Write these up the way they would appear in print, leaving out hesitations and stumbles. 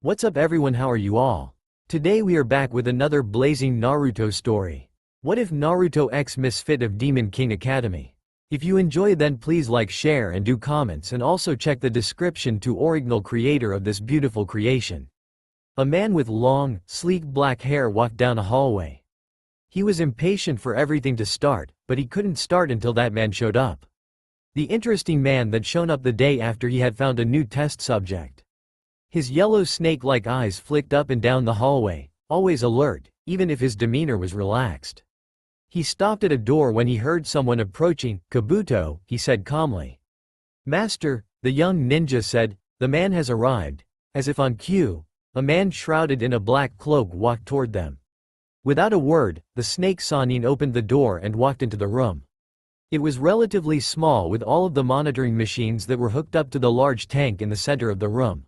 What's up everyone, how are you all? Today we are back with another blazing Naruto story. What if Naruto x Misfit of Demon King Academy? If you enjoy then please like, share and do comments, and also check the description to original creator of this beautiful creation. A man with long, sleek black hair walked down a hallway. He was impatient for everything to start, but he couldn't start until that man showed up. The interesting man that shown up the day after he had found a new test subject. His yellow snake-like eyes flicked up and down the hallway, always alert, even if his demeanor was relaxed. He stopped at a door when he heard someone approaching. "Kabuto," he said calmly. "Master," the young ninja said, "the man has arrived." As if on cue, a man shrouded in a black cloak walked toward them. Without a word, the snake Sanin opened the door and walked into the room. It was relatively small with all of the monitoring machines that were hooked up to the large tank in the center of the room.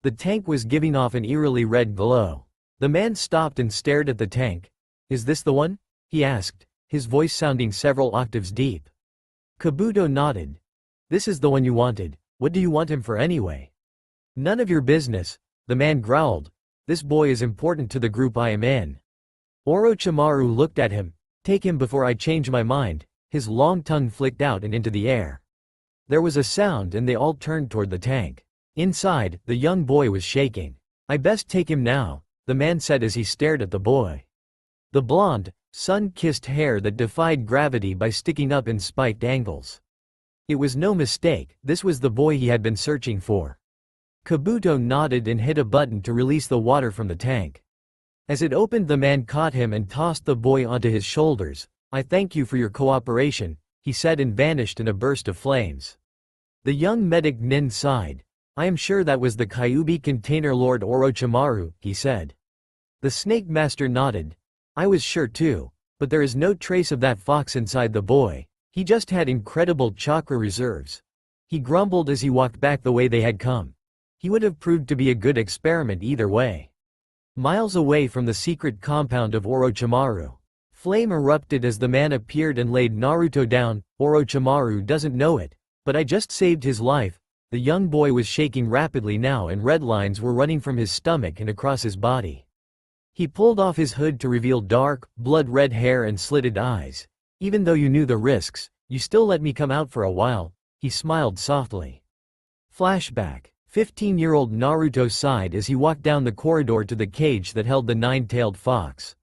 The tank was giving off an eerily red glow. The man stopped and stared at the tank. "Is this the one?" he asked, his voice sounding several octaves deep. Kabuto nodded. "This is the one you wanted. What do you want him for anyway?" "None of your business," the man growled. "This boy is important to the group I am in." Orochimaru looked at him. "Take him before I change my mind." His long tongue flicked out and into the air. There was a sound and they all turned toward the tank. Inside, the young boy was shaking. "I best take him now," the man said as he stared at the boy. The blonde, sun-kissed hair that defied gravity by sticking up in spiked angles. It was no mistake, this was the boy he had been searching for. Kabuto nodded and hit a button to release the water from the tank. As it opened, the man caught him and tossed the boy onto his shoulders. "I thank you for your cooperation," he said, and vanished in a burst of flames. The young medic Nin sighed. "I am sure that was the Kyuubi container Lord Orochimaru," he said. The snake master nodded. "I was sure too, but there is no trace of that fox inside the boy. He just had incredible chakra reserves." He grumbled as he walked back the way they had come. He would have proved to be a good experiment either way. Miles away from the secret compound of Orochimaru, flame erupted as the man appeared and laid Naruto down. "Orochimaru doesn't know it, but I just saved his life." The young boy was shaking rapidly now and red lines were running from his stomach and across his body. He pulled off his hood to reveal dark, blood-red hair and slitted eyes. "Even though you knew the risks, you still let me come out for a while," he smiled softly. Flashback. 15-year-old Naruto sighed as he walked down the corridor to the cage that held the nine-tailed fox.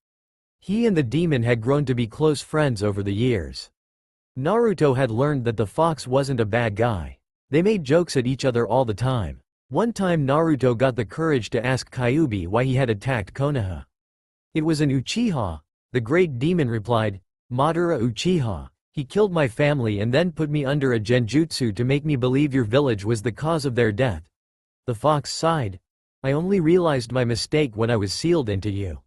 He and the demon had grown to be close friends over the years. Naruto had learned that the fox wasn't a bad guy. They made jokes at each other all the time. One time Naruto got the courage to ask Kyuubi why he had attacked Konoha. "It was an Uchiha," the great demon replied. "Madara Uchiha. He killed my family and then put me under a genjutsu to make me believe your village was the cause of their death." The fox sighed. "I only realized my mistake when I was sealed into you."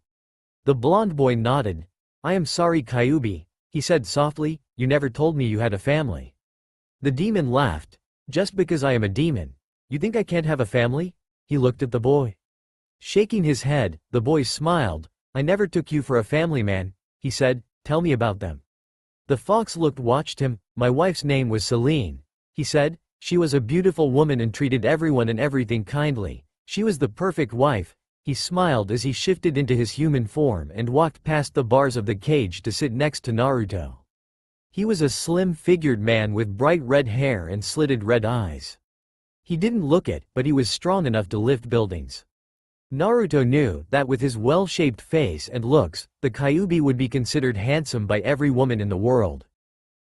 The blonde boy nodded. "I am sorry Kyuubi," he said softly, "you never told me you had a family." The demon laughed. "Just because I am a demon, you think I can't have a family?" He looked at the boy. Shaking his head, the boy smiled. "I never took you for a family man," he said. "Tell me about them." The fox watched him. "My wife's name was Celine," he said. "She was a beautiful woman and treated everyone and everything kindly. She was the perfect wife." He smiled as he shifted into his human form and walked past the bars of the cage to sit next to Naruto. He was a slim-figured man with bright red hair and slitted red eyes. He didn't look it, but he was strong enough to lift buildings. Naruto knew that with his well-shaped face and looks, the Kyuubi would be considered handsome by every woman in the world.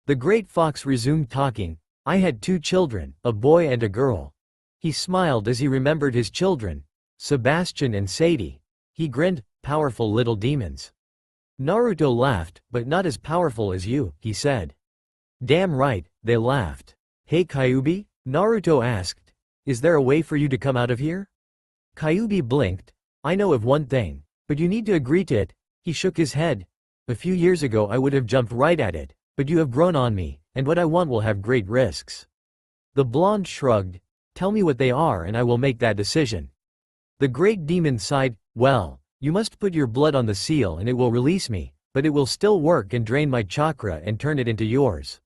The great fox resumed talking. "I had 2 children, a boy and a girl." He smiled as he remembered his children, Sebastian and Sadie. He grinned. "Powerful little demons." Naruto laughed. "But not as powerful as you," he said. "Damn right," they laughed. "Hey Kyuubi?" Naruto asked. "Is there a way for you to come out of here?" Kyuubi blinked. "I know of one thing, but you need to agree to it." He shook his head. "A few years ago I would have jumped right at it, but you have grown on me, and what I want will have great risks." The blonde shrugged. "Tell me what they are and I will make that decision." The great demon sighed. "Well, you must put your blood on the seal and it will release me, but it will still work and drain my chakra and turn it into yours."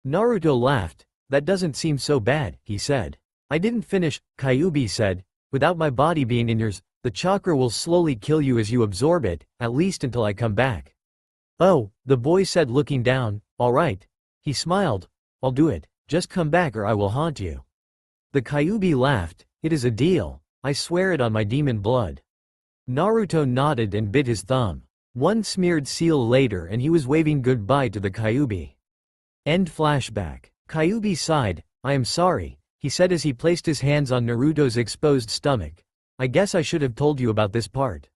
Naruto laughed. "That doesn't seem so bad," he said. "I didn't finish," Kyuubi said. Without my body being in yours, the chakra will slowly kill you as you absorb it, at least until I come back." "Oh," the boy said looking down, "all right." He smiled. "I'll do it, just come back or I will haunt you." The Kyuubi laughed. "It is a deal. I swear it on my demon blood." Naruto nodded and bit his thumb. One smeared seal later and he was waving goodbye to the Kyuubi. End flashback. Kyuubi sighed. "I am sorry," he said as he placed his hands on Naruto's exposed stomach. "I guess I should have told you about this part."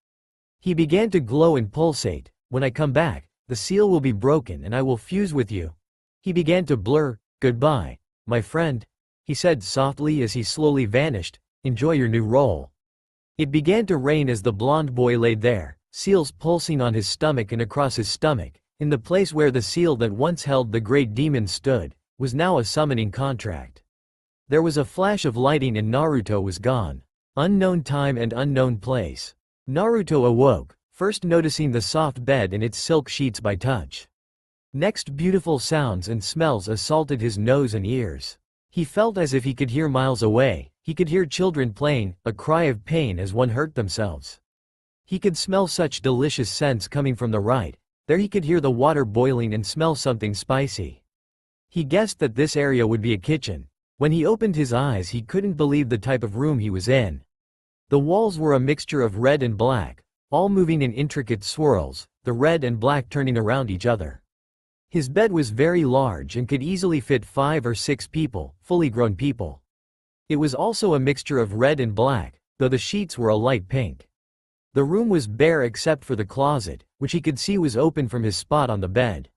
He began to glow and pulsate. "When I come back, the seal will be broken and I will fuse with you." He began to blur. "Goodbye, my friend," he said softly as he slowly vanished. "Enjoy your new role." It began to rain as the blonde boy lay there, seals pulsing on his stomach and across his stomach. In the place where the seal that once held the great demon stood, was now a summoning contract. There was a flash of lighting and Naruto was gone. Unknown time and unknown place. Naruto awoke, first noticing the soft bed and its silk sheets by touch. Next, beautiful sounds and smells assaulted his nose and ears. He felt as if he could hear miles away. He could hear children playing, a cry of pain as one hurt themselves. He could smell such delicious scents coming from the right. There he could hear the water boiling and smell something spicy. He guessed that this area would be a kitchen. When he opened his eyes he couldn't believe the type of room he was in. The walls were a mixture of red and black, all moving in intricate swirls, the red and black turning around each other. His bed was very large and could easily fit 5 or 6 people, fully grown people. It was also a mixture of red and black, though the sheets were a light pink. The room was bare except for the closet, which he could see was open from his spot on the bed.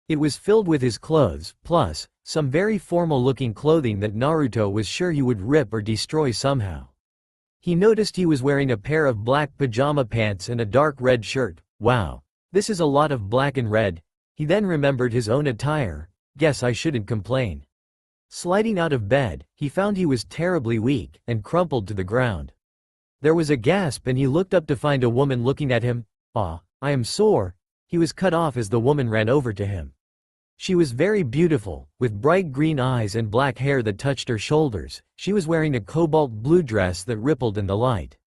It was filled with his clothes, plus some very formal-looking clothing that Naruto was sure he would rip or destroy somehow. He noticed he was wearing a pair of black pajama pants and a dark red shirt. Wow, this is a lot of black and red. He then remembered his own attire. Guess I shouldn't complain. Sliding out of bed, he found he was terribly weak and crumpled to the ground. There was a gasp and he looked up to find a woman looking at him. "Ah, I am sore." He was cut off as the woman ran over to him. She was very beautiful, with bright green eyes and black hair that touched her shoulders. She was wearing a cobalt blue dress that rippled in the light.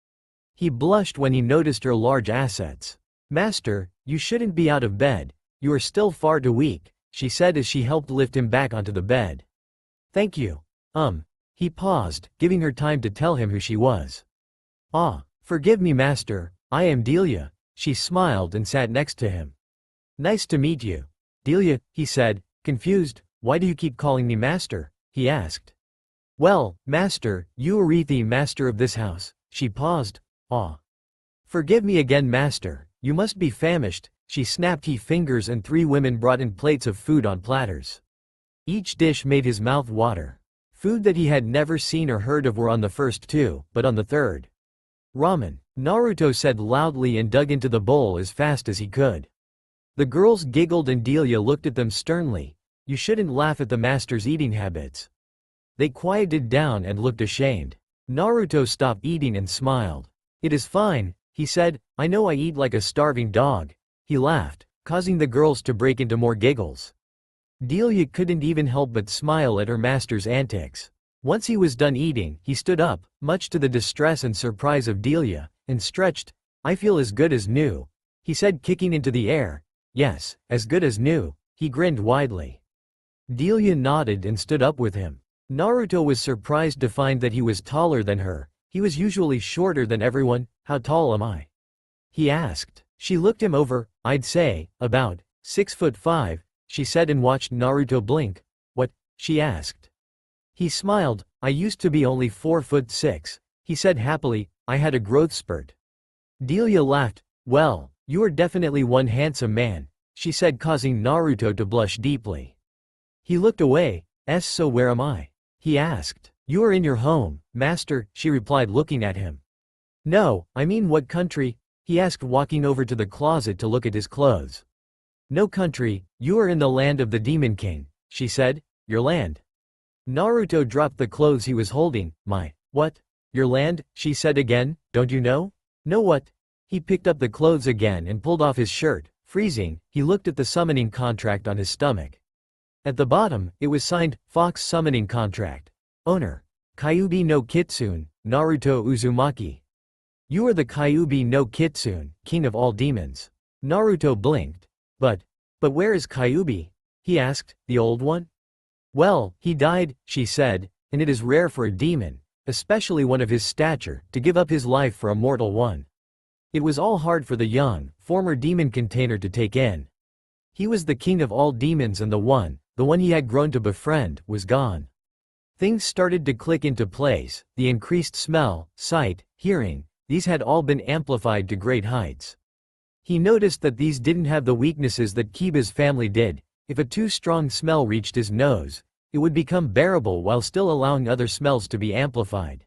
He blushed when he noticed her large assets. "Master, you shouldn't be out of bed. You are still far too weak," she said as she helped lift him back onto the bed. "Thank you." He paused, giving her time to tell him who she was. "Ah, forgive me, master, I am Delia." She smiled and sat next to him. "Nice to meet you." "Delia," he said, confused. "Why do you keep calling me master?" he asked. "Well, master, you are the master of this house." She paused. "Ah. Forgive me again, master, you must be famished." She snapped her fingers and 3 women brought in plates of food on platters. Each dish made his mouth water. Food that he had never seen or heard of were on the first 2, but on the third. "Ramen," Naruto said loudly and dug into the bowl as fast as he could. The girls giggled and Delia looked at them sternly. "You shouldn't laugh at the master's eating habits." They quieted down and looked ashamed. Naruto stopped eating and smiled. "It is fine," he said, "I know I eat like a starving dog." He laughed, causing the girls to break into more giggles. Delia couldn't even help but smile at her master's antics. Once he was done eating, he stood up, much to the distress and surprise of Delia, and stretched. "I feel as good as new," he said, kicking into the air. "Yes, as good as new." He grinned widely. Delia nodded and stood up with him. Naruto was surprised to find that he was taller than her. He was usually shorter than everyone. "How tall am I?" he asked. She looked him over. "I'd say, about 6'5", she said and watched Naruto blink. "What?" she asked. He smiled. "I used to be only 4'6", he said happily. "I had a growth spurt." Delia laughed. "Well, you are definitely one handsome man," she said, causing Naruto to blush deeply. He looked away. "So where am I?" he asked. "You are in your home, master," she replied, looking at him. "No, I mean what country?" he asked, walking over to the closet to look at his clothes. "No country, you are in the land of the Demon King," she said. "Your land?" Naruto dropped the clothes he was holding. What? Your land?" she said again. "Don't you know?" "Know what?" He picked up the clothes again and pulled off his shirt. Freezing, he looked at the summoning contract on his stomach. At the bottom, it was signed, Fox Summoning Contract. Owner. Kyuubi no Kitsune, Naruto Uzumaki. You are the Kyuubi no Kitsune, king of all demons. Naruto blinked. But where is Kyuubi? He asked, the old one? Well, he died, she said, and it is rare for a demon, especially one of his stature, to give up his life for a mortal one. It was all hard for the young, former demon container to take in. He was the king of all demons and the one he had grown to befriend, was gone. Things started to click into place, the increased smell, sight, hearing, these had all been amplified to great heights. He noticed that these didn't have the weaknesses that Kiba's family did. If a too strong smell reached his nose, it would become bearable while still allowing other smells to be amplified.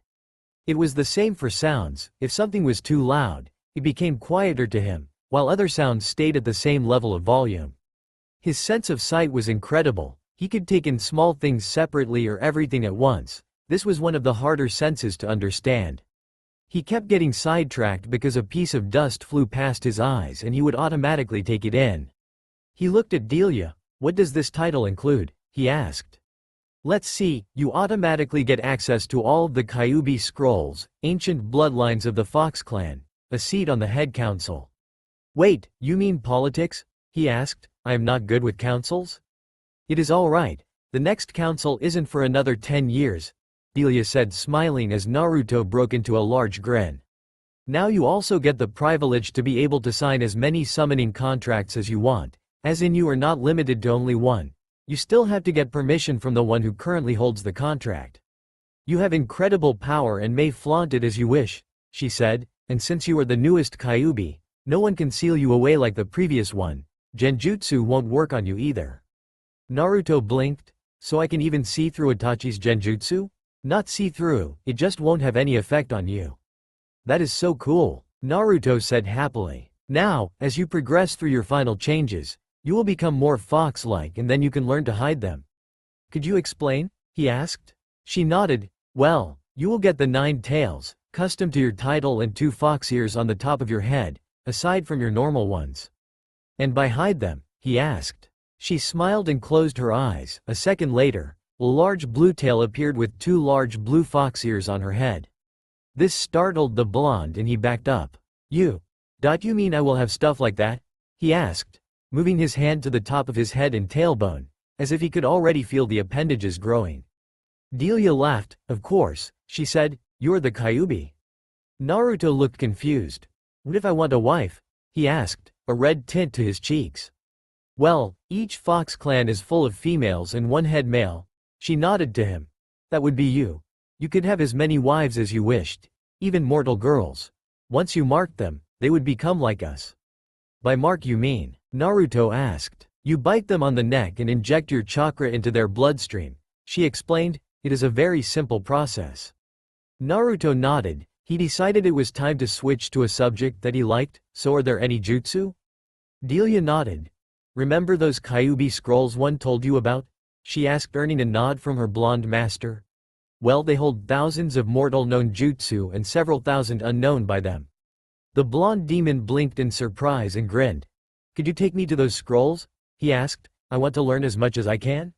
It was the same for sounds. If something was too loud, it became quieter to him, while other sounds stayed at the same level of volume. His sense of sight was incredible. He could take in small things separately or everything at once. This was one of the harder senses to understand. He kept getting sidetracked because a piece of dust flew past his eyes and he would automatically take it in. He looked at Delia. What does this title include? He asked. Let's see, you automatically get access to all of the Kyuubi scrolls, ancient bloodlines of the Fox clan, a seat on the head council. Wait, you mean politics? He asked. I am not good with councils? It is all right. The next council isn't for another 10 years, Delia said, smiling as Naruto broke into a large grin. Now you also get the privilege to be able to sign as many summoning contracts as you want, as in you are not limited to only one. You still have to get permission from the one who currently holds the contract. You have incredible power and may flaunt it as you wish, she said, and since you are the newest Kyuubi, no one can seal you away like the previous one. Genjutsu won't work on you either. Naruto blinked. So I can even see through Itachi's genjutsu? Not see through, it just won't have any effect on you. That is so cool, Naruto said happily. Now, as you progress through your final changes, you will become more fox-like and then you can learn to hide them. Could you explain? He asked. She nodded. Well, you will get the 9 tails, custom to your title, and 2 fox ears on the top of your head, aside from your normal ones. And by hide them? He asked. She smiled and closed her eyes. A second later, a large blue tail appeared with 2 large blue fox ears on her head. This startled the blonde and he backed up. You mean I will have stuff like that? He asked, moving his hand to the top of his head and tailbone, as if he could already feel the appendages growing. Delia laughed. Of course, she said, you're the Kyuubi. Naruto looked confused. What if I want a wife? He asked, a red tint to his cheeks. Well, each fox clan is full of females and 1 head male. She nodded to him. That would be you. You could have as many wives as you wished, even mortal girls. Once you marked them, they would become like us. By mark you mean? Naruto asked. You bite them on the neck and inject your chakra into their bloodstream. She explained. It is a very simple process. Naruto nodded. He decided it was time to switch to a subject that he liked. So are there any jutsu? Delia nodded. Remember those Kyuubi scrolls one told you about? She asked, earning a nod from her blonde master. Well, they hold thousands of mortal known jutsu and several thousand unknown by them. The blonde demon blinked in surprise and grinned. Could you take me to those scrolls? He asked. I want to learn as much as I can.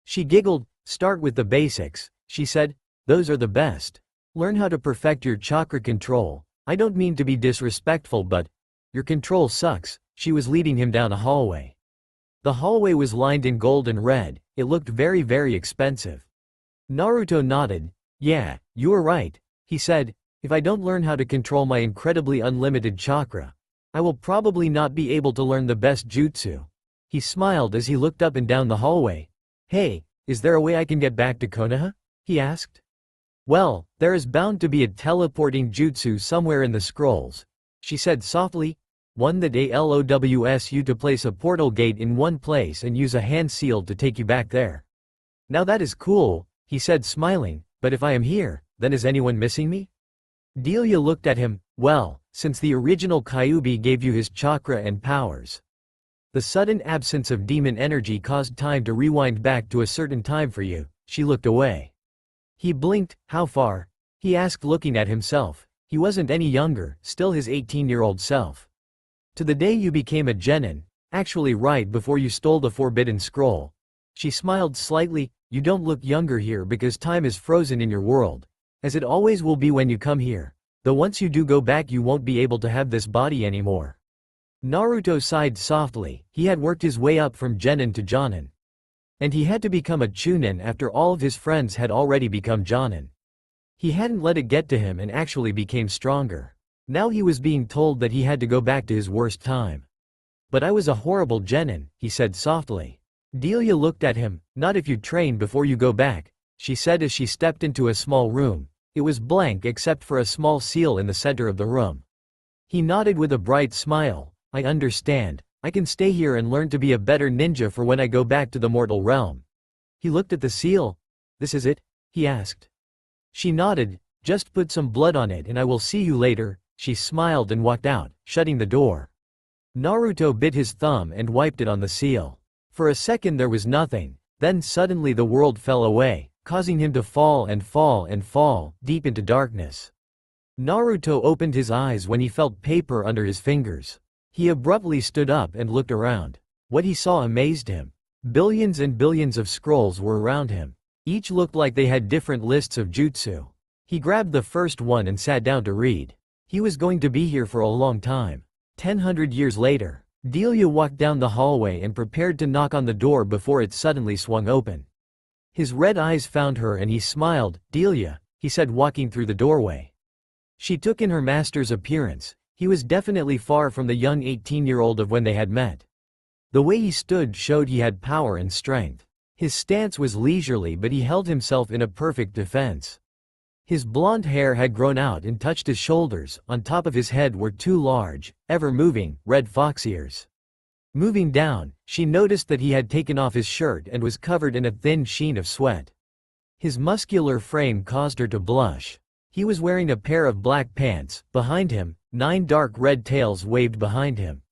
She giggled. Start with the basics, she said. Those are the best. Learn how to perfect your chakra control. I don't mean to be disrespectful, but your control sucks. She was leading him down a hallway. The hallway was lined in gold and red. It looked very, very expensive. Naruto nodded. Yeah, you are right, he said. If I don't learn how to control my incredibly unlimited chakra, I will probably not be able to learn the best jutsu. He smiled as he looked up and down the hallway. Hey, is there a way I can get back to Konoha? He asked. Well, there is bound to be a teleporting jutsu somewhere in the scrolls, she said softly. One that allows you to place a portal gate in one place and use a hand seal to take you back there. Now that is cool, he said smiling, but if I am here, then is anyone missing me? Delia looked at him. Well, since the original Kyuubi gave you his chakra and powers. The sudden absence of demon energy caused time to rewind back to a certain time for you. She looked away. He blinked. How far? He asked, looking at himself. He wasn't any younger, still his 18-year-old self. To the day you became a genin, actually right before you stole the forbidden scroll. She smiled slightly. You don't look younger here because time is frozen in your world. As it always will be when you come here. Though once you do go back you won't be able to have this body anymore. Naruto sighed softly. He had worked his way up from genin to jonin. And he had to become a chunin after all of his friends had already become jonin. He hadn't let it get to him and actually became stronger. Now he was being told that he had to go back to his worst time. But I was a horrible genin, he said softly. Delia looked at him. Not if you train before you go back, she said as she stepped into a small room. It was blank except for a small seal in the center of the room. He nodded with a bright smile. I understand. I can stay here and learn to be a better ninja for when I go back to the mortal realm. He looked at the seal. This is it? He asked. She nodded. Just put some blood on it and I will see you later. She smiled and walked out, shutting the door. Naruto bit his thumb and wiped it on the seal. For a second there was nothing, then suddenly the world fell away, causing him to fall and fall and fall, deep into darkness. Naruto opened his eyes when he felt paper under his fingers. He abruptly stood up and looked around. What he saw amazed him. Billions and billions of scrolls were around him. Each looked like they had different lists of jutsu. He grabbed the first one and sat down to read. He was going to be here for a long time. 100 years later, Delia walked down the hallway and prepared to knock on the door before it suddenly swung open. His red eyes found her and he smiled. Delia, he said walking through the doorway. She took in her master's appearance. He was definitely far from the young 18-year-old of when they had met. The way he stood showed he had power and strength. His stance was leisurely but he held himself in a perfect defense. His blonde hair had grown out and touched his shoulders. On top of his head were two large, ever-moving, red fox ears. Moving down, she noticed that he had taken off his shirt and was covered in a thin sheen of sweat. His muscular frame caused her to blush. He was wearing a pair of black pants. Behind him, 9 dark red tails waved behind him.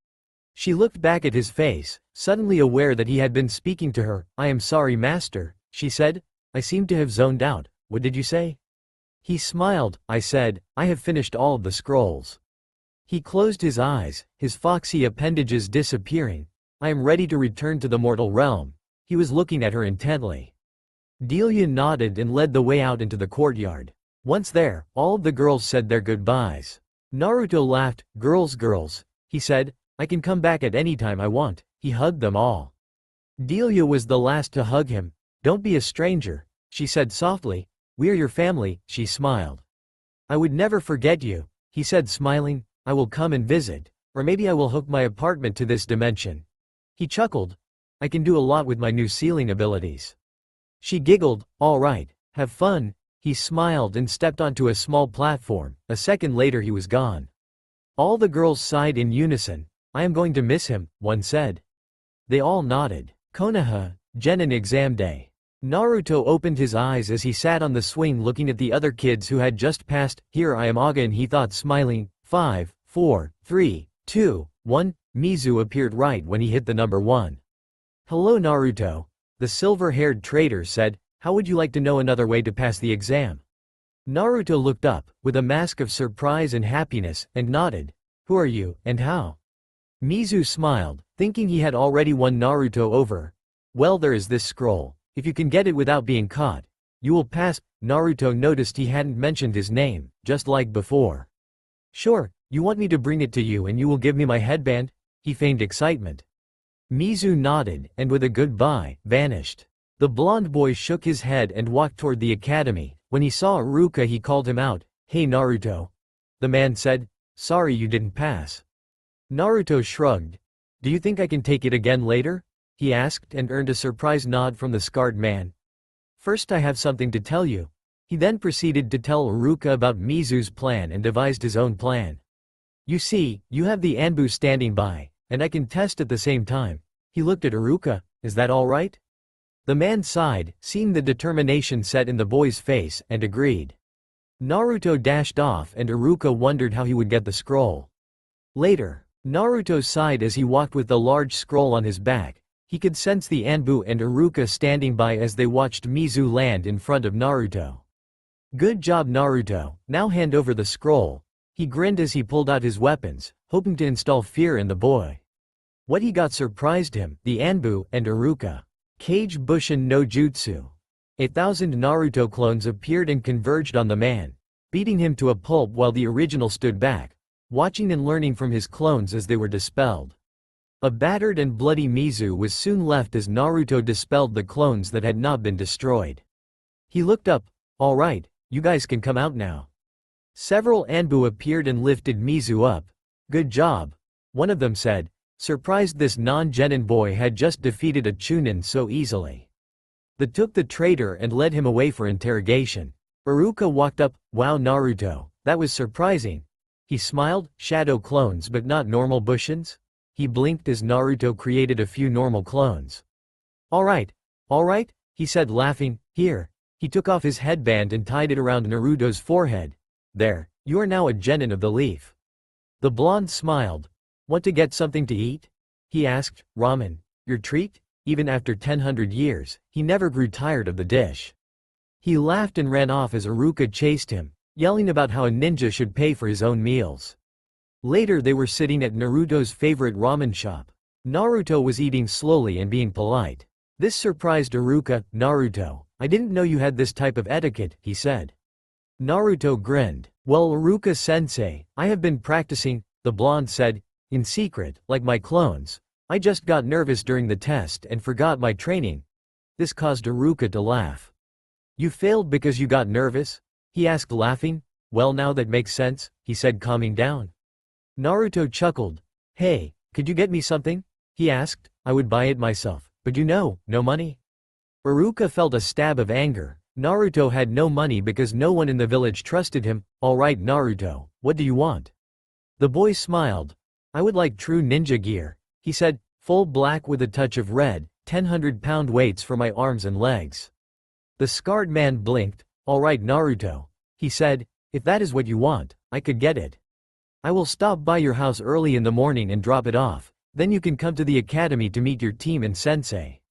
She looked back at his face, suddenly aware that he had been speaking to her. I am sorry, master, she said. I seem to have zoned out. What did you say? He smiled. I said, I have finished all of the scrolls. He closed his eyes, his foxy appendages disappearing. I am ready to return to the mortal realm. He was looking at her intently. Delia nodded and led the way out into the courtyard. Once there, all of the girls said their goodbyes. Naruto laughed. Girls, he said, I can come back at any time I want. He hugged them all. Delia was the last to hug him. Don't be a stranger, she said softly. We are your family, she smiled. I would never forget you, he said smiling. I will come and visit, or maybe I will hook my apartment to this dimension. He chuckled. I can do a lot with my new sealing abilities. She giggled. All right, have fun. He smiled and stepped onto a small platform. A second later he was gone. All the girls sighed in unison. I am going to miss him, one said. They all nodded. Konoha, Genin exam day. Naruto opened his eyes as he sat on the swing looking at the other kids who had just passed. Here I am Again, he thought, smiling. 5, 4, 3, 2, 1. Mizu appeared right when he hit the number 1. Hello Naruto, the silver-haired trader said. How would you like to know another way to pass the exam? Naruto looked up, with a mask of surprise and happiness, and nodded. Who are you, and how? Mizu smiled, thinking he had already won Naruto over. Well, there is this scroll. If you can get it without being caught, you will pass. Naruto noticed he hadn't mentioned his name, just like before. Sure, you want me to bring it to you and you will give me my headband? He feigned excitement. Mizu nodded, and with a goodbye, vanished. The blonde boy shook his head and walked toward the academy. When he saw Iruka he called him out. Hey Naruto. The man said, sorry you didn't pass. Naruto shrugged. Do you think I can take it again later? He asked and earned a surprised nod from the scarred man. First I have something to tell you. He then proceeded to tell Iruka about Mizu's plan and devised his own plan. You see, you have the Anbu standing by, and I can test at the same time. He looked at Iruka. Is that all right? The man sighed, seeing the determination set in the boy's face, and agreed. Naruto dashed off and Iruka wondered how he would get the scroll. Later, Naruto sighed as he walked with the large scroll on his back. He could sense the Anbu and Iruka standing by as they watched Mizu land in front of Naruto. Good job Naruto, now hand over the scroll. He grinned as he pulled out his weapons, hoping to install fear in the boy. What he got surprised him, the Anbu and Iruka. Kage Bushin no Jutsu. 1,000 Naruto clones appeared and converged on the man, beating him to a pulp while the original stood back, watching and learning from his clones as they were dispelled. A battered and bloody Mizu was soon left as Naruto dispelled the clones that had not been destroyed. He looked up. "All right, you guys can come out now." Several Anbu appeared and lifted Mizu up. "Good job," one of them said, surprised this non-genin boy had just defeated a Chunin so easily. They took the traitor and led him away for interrogation. Iruka walked up. "Wow, Naruto, that was surprising." He smiled. "Shadow clones but not normal Bushins?" He blinked as Naruto created a few normal clones. All right, he said laughing. "Here." He took off his headband and tied it around Naruto's forehead. "There, you are now a genin of the leaf." The blonde smiled. "Want to get something to eat?" he asked. "Ramen. Your treat?" Even after 1,000 years, he never grew tired of the dish. He laughed and ran off as Iruka chased him, yelling about how a ninja should pay for his own meals. Later they were sitting at Naruto's favorite ramen shop. Naruto was eating slowly and being polite. This surprised Iruka. "Naruto, I didn't know you had this type of etiquette," he said. Naruto grinned. "Well, Iruka-sensei, I have been practicing," the blonde said, "in secret, like my clones. I just got nervous during the test and forgot my training." This caused Iruka to laugh. "You failed because you got nervous?" he asked laughing. "Well, now that makes sense," he said calming down. Naruto chuckled. "Hey, could you get me something?" he asked. "I would buy it myself, but no money." Iruka felt a stab of anger. Naruto had no money because no one in the village trusted him. "All right, Naruto, what do you want?" The boy smiled. "I would like true ninja gear," he said, "full black with a touch of red, 1,000-pound weights for my arms and legs." The scarred man blinked. "All right, Naruto," he said, "if that is what you want, I could get it. I will stop by your house early in the morning and drop it off, then you can come to the academy to meet your team and sensei."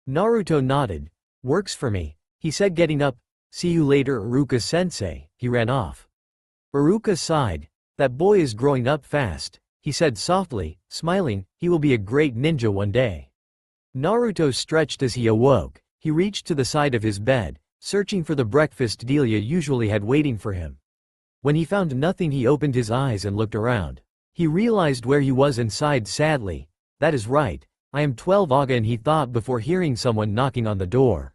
Naruto nodded. "Works for me," he said getting up. "See you later, Iruka-sensei." He ran off. Iruka sighed. "That boy is growing up fast," he said softly, smiling. "He will be a great ninja one day." Naruto stretched as he awoke. He reached to the side of his bed, searching for the breakfast Delia usually had waiting for him. When he found nothing, he opened his eyes and looked around. He realized where he was and sighed sadly. "That is right, I am 12 Aga," he thought before hearing someone knocking on the door.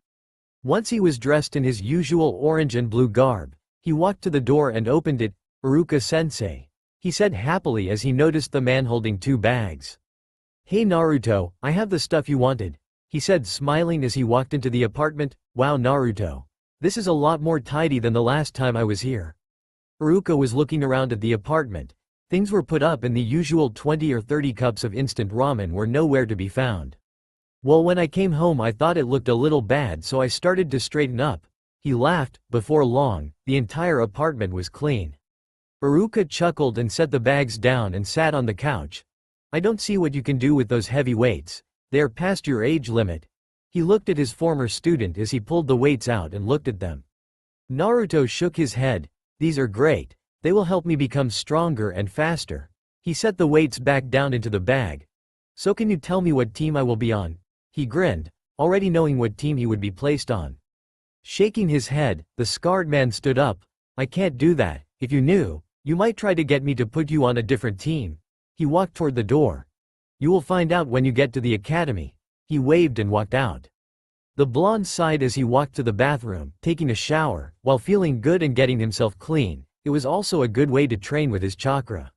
Once he was dressed in his usual orange and blue garb, he walked to the door and opened it. "Iruka-sensei," he said happily as he noticed the man holding 2 bags. "Hey Naruto, I have the stuff you wanted," he said smiling as he walked into the apartment. "Wow Naruto, this is a lot more tidy than the last time I was here." Iruka was looking around at the apartment. Things were put up and the usual 20 or 30 cups of instant ramen were nowhere to be found. "Well, when I came home I thought it looked a little bad, so I started to straighten up," he laughed. Before long, the entire apartment was clean. Iruka chuckled and set the bags down and sat on the couch. "I don't see what you can do with those heavy weights. They are past your age limit." He looked at his former student as he pulled the weights out and looked at them. Naruto shook his head. "These are great. They will help me become stronger and faster." He set the weights back down into the bag. "So can you tell me what team I will be on?" He grinned, already knowing what team he would be placed on. Shaking his head, the scarred man stood up. "I can't do that. If you knew, you might try to get me to put you on a different team." He walked toward the door. "You will find out when you get to the academy." He waved and walked out. The blonde sighed as he walked to the bathroom, taking a shower. While feeling good and getting himself clean, it was also a good way to train with his chakra.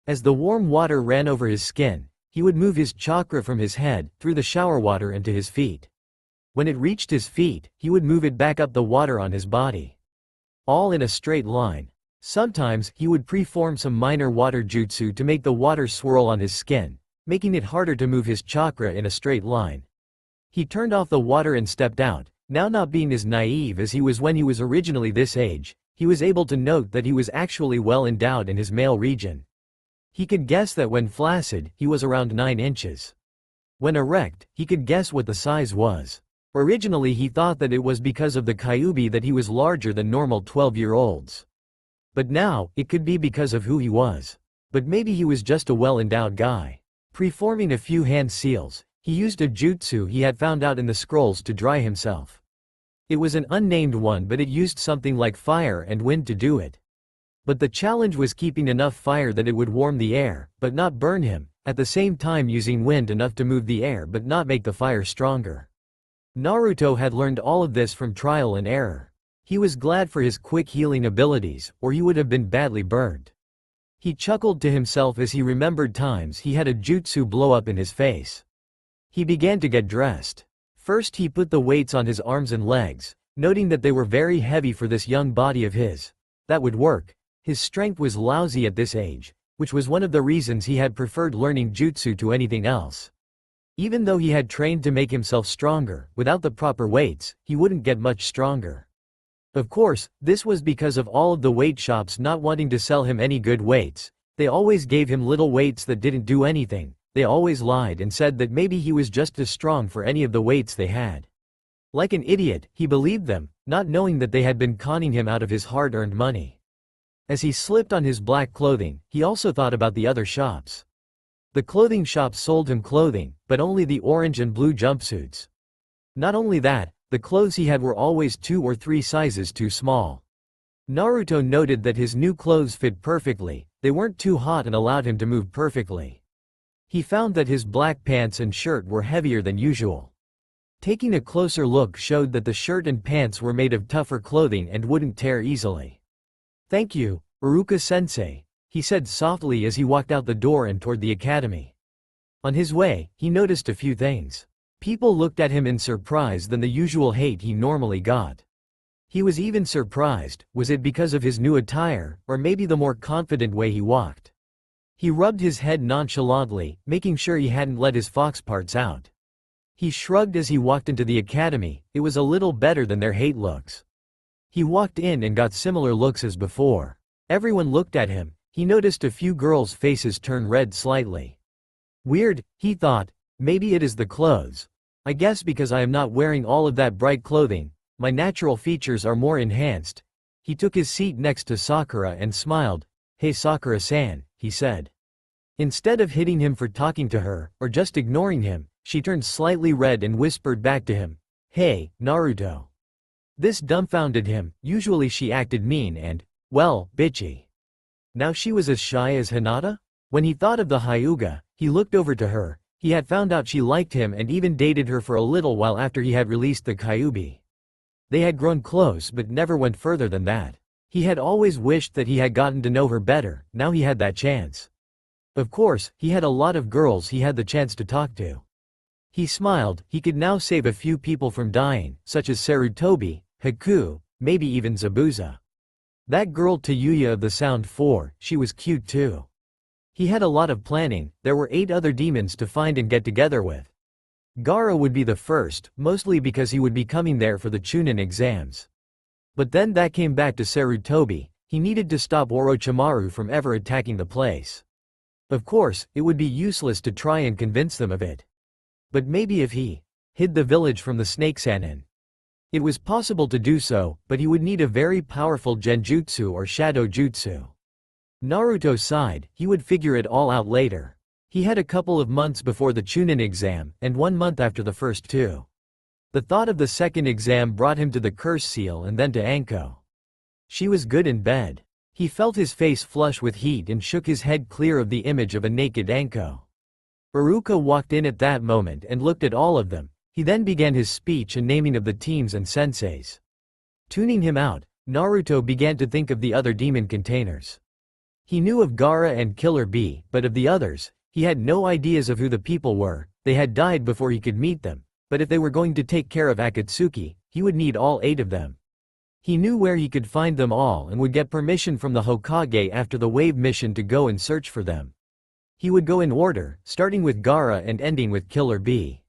As the warm water ran over his skin, he would move his chakra from his head, through the shower water into his feet. When it reached his feet, he would move it back up the water on his body. All in a straight line. Sometimes, he would preform some minor water jutsu to make the water swirl on his skin, making it harder to move his chakra in a straight line. He turned off the water and stepped out. Now, not being as naive as he was when he was originally this age, he was able to note that he was actually well endowed in his male region. He could guess that when flaccid, he was around 9 inches. When erect, he could guess what the size was. Originally he thought that it was because of the Kyuubi that he was larger than normal 12-year-olds. But now, it could be because of who he was. But maybe he was just a well-endowed guy. Preforming a few hand seals, he used a jutsu he had found out in the scrolls to dry himself. It was an unnamed one, but it used something like fire and wind to do it. But the challenge was keeping enough fire that it would warm the air, but not burn him, at the same time using wind enough to move the air but not make the fire stronger. Naruto had learned all of this from trial and error. He was glad for his quick healing abilities, or he would have been badly burned. He chuckled to himself as he remembered times he had a jutsu blow up in his face. He began to get dressed. First he put the weights on his arms and legs, noting that they were very heavy for this young body of his. That would work. His strength was lousy at this age, which was one of the reasons he had preferred learning jutsu to anything else. Even though he had trained to make himself stronger, without the proper weights, he wouldn't get much stronger. Of course, this was because of all of the weight shops not wanting to sell him any good weights. They always gave him little weights that didn't do anything. They always lied and said that maybe he was just as strong for any of the weights they had. Like an idiot, he believed them, not knowing that they had been conning him out of his hard-earned money. As he slipped on his black clothing, he also thought about the other shops. The clothing shops sold him clothing, but only the orange and blue jumpsuits. Not only that, the clothes he had were always 2 or 3 sizes too small. Naruto noted that his new clothes fit perfectly, they weren't too hot and allowed him to move perfectly. He found that his black pants and shirt were heavier than usual. Taking a closer look showed that the shirt and pants were made of tougher clothing and wouldn't tear easily. "Thank you, Iruka-sensei," he said softly as he walked out the door and toward the academy. On his way, he noticed a few things. People looked at him in surprise than the usual hate he normally got. He was even surprised, was it because of his new attire, or maybe the more confident way he walked? He rubbed his head nonchalantly, making sure he hadn't let his fox parts out. He shrugged as he walked into the academy. It was a little better than their hate looks. He walked in and got similar looks as before. Everyone looked at him. He noticed a few girls' faces turn red slightly. Weird, he thought, maybe it is the clothes. I guess because I am not wearing all of that bright clothing, my natural features are more enhanced. He took his seat next to Sakura and smiled. "Hey Sakura-san," he said. Instead of hitting him for talking to her, or just ignoring him, she turned slightly red and whispered back to him, "Hey, Naruto." This dumbfounded him. Usually she acted mean and, well, bitchy. Now she was as shy as Hinata? When he thought of the Hyuga, he looked over to her. He had found out she liked him and even dated her for a little while after he had released the Kyuubi. They had grown close but never went further than that. He had always wished that he had gotten to know her better, now he had that chance. Of course, he had a lot of girls he had the chance to talk to. He smiled, he could now save a few people from dying, such as Sarutobi, Haku, maybe even Zabuza. That girl Tayuya of the Sound 4, she was cute too. He had a lot of planning. There were 8 other demons to find and get together with. Gaara would be the first, mostly because he would be coming there for the Chunin exams. But then that came back to Sarutobi. He needed to stop Orochimaru from ever attacking the place. Of course, it would be useless to try and convince them of it. But maybe if he hid the village from the Snake Sannin. It was possible to do so, but he would need a very powerful genjutsu or shadow jutsu. Naruto sighed, he would figure it all out later. He had a couple of months before the Chunin exam, and 1 month after the first 2. The thought of the second exam brought him to the curse seal and then to Anko. She was good in bed. He felt his face flush with heat and shook his head clear of the image of a naked Anko. Iruka walked in at that moment and looked at all of them. He then began his speech and naming of the teams and senseis. Tuning him out, Naruto began to think of the other demon containers. He knew of Gaara and Killer Bee, but of the others, he had no ideas of who the people were. They had died before he could meet them, but if they were going to take care of Akatsuki, he would need all 8 of them. He knew where he could find them all and would get permission from the Hokage after the wave mission to go and search for them. He would go in order, starting with Gaara and ending with Killer Bee.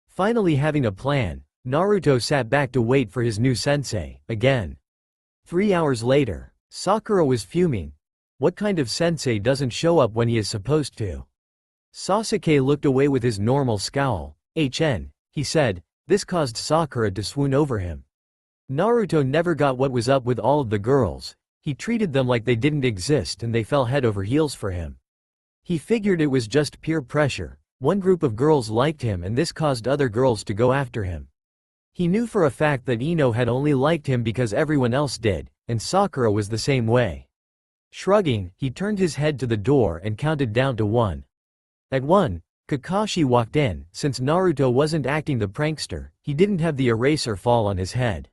Finally having a plan, Naruto sat back to wait for his new sensei, again. 3 hours later, Sakura was fuming. What kind of sensei doesn't show up when he is supposed to? Sasuke looked away with his normal scowl. "HN," he said. This caused Sakura to swoon over him. Naruto never got what was up with all of the girls. He treated them like they didn't exist and they fell head over heels for him. He figured it was just peer pressure. One group of girls liked him and this caused other girls to go after him. He knew for a fact that Ino had only liked him because everyone else did, and Sakura was the same way. Shrugging, he turned his head to the door and counted down to 1. At 1, Kakashi walked in. Since Naruto wasn't acting the prankster, he didn't have the eraser fall on his head.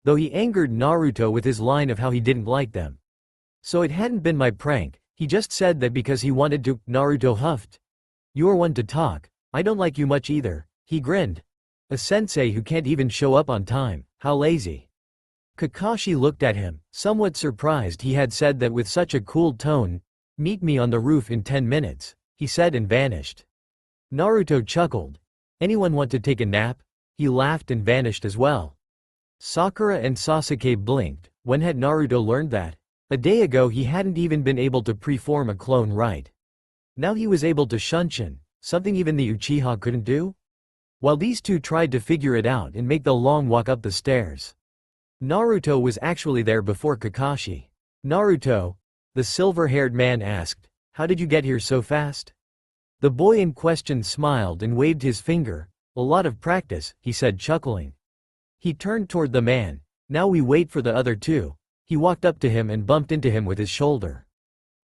Though he angered Naruto with his line of how he didn't like them. So it hadn't been my prank, he just said that because he wanted to. Naruto huffed. You're one to talk, I don't like you much either, he grinned. A sensei who can't even show up on time, how lazy. Kakashi looked at him, somewhat surprised he had said that with such a cool tone. Meet me on the roof in 10 minutes, he said and vanished. Naruto chuckled. Anyone want to take a nap? He laughed and vanished as well. Sakura and Sasuke blinked. When had Naruto learned that? A day ago he hadn't even been able to preform a clone right. Now he was able to Shunshin, something even the Uchiha couldn't do? While these two tried to figure it out and make the long walk up the stairs. Naruto was actually there before Kakashi. Naruto, the silver-haired man asked, how did you get here so fast? The boy in question smiled and waved his finger. A lot of practice, he said chuckling. He turned toward the man. Now we wait for the other two. He walked up to him and bumped into him with his shoulder.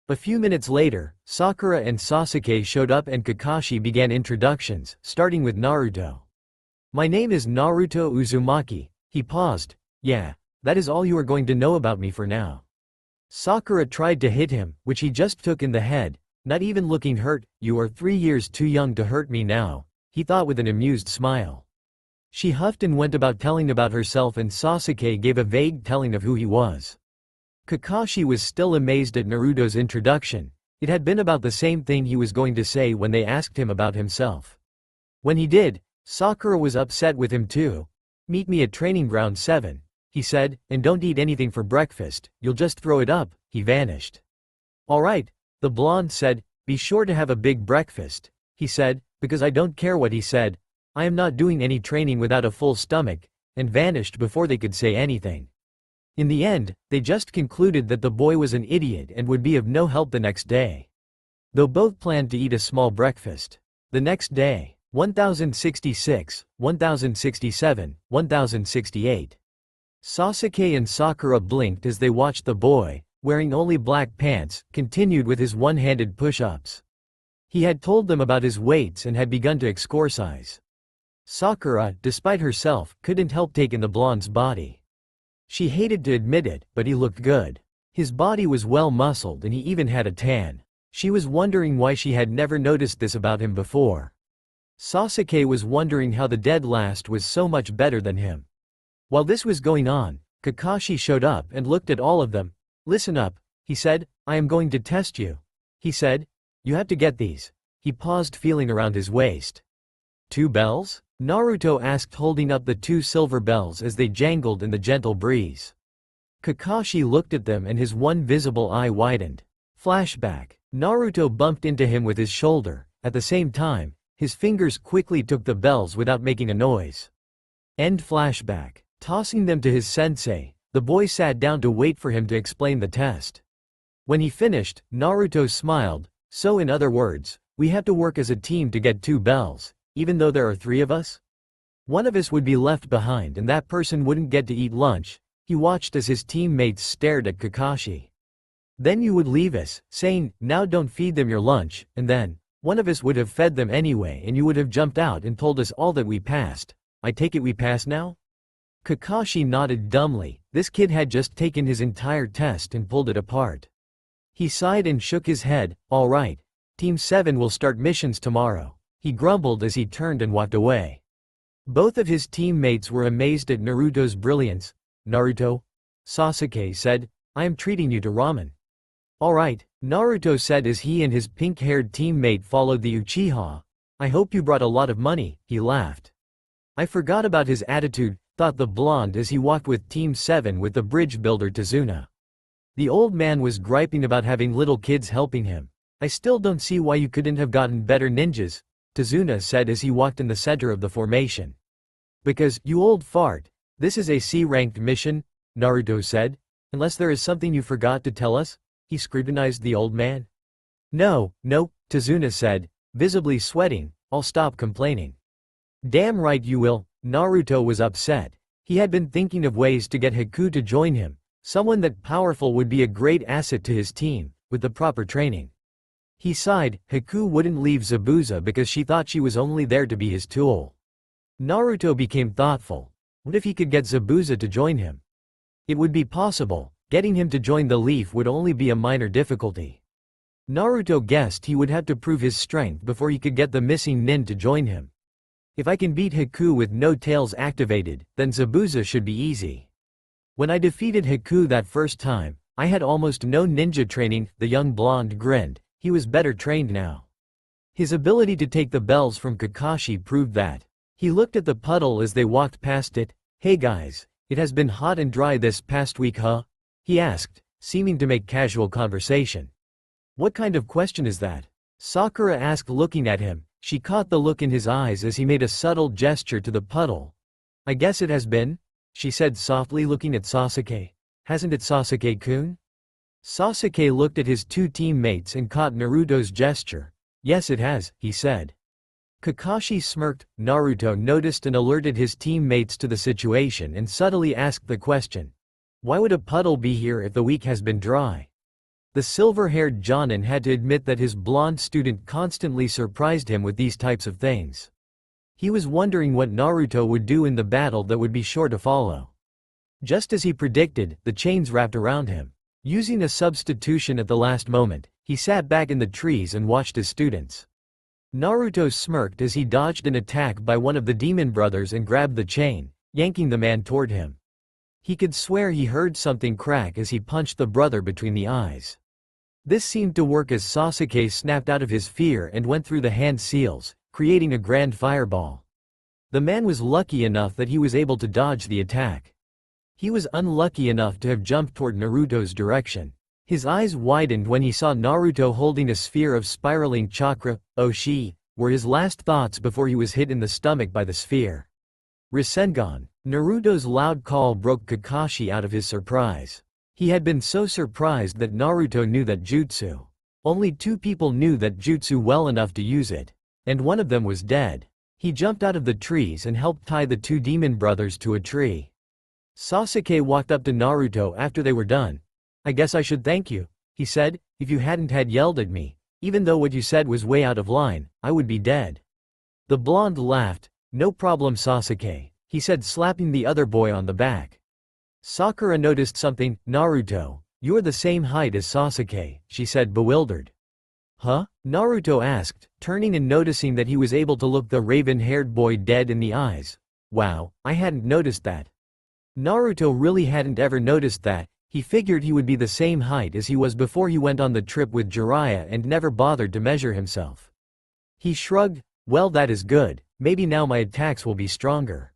A few minutes later, Sakura and Sasuke showed up and Kakashi began introductions, starting with Naruto. My name is Naruto Uzumaki. He paused. Yeah, that is all you are going to know about me for now. Sakura tried to hit him, which he just took in the head, not even looking hurt. You are 3 years too young to hurt me now, he thought with an amused smile. She huffed and went about telling about herself and Sasuke gave a vague telling of who he was. Kakashi was still amazed at Naruto's introduction. It had been about the same thing he was going to say when they asked him about himself. When he did, Sakura was upset with him too. Meet me at training ground 7, he said, and don't eat anything for breakfast, you'll just throw it up. He vanished. Alright, the blonde said, be sure to have a big breakfast, he said, because I don't care what he said, I am not doing any training without a full stomach, and vanished before they could say anything. In the end, they just concluded that the boy was an idiot and would be of no help the next day. Though both planned to eat a small breakfast. The next day, 1066, 1067, 1068. Sasuke and Sakura blinked as they watched the boy, wearing only black pants, continued with his one-handed push-ups. He had told them about his weights and had begun to exercise. Sakura, despite herself, couldn't help take in the blonde's body. She hated to admit it, but he looked good. His body was well muscled and he even had a tan. She was wondering why she had never noticed this about him before. Sasuke was wondering how the dead last was so much better than him. While this was going on, Kakashi showed up and looked at all of them. Listen up, he said, I am going to test you. He said, you have to get these. He paused feeling around his waist. 2 bells? Naruto asked holding up the 2 silver bells as they jangled in the gentle breeze. Kakashi looked at them and his one visible eye widened. Flashback. Naruto bumped into him with his shoulder. At the same time, his fingers quickly took the bells without making a noise. End flashback. Tossing them to his sensei, the boy sat down to wait for him to explain the test. When he finished, Naruto smiled. So in other words, we have to work as a team to get 2 bells. Even though there are 3 of us? One of us would be left behind and that person wouldn't get to eat lunch. He watched as his teammates stared at Kakashi. Then you would leave us, saying, now don't feed them your lunch, and then, one of us would have fed them anyway and you would have jumped out and told us all that we passed. I take it we passed now? Kakashi nodded dumbly. This kid had just taken his entire test and pulled it apart. He sighed and shook his head. All right. Team 7 will start missions tomorrow. He grumbled as he turned and walked away. Both of his teammates were amazed at Naruto's brilliance. Naruto? Sasuke said, I am treating you to ramen. Alright, Naruto said as he and his pink-haired teammate followed the Uchiha. I hope you brought a lot of money, he laughed. I forgot about his attitude, thought the blonde as he walked with Team 7 with the bridge builder Tazuna. The old man was griping about having little kids helping him. I still don't see why you couldn't have gotten better ninjas, Tazuna said as he walked in the center of the formation. Because, you old fart, this is a C-ranked mission, Naruto said. Unless there is something you forgot to tell us? He scrutinized the old man. No, Tazuna said, visibly sweating, I'll stop complaining. Damn right you will, Naruto was upset. He had been thinking of ways to get Haku to join him. Someone that powerful would be a great asset to his team, with the proper training. He sighed. Haku wouldn't leave Zabuza because she thought she was only there to be his tool. Naruto became thoughtful. What if he could get Zabuza to join him? It would be possible. Getting him to join the Leaf would only be a minor difficulty. Naruto guessed he would have to prove his strength before he could get the missing nin to join him. If I can beat Haku with no tails activated, then Zabuza should be easy. When I defeated Haku that first time, I had almost no ninja training. The young blonde grinned. He was better trained now. His ability to take the bells from Kakashi proved that. He looked at the puddle as they walked past it. Hey guys, it has been hot and dry this past week, huh? He asked, seeming to make casual conversation. What kind of question is that? Sakura asked, looking at him. She caught the look in his eyes as he made a subtle gesture to the puddle. I guess it has been, she said softly, looking at Sasuke. Hasn't it, Sasuke-kun? Sasuke looked at his two teammates and caught Naruto's gesture. Yes, it has, he said. Kakashi smirked. Naruto noticed and alerted his teammates to the situation and subtly asked the question. Why would a puddle be here if the week has been dry? The silver-haired Jonin had to admit that his blonde student constantly surprised him with these types of things. He was wondering what Naruto would do in the battle that would be sure to follow. Just as he predicted, the chains wrapped around him. Using a substitution at the last moment, he sat back in the trees and watched his students. Naruto smirked as he dodged an attack by one of the demon brothers and grabbed the chain, yanking the man toward him. He could swear he heard something crack as he punched the brother between the eyes. This seemed to work as Sasuke snapped out of his fear and went through the hand seals, creating a grand fireball. The man was lucky enough that he was able to dodge the attack. He was unlucky enough to have jumped toward Naruto's direction. His eyes widened when he saw Naruto holding a sphere of spiraling chakra. Oh, she, were his last thoughts before he was hit in the stomach by the sphere. Rasengan. Naruto's loud call broke Kakashi out of his surprise. He had been so surprised that Naruto knew that jutsu. Only two people knew that jutsu well enough to use it, and one of them was dead. He jumped out of the trees and helped tie the two demon brothers to a tree. Sasuke walked up to Naruto after they were done. I guess I should thank you, he said. If you hadn't had yelled at me, even though what you said was way out of line, I would be dead. The blonde laughed. No problem, Sasuke, he said, slapping the other boy on the back. Sakura noticed something. Naruto, you're the same height as Sasuke, she said, bewildered. Huh? Naruto asked, turning and noticing that he was able to look the raven-haired boy dead in the eyes. Wow, I hadn't noticed that. Naruto really hadn't ever noticed that. He figured he would be the same height as he was before he went on the trip with Jiraiya and never bothered to measure himself. He shrugged. Well, that is good. Maybe now my attacks will be stronger.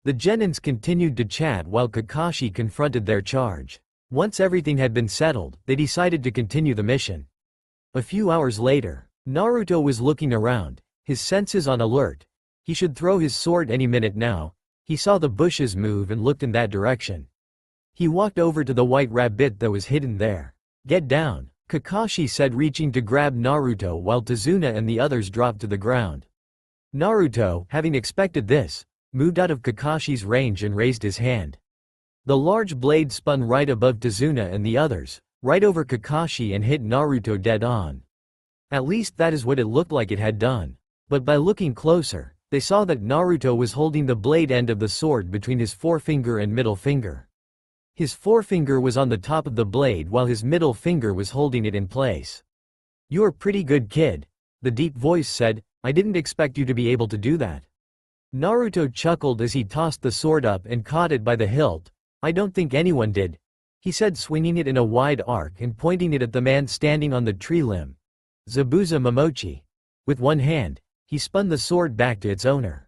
The Genins continued to chat while Kakashi confronted their charge. Once everything had been settled, they decided to continue the mission. A few hours later, Naruto was looking around, his senses on alert. He should throw his sword any minute now. He saw the bushes move and looked in that direction. He walked over to the white rabbit that was hidden there. Get down, Kakashi said, reaching to grab Naruto while Tazuna and the others dropped to the ground. Naruto, having expected this, moved out of Kakashi's range and raised his hand. The large blade spun right above Tazuna and the others, right over Kakashi, and hit Naruto dead on. At least that is what it looked like it had done. But by looking closer, they saw that Naruto was holding the blade end of the sword between his forefinger and middle finger. His forefinger was on the top of the blade while his middle finger was holding it in place. You're a pretty good kid, the deep voice said. I didn't expect you to be able to do that. Naruto chuckled as he tossed the sword up and caught it by the hilt. I don't think anyone did, he said, swinging it in a wide arc and pointing it at the man standing on the tree limb. Zabuza Momochi. With one hand, he spun the sword back to its owner.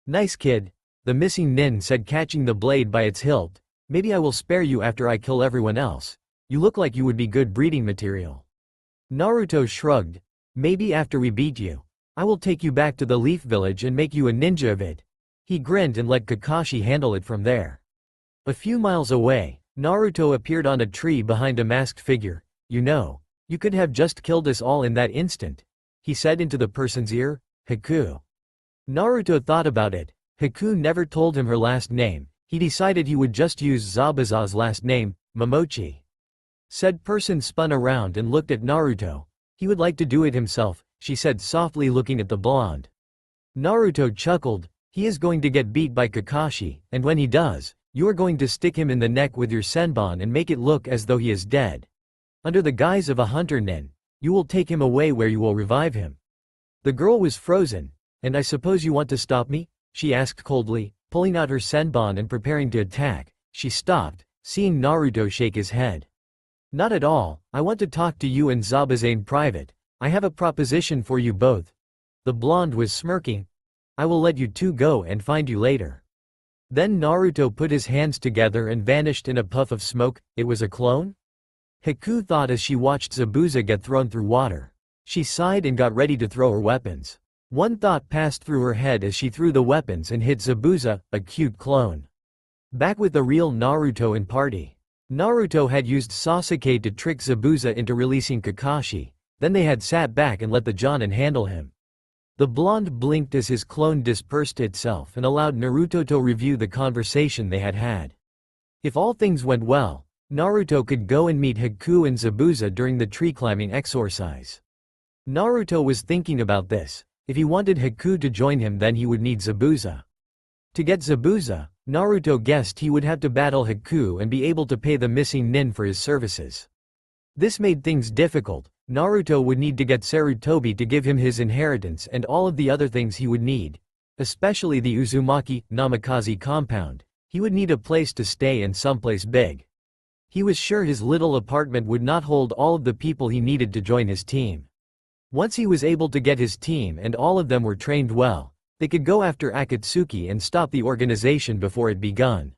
Nice kid, the missing nin said, catching the blade by its hilt. Maybe I will spare you after I kill everyone else. You look like you would be good breeding material. Naruto shrugged. Maybe after we beat you, I will take you back to the Leaf Village and make you a ninja of it. He grinned and let Kakashi handle it from there. A few miles away, Naruto appeared on a tree behind a masked figure. You know, you could have just killed us all in that instant, he said into the person's ear. Haku. Naruto thought about it. Haku never told him her last name. He decided he would just use Zabuza's last name, Momochi. Said person spun around and looked at Naruto. He would like to do it himself, she said softly looking at the blonde. Naruto chuckled. He is going to get beat by Kakashi, and when he does, you are going to stick him in the neck with your senbon and make it look as though he is dead. Under the guise of a hunter nin, you will take him away where you will revive him. The girl was frozen. And I suppose you want to stop me? She asked coldly, pulling out her senbon and preparing to attack. She stopped, seeing Naruto shake his head. Not at all, I want to talk to you and Zabuza in private. I have a proposition for you both. The blonde was smirking. I will let you two go and find you later. Then Naruto put his hands together and vanished in a puff of smoke. It was a clone? Haku thought as she watched Zabuza get thrown through water. She sighed and got ready to throw her weapons. One thought passed through her head as she threw the weapons and hit Zabuza, a cute clone. Back with the real Naruto and party. Naruto had used Sasuke to trick Zabuza into releasing Kakashi, then they had sat back and let the Jonin handle him. The blonde blinked as his clone dispersed itself and allowed Naruto to review the conversation they had had. If all things went well, Naruto could go and meet Haku and Zabuza during the tree climbing exercise. Naruto was thinking about this. If he wanted Haku to join him, then he would need Zabuza. To get Zabuza, Naruto guessed he would have to battle Haku and be able to pay the missing nin for his services. This made things difficult. Naruto would need to get Sarutobi to give him his inheritance and all of the other things he would need, especially the Uzumaki, Namikaze compound. He would need a place to stay and someplace big. He was sure his little apartment would not hold all of the people he needed to join his team. Once he was able to get his team and all of them were trained well, they could go after Akatsuki and stop the organization before it begun.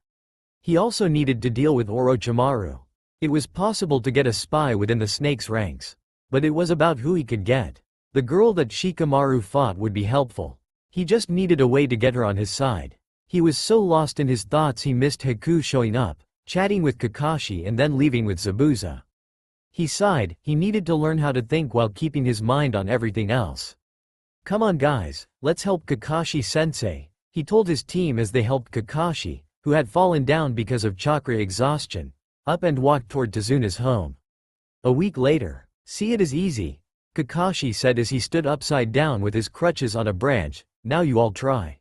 He also needed to deal with Orochimaru. It was possible to get a spy within the snake's ranks. But it was about who he could get. The girl that Shikamaru fought would be helpful. He just needed a way to get her on his side. He was so lost in his thoughts he missed Haku showing up, chatting with Kakashi and then leaving with Zabuza. He sighed. He needed to learn how to think while keeping his mind on everything else. Come on guys, let's help Kakashi-sensei, he told his team as they helped Kakashi, who had fallen down because of chakra exhaustion, up and walked toward Tazuna's home. A week later. See, it is easy, Kakashi said as he stood upside down with his crutches on a branch. Now you all try.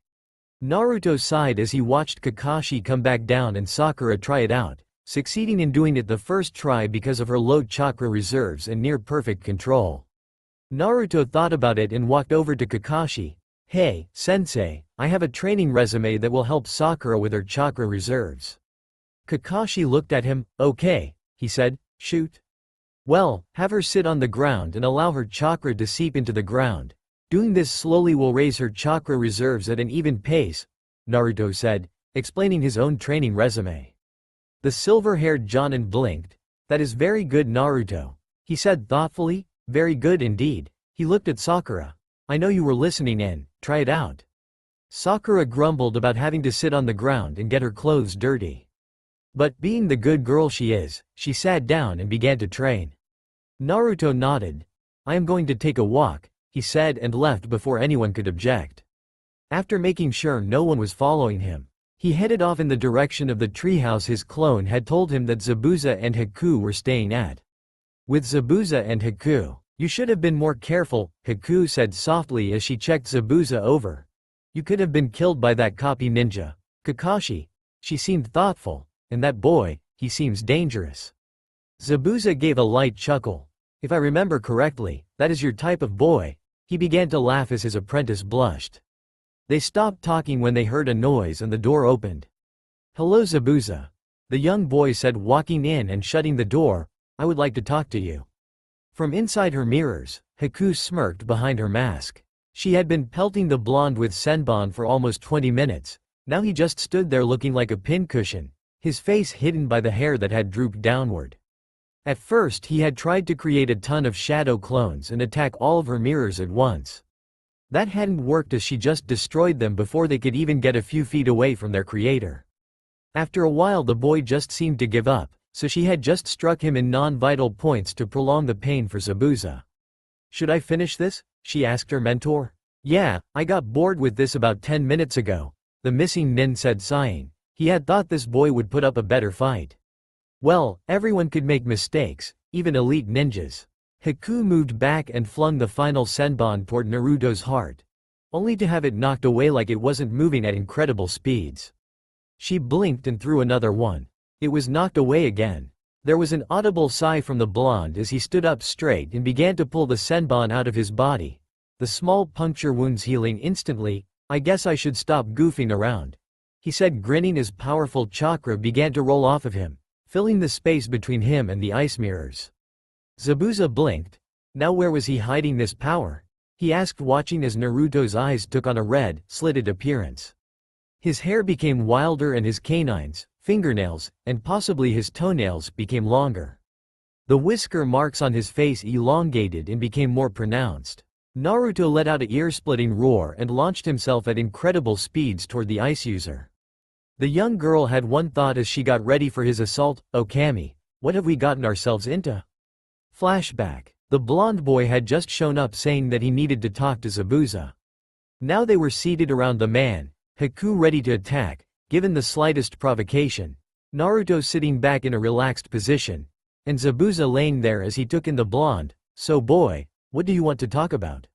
Naruto sighed as he watched Kakashi come back down and Sakura try it out, succeeding in doing it the first try because of her low chakra reserves and near-perfect control. Naruto thought about it and walked over to Kakashi. Hey, sensei, I have a training resume that will help Sakura with her chakra reserves. Kakashi looked at him. Okay, he said, shoot. Well, have her sit on the ground and allow her chakra to seep into the ground. Doing this slowly will raise her chakra reserves at an even pace, Naruto said, explaining his own training resume. The silver-haired Jonin blinked. That is very good, Naruto, he said thoughtfully. Very good indeed. He looked at Sakura. I know you were listening in, try it out. Sakura grumbled about having to sit on the ground and get her clothes dirty. But, being the good girl she is, she sat down and began to train. Naruto nodded. I am going to take a walk, he said and left before anyone could object. After making sure no one was following him, he headed off in the direction of the treehouse his clone had told him that Zabuza and Haku were staying at. With Zabuza and Haku, you should have been more careful, Haku said softly as she checked Zabuza over. You could have been killed by that copy ninja, Kakashi. She seemed thoughtful. And that boy, he seems dangerous. Zabuza gave a light chuckle. If I remember correctly, that is your type of boy. He began to laugh as his apprentice blushed. They stopped talking when they heard a noise and the door opened. Hello Zabuza. The young boy said, walking in and shutting the door. I would like to talk to you. From inside her mirrors, Haku smirked behind her mask. She had been pelting the blonde with senbon for almost 20 minutes. Now he just stood there looking like a pincushion, his face hidden by the hair that had drooped downward. At first he had tried to create a ton of shadow clones and attack all of her mirrors at once. That hadn't worked as she just destroyed them before they could even get a few feet away from their creator. After a while the boy just seemed to give up, so she had just struck him in non-vital points to prolong the pain for Zabuza. Should I finish this? She asked her mentor. Yeah, I got bored with this about 10 minutes ago. the missing nin said sighing. He had thought this boy would put up a better fight. Well, everyone could make mistakes, even elite ninjas. Haku moved back and flung the final senbon toward Naruto's heart, only to have it knocked away like it wasn't moving at incredible speeds. She blinked and threw another one. It was knocked away again. There was an audible sigh from the blonde as he stood up straight and began to pull the senbon out of his body, the small puncture wounds healing instantly. I guess I should stop goofing around, he said, grinning as powerful chakra began to roll off of him, filling the space between him and the ice mirrors. Zabuza blinked. Now where was he hiding this power? He asked, watching as Naruto's eyes took on a red, slitted appearance. His hair became wilder and his canines, fingernails, and possibly his toenails became longer. The whisker marks on his face elongated and became more pronounced. Naruto let out an ear-splitting roar and launched himself at incredible speeds toward the ice user. The young girl had one thought as she got ready for his assault: "Oh Kami, what have we gotten ourselves into?" Flashback. The blonde boy had just shown up saying that he needed to talk to Zabuza. Now they were seated around the man, Haku ready to attack, given the slightest provocation, Naruto sitting back in a relaxed position, and Zabuza laying there as he took in the blonde. "So boy, what do you want to talk about?"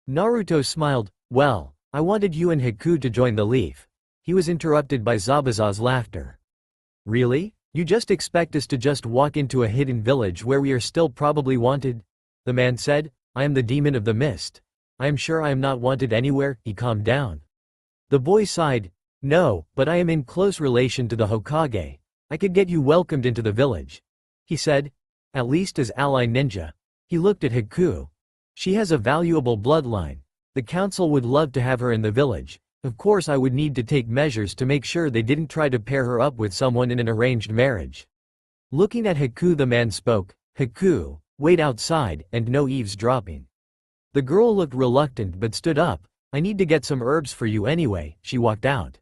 Naruto smiled. "Well, I wanted you and Haku to join the Leaf." He was interrupted by Zabuza's laughter. "Really? You just expect us to just walk into a hidden village where we are still probably wanted?" The man said. "I am the demon of the mist. I am sure I am not wanted anywhere." He calmed down. The boy sighed. "No, but I am in close relation to the Hokage. I could get you welcomed into the village," he said. "At least as ally ninja." He looked at Haku. "She has a valuable bloodline. The council would love to have her in the village. Of course I would need to take measures to make sure they didn't try to pair her up with someone in an arranged marriage." Looking at Haku, the man spoke. "Haku, wait outside, and no eavesdropping." The girl looked reluctant but stood up. "I need to get some herbs for you anyway." She walked out.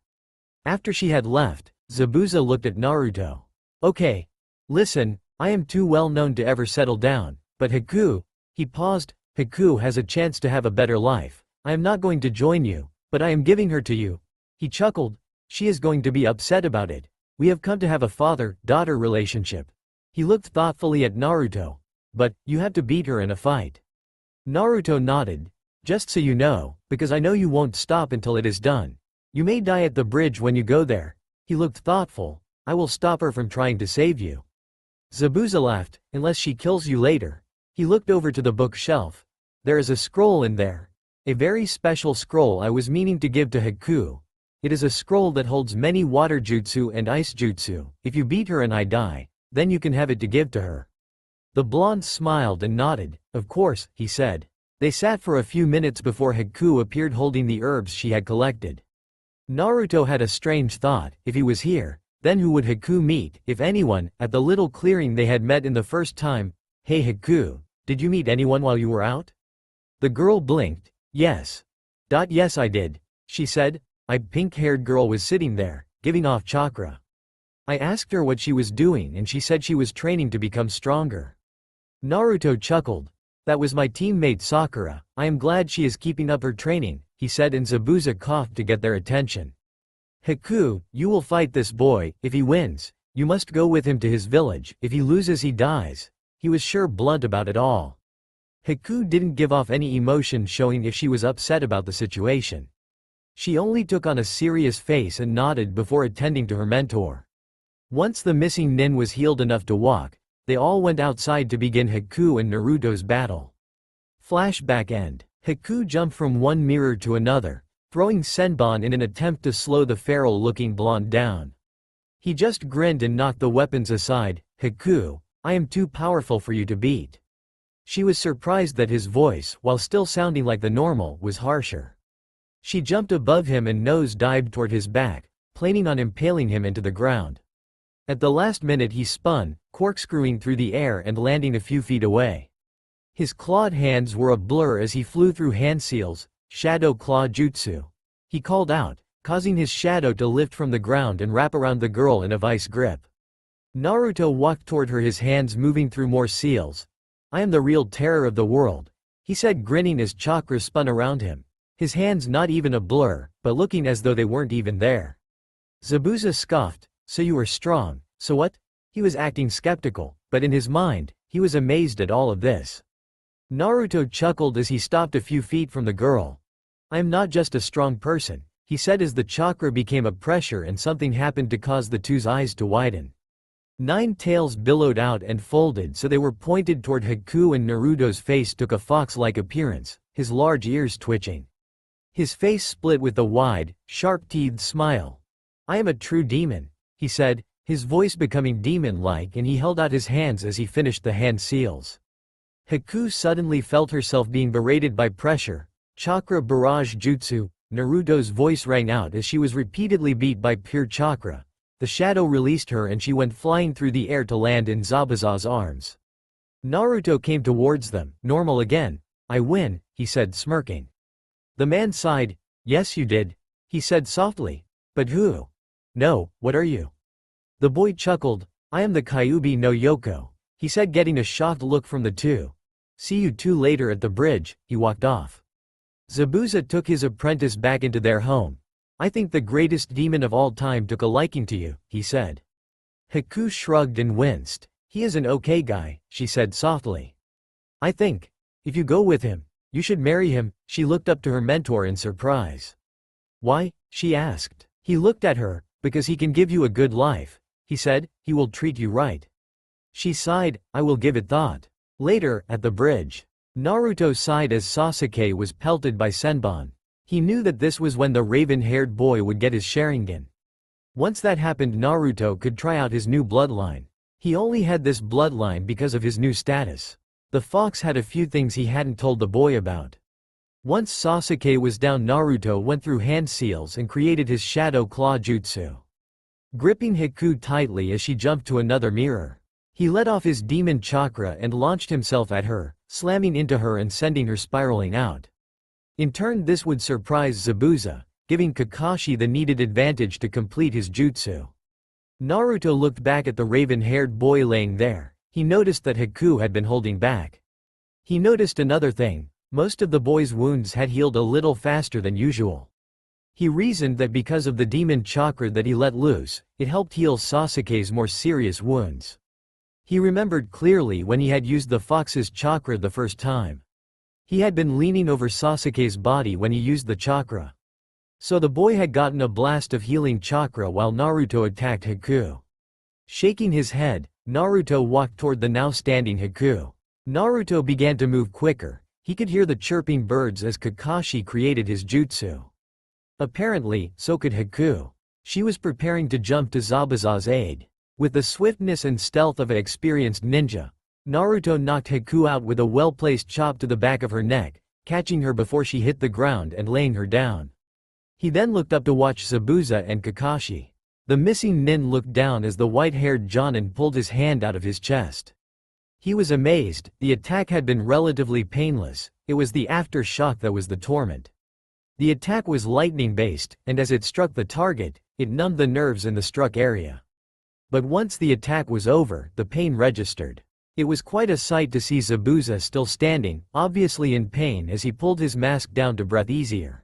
After she had left, Zabuza looked at Naruto. "Okay. Listen, I am too well known to ever settle down, but Haku," he paused, "Haku has a chance to have a better life. I am not going to join you, but I am giving her to you." He chuckled. "She is going to be upset about it. We have come to have a father-daughter relationship." He looked thoughtfully at Naruto. "But, you have to beat her in a fight." Naruto nodded. "Just so you know, because I know you won't stop until it is done. You may die at the bridge when you go there." He looked thoughtful. "I will stop her from trying to save you." Zabuza laughed. "Unless she kills you later." He looked over to the bookshelf. "There is a scroll in there. A very special scroll I was meaning to give to Haku. It is a scroll that holds many water jutsu and ice jutsu. If you beat her and I die, then you can have it to give to her." The blonde smiled and nodded. "Of course," he said. They sat for a few minutes before Haku appeared holding the herbs she had collected. Naruto had a strange thought. If he was here, then who would Haku meet, if anyone, at the little clearing they had met in the first time? "Hey Haku, did you meet anyone while you were out?" The girl blinked. "Yes. Yes I did," she said. A pink-haired girl was sitting there, giving off chakra. I asked her what she was doing and she said she was training to become stronger. Naruto chuckled. "That was my teammate Sakura. I am glad she is keeping up her training," he said, and Zabuza coughed to get their attention. "Haku, you will fight this boy. If he wins, you must go with him to his village. If he loses, he dies." He was sure blunt about it all. Haku didn't give off any emotion showing if she was upset about the situation. She only took on a serious face and nodded before attending to her mentor. Once the missing nin was healed enough to walk, they all went outside to begin Haku and Naruto's battle. Flashback end. Haku jumped from one mirror to another, throwing senbon in an attempt to slow the feral-looking blonde down. He just grinned and knocked the weapons aside. "Haku, I am too powerful for you to beat." She was surprised that his voice, while still sounding like the normal, was harsher. She jumped above him and nose-dived toward his back, planning on impaling him into the ground. At the last minute he spun, corkscrewing through the air and landing a few feet away. His clawed hands were a blur as he flew through hand seals, shadow claw jutsu. He called out, causing his shadow to lift from the ground and wrap around the girl in a vice grip. Naruto walked toward her, his hands moving through more seals. "I am the real terror of the world," he said, grinning as chakra spun around him. His hands not even a blur, but looking as though they weren't even there. Zabuza scoffed, "So you are strong, so what?" He was acting skeptical, but in his mind, he was amazed at all of this. Naruto chuckled as he stopped a few feet from the girl. "I am not just a strong person," he said as the chakra became a pressure and something happened to cause the two's eyes to widen. 9 tails billowed out and folded so they were pointed toward Haku, and Naruto's face took a fox-like appearance, his large ears twitching. His face split with a wide, sharp-teethed smile. "I am a true demon," he said, his voice becoming demon-like, and he held out his hands as he finished the hand seals. Haku suddenly felt herself being berated by pressure. "Chakra barrage jutsu," Naruto's voice rang out as she was repeatedly beat by pure chakra. The shadow released her and she went flying through the air to land in Zabuza's arms. Naruto came towards them. "Normal again. I win," he said, smirking. The man sighed. "Yes you did," he said softly. "But who?" "No, what are you?" The boy chuckled. "I am the Kyuubi no Yoko," he said, getting a shocked look from the two. "See you two later at the bridge," he walked off. Zabuza took his apprentice back into their home. "I think the greatest demon of all time took a liking to you," he said. Haku shrugged and winced. "He is an okay guy," she said softly. "I think, if you go with him, you should marry him." She looked up to her mentor in surprise. "Why?" she asked. He looked at her. "Because he can give you a good life," he said. "He will treat you right." She sighed. "I will give it thought." Later, at the bridge, Naruto sighed as Sasuke was pelted by Senbon. He knew that this was when the raven-haired boy would get his Sharingan. Once that happened, Naruto could try out his new bloodline. He only had this bloodline because of his new status. The fox had a few things he hadn't told the boy about. Once Sasuke was down, Naruto went through hand seals and created his shadow claw jutsu. Gripping Haku tightly as she jumped to another mirror, he let off his demon chakra and launched himself at her, slamming into her and sending her spiraling out. In turn, this would surprise Zabuza, giving Kakashi the needed advantage to complete his jutsu. Naruto looked back at the raven-haired boy laying there. He noticed that Haku had been holding back. He noticed another thing. Most of the boy's wounds had healed a little faster than usual. He reasoned that because of the demon chakra that he let loose, it helped heal Sasuke's more serious wounds. He remembered clearly when he had used the fox's chakra the first time. He had been leaning over Sasuke's body when he used the chakra. So the boy had gotten a blast of healing chakra while Naruto attacked Haku. Shaking his head, Naruto walked toward the now standing Haku. Naruto began to move quicker. He could hear the chirping birds as Kakashi created his jutsu. Apparently, so could Haku. She was preparing to jump to Zabuza's aid. With the swiftness and stealth of an experienced ninja, Naruto knocked Haku out with a well-placed chop to the back of her neck, catching her before she hit the ground and laying her down. He then looked up to watch Zabuza and Kakashi. The missing nin looked down as the white-haired Jonin pulled his hand out of his chest. He was amazed. The attack had been relatively painless. It was the aftershock that was the torment. The attack was lightning-based, and as it struck the target, it numbed the nerves in the struck area. But once the attack was over, the pain registered. It was quite a sight to see Zabuza still standing, obviously in pain as he pulled his mask down to breathe easier.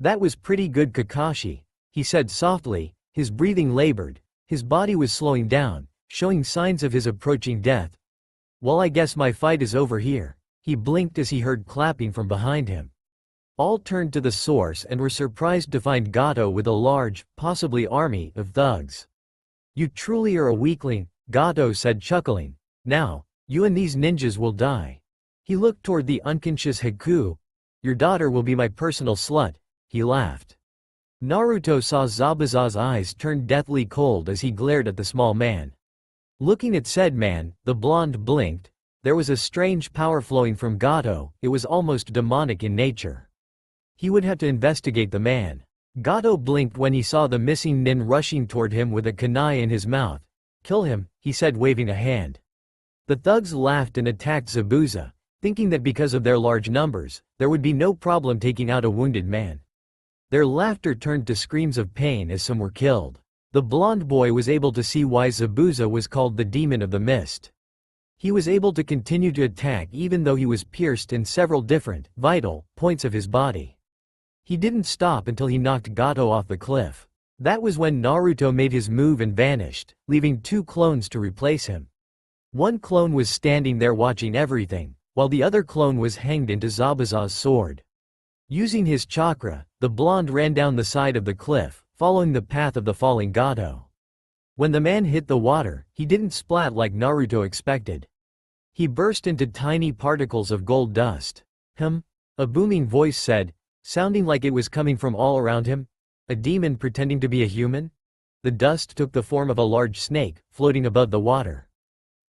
"That was pretty good, Kakashi," he said softly. His breathing labored. His body was slowing down, showing signs of his approaching death. "Well, I guess my fight is over here." He blinked as he heard clapping from behind him. All turned to the source and were surprised to find Gato with a large, possibly army, of thugs. "You truly are a weakling," Gato said, chuckling. "Now, you and these ninjas will die." He looked toward the unconscious Haku. "Your daughter will be my personal slut," he laughed. Naruto saw Zabuza's eyes turn deathly cold as he glared at the small man. Looking at said man, the blonde blinked. There was a strange power flowing from Gato. It was almost demonic in nature. He would have to investigate the man. Gato blinked when he saw the missing nin rushing toward him with a kunai in his mouth. "Kill him," he said, waving a hand. The thugs laughed and attacked Zabuza, thinking that because of their large numbers, there would be no problem taking out a wounded man. Their laughter turned to screams of pain as some were killed. The blonde boy was able to see why Zabuza was called the Demon of the Mist. He was able to continue to attack even though he was pierced in several different, vital, points of his body. He didn't stop until he knocked Gato off the cliff. That was when Naruto made his move and vanished, leaving 2 clones to replace him. One clone was standing there watching everything, while the other clone was hanged into Zabuza's sword. Using his chakra, the blonde ran down the side of the cliff, following the path of the falling Gato. When the man hit the water, he didn't splat like Naruto expected. He burst into tiny particles of gold dust. A booming voice said, sounding like it was coming from all around him. A demon pretending to be a human? The dust took the form of a large snake, floating above the water.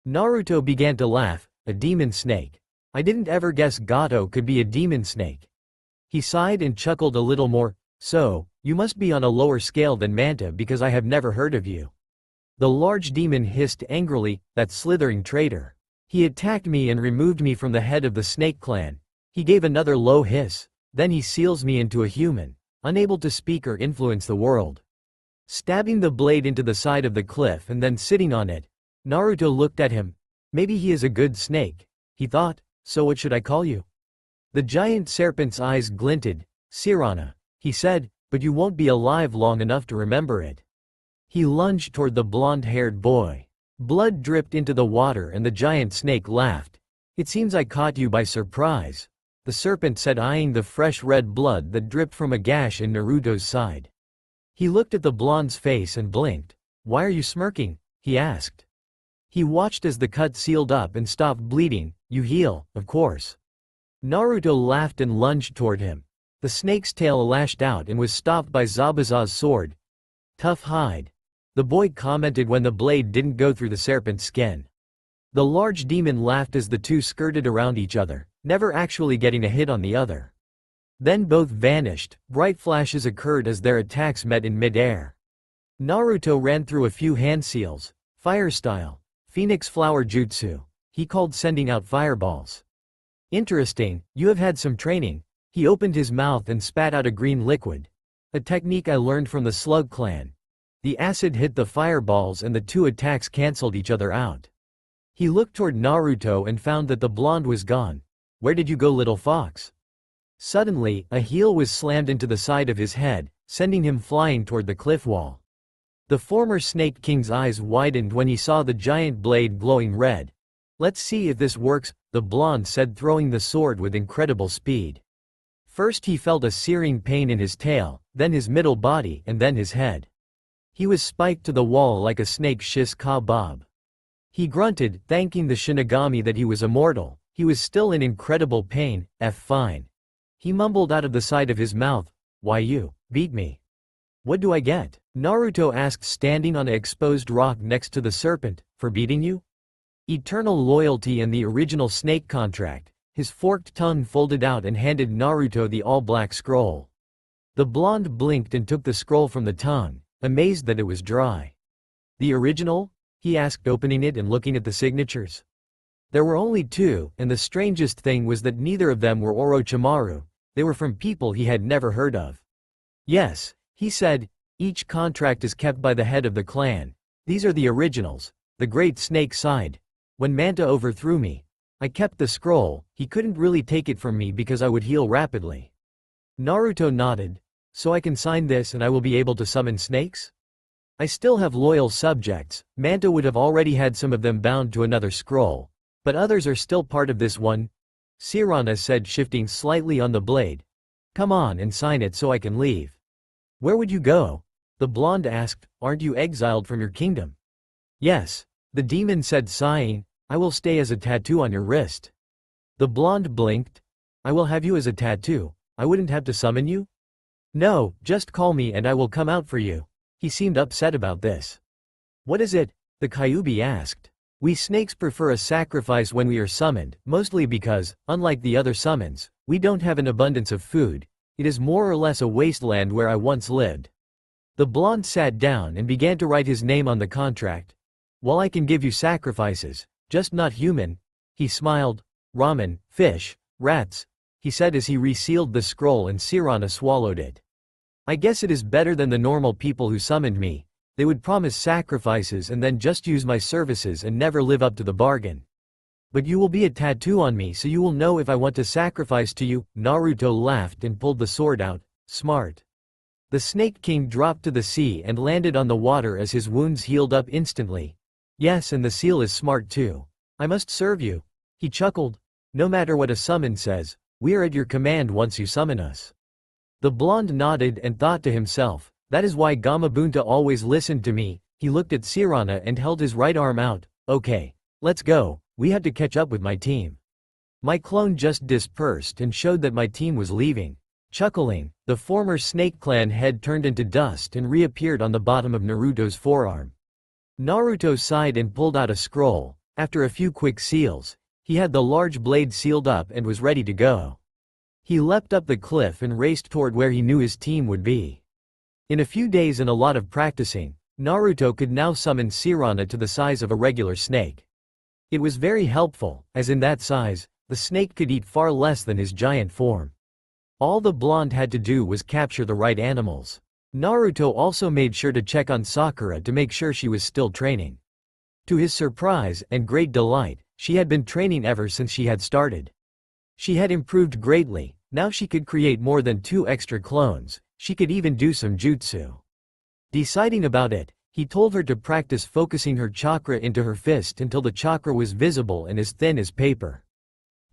Naruto began to laugh. A demon snake. I didn't ever guess Gato could be a demon snake. He sighed and chuckled a little more. So, you must be on a lower scale than Manta because I have never heard of you. The large demon hissed angrily, that slithering traitor. He attacked me and removed me from the head of the snake clan. He gave another low hiss. Then he seals me into a human, unable to speak or influence the world. Stabbing the blade into the side of the cliff and then sitting on it, Naruto looked at him. Maybe he is a good snake, he thought, so what should I call you? The giant serpent's eyes glinted. Sirana, he said, but you won't be alive long enough to remember it. He lunged toward the blonde-haired boy. Blood dripped into the water and the giant snake laughed. It seems I caught you by surprise, the serpent said, eyeing the fresh red blood that dripped from a gash in Naruto's side. He looked at the blonde's face and blinked. Why are you smirking? He asked. He watched as the cut sealed up and stopped bleeding. You heal, of course. Naruto laughed and lunged toward him. The snake's tail lashed out and was stopped by Zabuza's sword. Tough hide, the boy commented when the blade didn't go through the serpent's skin. The large demon laughed as the two skirted around each other, never actually getting a hit on the other. Then both vanished. Bright flashes occurred as their attacks met in mid-air. Naruto ran through a few hand seals. Fire style. Phoenix flower jutsu. He called, sending out fireballs. Interesting, you have had some training. He opened his mouth and spat out a green liquid. A technique I learned from the Slug clan. The acid hit the fireballs and the two attacks cancelled each other out. He looked toward Naruto and found that the blonde was gone. Where did you go, little fox? Suddenly, a heel was slammed into the side of his head, sending him flying toward the cliff wall. The former Snake King's eyes widened when he saw the giant blade glowing red. Let's see if this works, the blonde said, throwing the sword with incredible speed. First he felt a searing pain in his tail, then his middle body, and then his head. He was spiked to the wall like a snake shish kebab. He grunted, thanking the Shinigami that he was immortal. He was still in incredible pain. Fine. He mumbled out of the side of his mouth, why you beat me? What do I get? Naruto asked, standing on an exposed rock next to the serpent. For beating you? Eternal loyalty and the original snake contract. His forked tongue folded out and handed Naruto the all-black scroll. The blonde blinked and took the scroll from the tongue, amazed that it was dry. The original? He asked, opening it and looking at the signatures. There were only 2, and the strangest thing was that neither of them were Orochimaru. They were from people he had never heard of. Yes, he said, each contract is kept by the head of the clan. These are the originals. The Great Snake sighed. When Manta overthrew me, I kept the scroll. He couldn't really take it from me because I would heal rapidly. Naruto nodded. So I can sign this and I will be able to summon snakes? I still have loyal subjects. Manta would have already had some of them bound to another scroll, but others are still part of this one. Sirana said, shifting slightly on the blade. Come on and sign it so I can leave. Where would you go? The blonde asked. Aren't you exiled from your kingdom? Yes, the demon said, sighing. I will stay as a tattoo on your wrist. The blonde blinked. I will have you as a tattoo. I wouldn't have to summon you? No, just call me and I will come out for you. He seemed upset about this. What is it? The Kyuubi asked. We snakes prefer a sacrifice when we are summoned, mostly because, unlike the other summons, we don't have an abundance of food. It is more or less a wasteland where I once lived. The blonde sat down and began to write his name on the contract. While I can give you sacrifices, just not human, he smiled. Ramen, fish, rats, he said as he resealed the scroll and Sirana swallowed it. I guess it is better than the normal people who summoned me. They would promise sacrifices and then just use my services and never live up to the bargain. But you will be a tattoo on me so you will know if I want to sacrifice to you. Naruto laughed and pulled the sword out. Smart. The Snake King dropped to the sea and landed on the water as his wounds healed up instantly. Yes, and the seal is smart too. I must serve you. He chuckled. No matter what a summon says, we are at your command once you summon us. The blonde nodded and thought to himself, that is why Gamabunta always listened to me. He looked at Sirana and held his right arm out. Okay, let's go, we had to catch up with my team. My clone just dispersed and showed that my team was leaving. Chuckling, the former Snake Clan head turned into dust and reappeared on the bottom of Naruto's forearm. Naruto sighed and pulled out a scroll. After a few quick seals, he had the large blade sealed up and was ready to go. He leapt up the cliff and raced toward where he knew his team would be. In a few days and a lot of practicing, Naruto could now summon Sirana to the size of a regular snake. It was very helpful, as in that size, the snake could eat far less than his giant form. All the blonde had to do was capture the right animals. Naruto also made sure to check on Sakura to make sure she was still training. To his surprise and great delight, she had been training ever since she had started. She had improved greatly, now she could create more than 2 extra clones, she could even do some jutsu. Deciding about it, he told her to practice focusing her chakra into her fist until the chakra was visible and as thin as paper.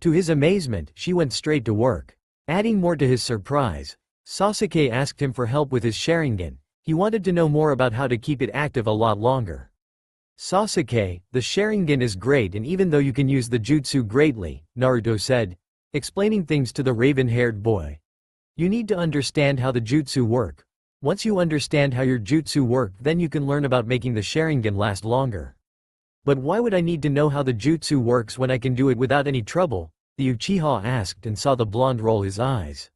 To his amazement, she went straight to work. Adding more to his surprise, Sasuke asked him for help with his Sharingan. He wanted to know more about how to keep it active a lot longer. Sasuke, the Sharingan is great, and even though you can use the jutsu greatly, Naruto said, explaining things to the raven-haired boy. You need to understand how the jutsu work. Once you understand how your jutsu work, then you can learn about making the Sharingan last longer. But why would I need to know how the jutsu works when I can do it without any trouble? The Uchiha asked and saw the blonde roll his eyes.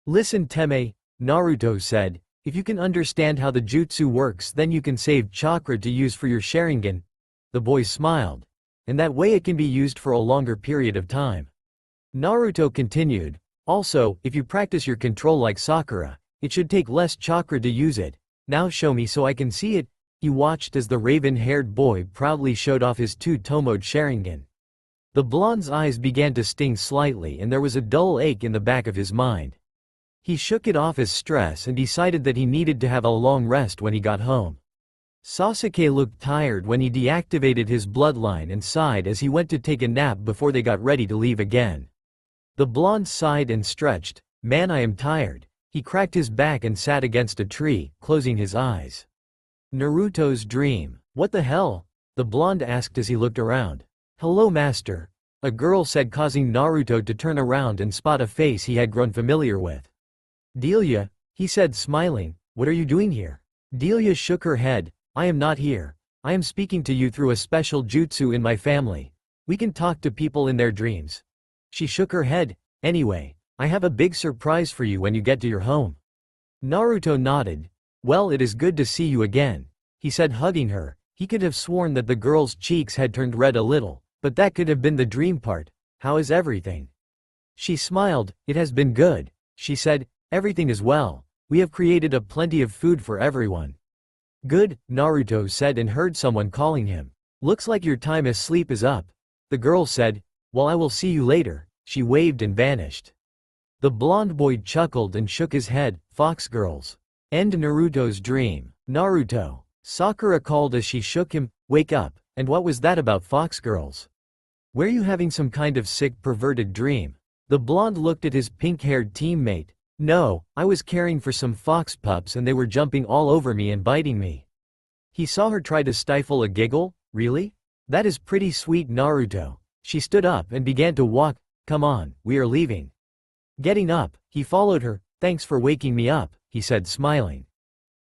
Listen Teme, Naruto said, if you can understand how the jutsu works, then you can save chakra to use for your Sharingan. The boy smiled. And that way it can be used for a longer period of time. Naruto continued, also, if you practice your control like Sakura, it should take less chakra to use it. Now show me so I can see it. He watched as the raven-haired boy proudly showed off his 2-tomoed Sharingan. The blonde's eyes began to sting slightly and there was a dull ache in the back of his mind. He shook it off as stress and decided that he needed to have a long rest when he got home. Sasuke looked tired when he deactivated his bloodline and sighed as he went to take a nap before they got ready to leave again. The blonde sighed and stretched. Man, I am tired. He cracked his back and sat against a tree, closing his eyes. Naruto's dream. What the hell? The blonde asked as he looked around. Hello master, a girl said, causing Naruto to turn around and spot a face he had grown familiar with. Delia, he said smiling, what are you doing here? Delia shook her head, I am not here. I am speaking to you through a special jutsu in my family. We can talk to people in their dreams. She shook her head, anyway, I have a big surprise for you when you get to your home. Naruto nodded. Well, it is good to see you again, he said, hugging her. He could have sworn that the girl's cheeks had turned red a little, but that could have been the dream part. How is everything? She smiled. It has been good, she said. Everything is well. We have created a plenty of food for everyone. Good, Naruto said and heard someone calling him. Looks like your time as sleep is up. The girl said, well, I will see you later. She waved and vanished. The blonde boy chuckled and shook his head. Fox girls. End Naruto's dream. Naruto. Sakura called as she shook him. Wake up. And what was that about fox girls? Were you having some kind of sick perverted dream? The blonde looked at his pink-haired teammate. No, I was caring for some fox pups and they were jumping all over me and biting me. He saw her try to stifle a giggle. Really? That is pretty sweet, Naruto. She stood up and began to walk. Come on, we are leaving. Getting up, he followed her. Thanks for waking me up, he said smiling.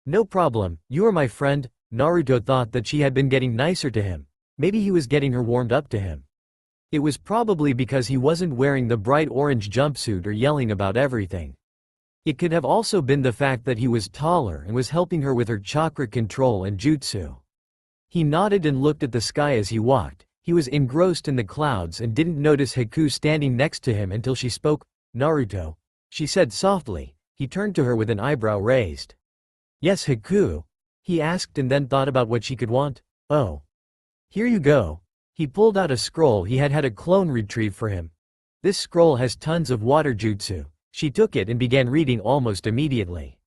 No problem, you are my friend. Naruto thought that she had been getting nicer to him. Maybe he was getting her warmed up to him. It was probably because he wasn't wearing the bright orange jumpsuit or yelling about everything. It could have also been the fact that he was taller and was helping her with her chakra control and jutsu. He nodded and looked at the sky as he walked. He was engrossed in the clouds and didn't notice Haku standing next to him until she spoke. Naruto, she said softly. He turned to her with an eyebrow raised. Yes, Haku? He asked and then thought about what she could want. Oh. Here you go. He pulled out a scroll he had had a clone retrieve for him. This scroll has tons of water jutsu. She took it and began reading almost immediately.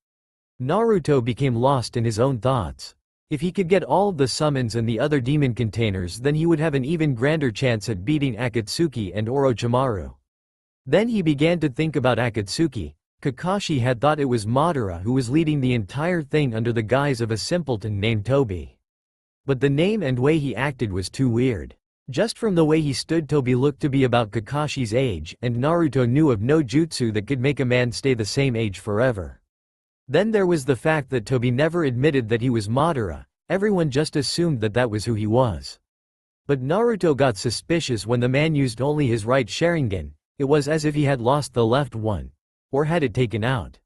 Naruto became lost in his own thoughts. If he could get all of the summons and the other demon containers, then he would have an even grander chance at beating Akatsuki and Orochimaru. Then he began to think about Akatsuki. Kakashi had thought it was Madara who was leading the entire thing under the guise of a simpleton named Tobi. But the name and way he acted was too weird. Just from the way he stood, Tobi looked to be about Kakashi's age, and Naruto knew of no jutsu that could make a man stay the same age forever. Then there was the fact that Tobi never admitted that he was Madara. Everyone just assumed that that was who he was. But Naruto got suspicious when the man used only his right Sharingan. It was as if he had lost the left one, or had it taken out.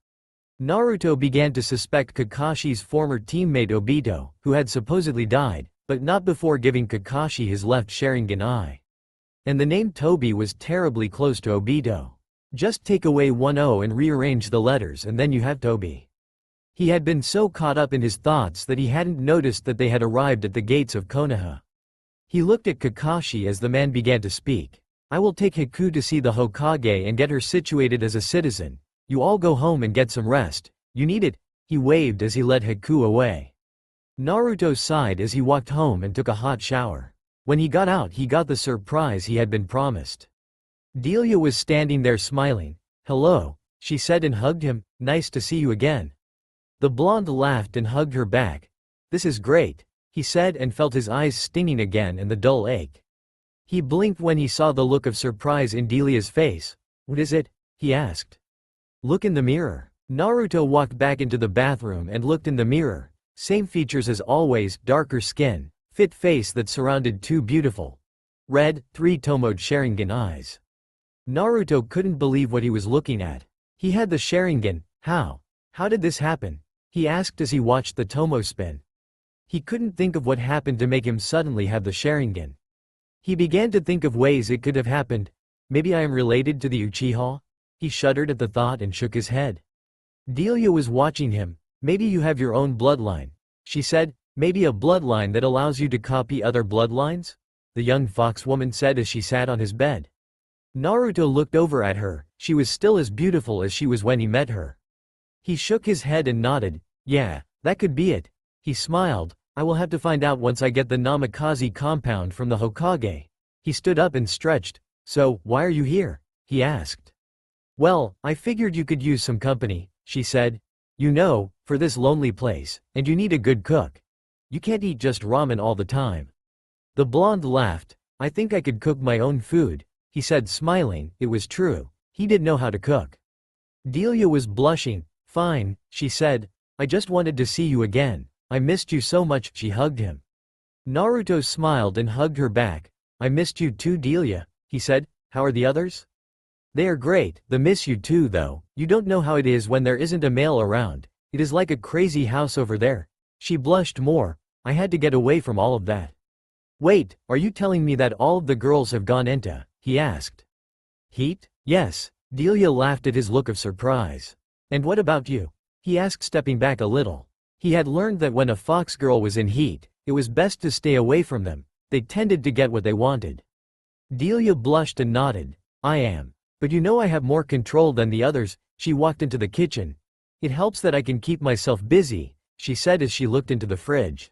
Naruto began to suspect Kakashi's former teammate Obito, who had supposedly died, but not before giving Kakashi his left Sharingan eye. And the name Tobi was terribly close to Obito. Just take away one O and rearrange the letters and then you have Tobi. He had been so caught up in his thoughts that he hadn't noticed that they had arrived at the gates of Konoha. He looked at Kakashi as the man began to speak. I will take Haku to see the Hokage and get her situated as a citizen. You all go home and get some rest. You need it. He waved as he led Haku away. Naruto sighed as he walked home and took a hot shower. When he got out, he got the surprise he had been promised. Delia was standing there smiling. Hello, she said and hugged him. Nice to see you again. The blonde laughed and hugged her back. This is great, he said and felt his eyes stinging again and the dull ache. He blinked when he saw the look of surprise in Delia's face. What is it? He asked. Look in the mirror. Naruto walked back into the bathroom and looked in the mirror. Same features as always, darker skin, fit face that surrounded two beautiful red, three-tomoed Sharingan eyes. Naruto couldn't believe what he was looking at. He had the Sharingan. How? How did this happen? He asked as he watched the Tomo spin. He couldn't think of what happened to make him suddenly have the Sharingan. He began to think of ways it could have happened. Maybe I am related to the Uchiha? He shuddered at the thought and shook his head. Delia was watching him. Maybe you have your own bloodline, she said. Maybe a bloodline that allows you to copy other bloodlines? The young fox woman said as she sat on his bed. Naruto looked over at her. She was still as beautiful as she was when he met her. He shook his head and nodded. Yeah, that could be it. He smiled. I will have to find out once I get the Namikaze compound from the Hokage. He stood up and stretched. So, why are you here? He asked. Well, I figured you could use some company, she said. You know, for this lonely place, and you need a good cook. You can't eat just ramen all the time. The blonde laughed. I think I could cook my own food, he said smiling. It was true. He did know how to cook. Delia was blushing. Fine, she said. I just wanted to see you again. I missed you so much. She hugged him. Naruto smiled and hugged her back. I missed you too, Delia, he said. How are the others? They are great. They miss you too though. You don't know how it is when there isn't a male around. It is like a crazy house over there. She blushed more. I had to get away from all of that. Wait, are you telling me that all of the girls have gone into, he asked. Heat? Yes. Delia laughed at his look of surprise. And what about you? He asked, stepping back a little. He had learned that when a fox girl was in heat, it was best to stay away from them. They tended to get what they wanted. Delia blushed and nodded. I am. But you know I have more control than the others. She walked into the kitchen. It helps that I can keep myself busy, she said as she looked into the fridge.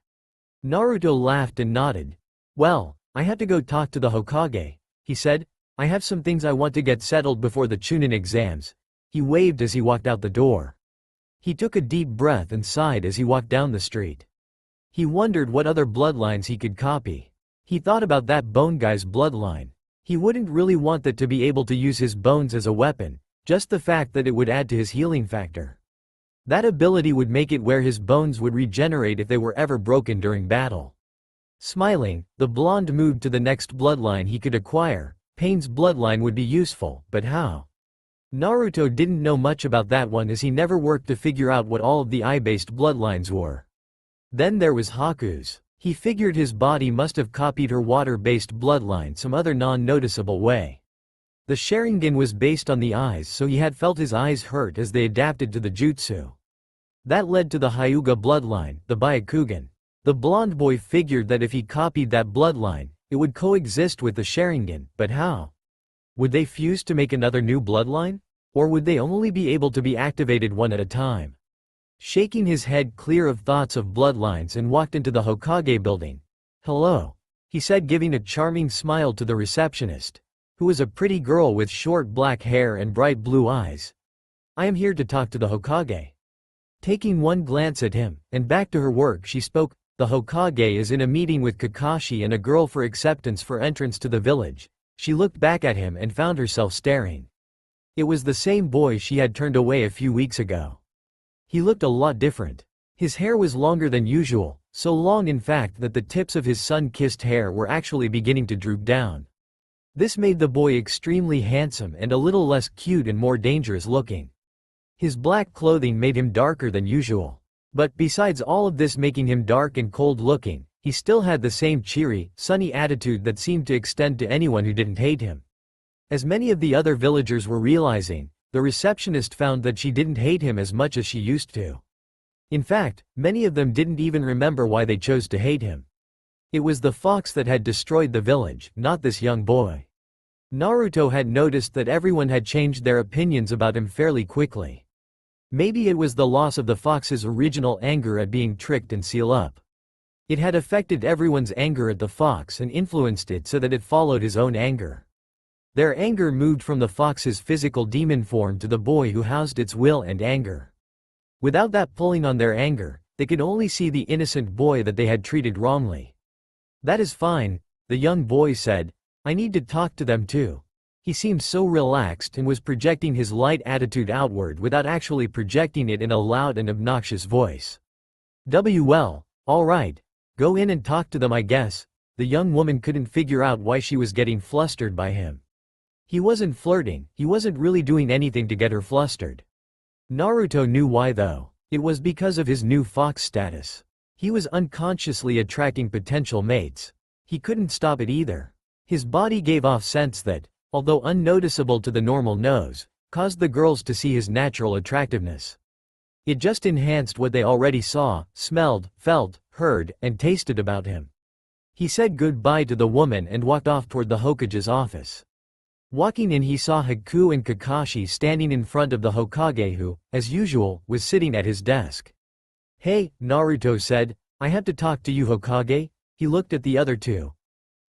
Naruto laughed and nodded. Well, I have to go talk to the Hokage, he said. I have some things I want to get settled before the Chunin exams. He waved as he walked out the door. He took a deep breath and sighed as he walked down the street. He wondered what other bloodlines he could copy. He thought about that bone guy's bloodline. He wouldn't really want that to be able to use his bones as a weapon, just the fact that it would add to his healing factor. That ability would make it where his bones would regenerate if they were ever broken during battle. Smiling, the blonde moved to the next bloodline he could acquire. Pain's bloodline would be useful, but how? Naruto didn't know much about that one as he never worked to figure out what all of the eye-based bloodlines were. Then there was Haku's. He figured his body must have copied her water-based bloodline some other non-noticeable way. The Sharingan was based on the eyes, so he had felt his eyes hurt as they adapted to the jutsu. That led to the Hyuga bloodline, the Byakugan. The blonde boy figured that if he copied that bloodline, it would coexist with the Sharingan, but how? Would they fuse to make another new bloodline? Or would they only be able to be activated one at a time? Shaking his head clear of thoughts of bloodlines and walked into the Hokage building. "Hello," he said, giving a charming smile to the receptionist, who was a pretty girl with short black hair and bright blue eyes. "I am here to talk to the Hokage." Taking one glance at him, and back to her work, she spoke, "The Hokage is in a meeting with Kakashi and a girl for acceptance for entrance to the village." She looked back at him and found herself staring. It was the same boy she had turned away a few weeks ago. He looked a lot different. His hair was longer than usual, so long in fact that the tips of his sun-kissed hair were actually beginning to droop down. This made the boy extremely handsome and a little less cute and more dangerous looking. His black clothing made him darker than usual. But besides all of this making him dark and cold looking, he still had the same cheery, sunny attitude that seemed to extend to anyone who didn't hate him. As many of the other villagers were realizing, the receptionist found that she didn't hate him as much as she used to. In fact, many of them didn't even remember why they chose to hate him. It was the fox that had destroyed the village, not this young boy. Naruto had noticed that everyone had changed their opinions about him fairly quickly. Maybe it was the loss of the fox's original anger at being tricked and sealed up. It had affected everyone's anger at the fox and influenced it so that it followed his own anger. Their anger moved from the fox's physical demon form to the boy who housed its will and anger. Without that pulling on their anger, they could only see the innocent boy that they had treated wrongly. "That is fine," the young boy said. "I need to talk to them too." He seemed so relaxed and was projecting his light attitude outward without actually projecting it in a loud and obnoxious voice. Well, all right. Go in and talk to them, I guess." The young woman couldn't figure out why she was getting flustered by him. He wasn't flirting, he wasn't really doing anything to get her flustered. Naruto knew why though. It was because of his new fox status. He was unconsciously attracting potential mates. He couldn't stop it either. His body gave off scents that, although unnoticeable to the normal nose, caused the girls to see his natural attractiveness. It just enhanced what they already saw, smelled, felt, heard, and tasted about him. He said goodbye to the woman and walked off toward the Hokage's office. Walking in, he saw Haku and Kakashi standing in front of the Hokage who, as usual, was sitting at his desk. "Hey," Naruto said, "I have to talk to you, Hokage." He looked at the other two.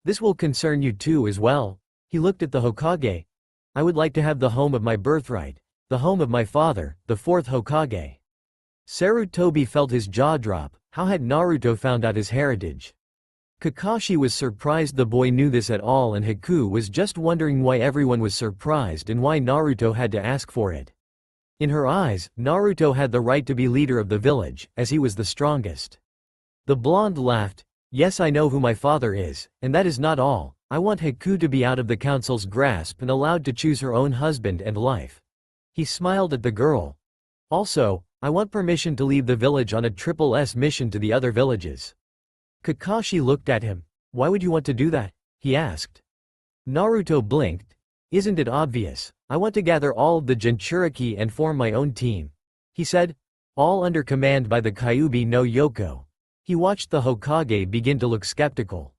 "This will concern you too as well." He looked at the Hokage. "I would like to have the home of my birthright, the home of my father, the fourth Hokage." Sarutobi felt his jaw drop. How had Naruto found out his heritage? Kakashi was surprised the boy knew this at all, and Haku was just wondering why everyone was surprised and why Naruto had to ask for it. In her eyes, Naruto had the right to be leader of the village, as he was the strongest. The blonde laughed. "Yes, I know who my father is, and that is not all. I want Haku to be out of the council's grasp and allowed to choose her own husband and life." He smiled at the girl. "Also, I want permission to leave the village on a SSS mission to the other villages." Kakashi looked at him. "Why would you want to do that?" he asked. Naruto blinked. "Isn't it obvious? I want to gather all of the Jinchuriki and form my own team," he said. "All under command by the Kyuubi no Yoko." He watched the Hokage begin to look skeptical.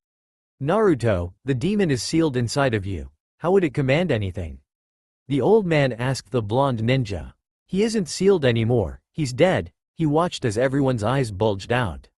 "Naruto, the demon is sealed inside of you. How would it command anything?" The old man asked the blonde ninja. "He isn't sealed anymore, he's dead." He watched as everyone's eyes bulged out.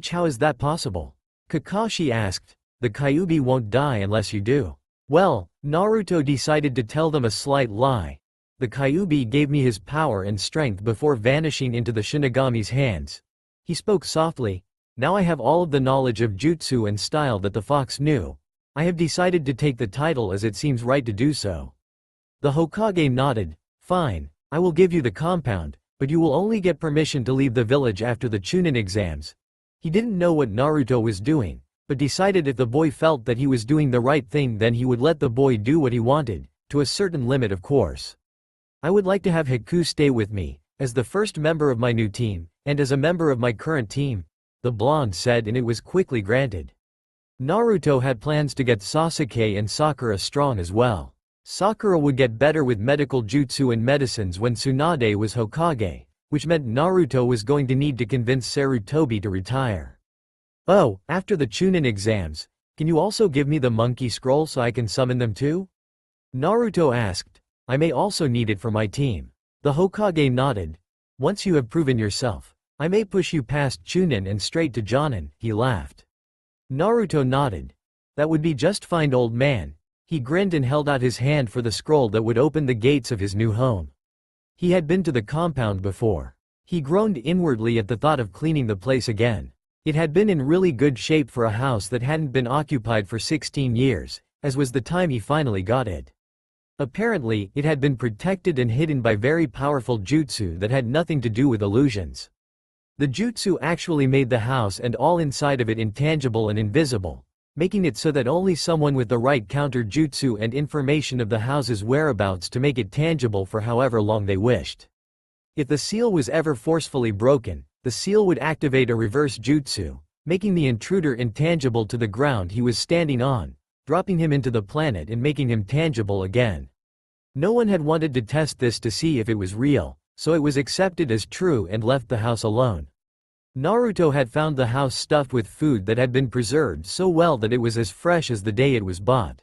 How is that possible?" Kakashi asked. "The Kyuubi won't die unless you do." Well, Naruto decided to tell them a slight lie. "The Kyuubi gave me his power and strength before vanishing into the Shinigami's hands." He spoke softly. "Now I have all of the knowledge of jutsu and style that the fox knew. I have decided to take the title as it seems right to do so." The Hokage nodded. "Fine, I will give you the compound, but you will only get permission to leave the village after the Chunin exams." He didn't know what Naruto was doing, but decided if the boy felt that he was doing the right thing then he would let the boy do what he wanted, to a certain limit of course. "I would like to have Haku stay with me, as the first member of my new team, and as a member of my current team," the blonde said, and it was quickly granted. Naruto had plans to get Sasuke and Sakura strong as well. Sakura would get better with medical jutsu and medicines when Tsunade was Hokage, which meant Naruto was going to need to convince Sarutobi to retire. "Oh, after the Chunin exams, can you also give me the monkey scroll so I can summon them too?" Naruto asked. I may also need it for my team. The Hokage nodded. Once you have proven yourself, I may push you past Chunin and straight to Jonin, he laughed. Naruto nodded. That would be just fine, old man. He grinned and held out his hand for the scroll that would open the gates of his new home. He had been to the compound before. He groaned inwardly at the thought of cleaning the place again. It had been in really good shape for a house that hadn't been occupied for 16 years, as was the time he finally got it. Apparently, it had been protected and hidden by very powerful jutsu that had nothing to do with illusions. The jutsu actually made the house and all inside of it intangible and invisible, making it so that only someone with the right counter jutsu and information of the house's whereabouts to make it tangible for however long they wished. If the seal was ever forcefully broken, the seal would activate a reverse jutsu, making the intruder intangible to the ground he was standing on, dropping him into the planet and making him tangible again. No one had wanted to test this to see if it was real, so it was accepted as true and left the house alone. Naruto had found the house stuffed with food that had been preserved so well that it was as fresh as the day it was bought.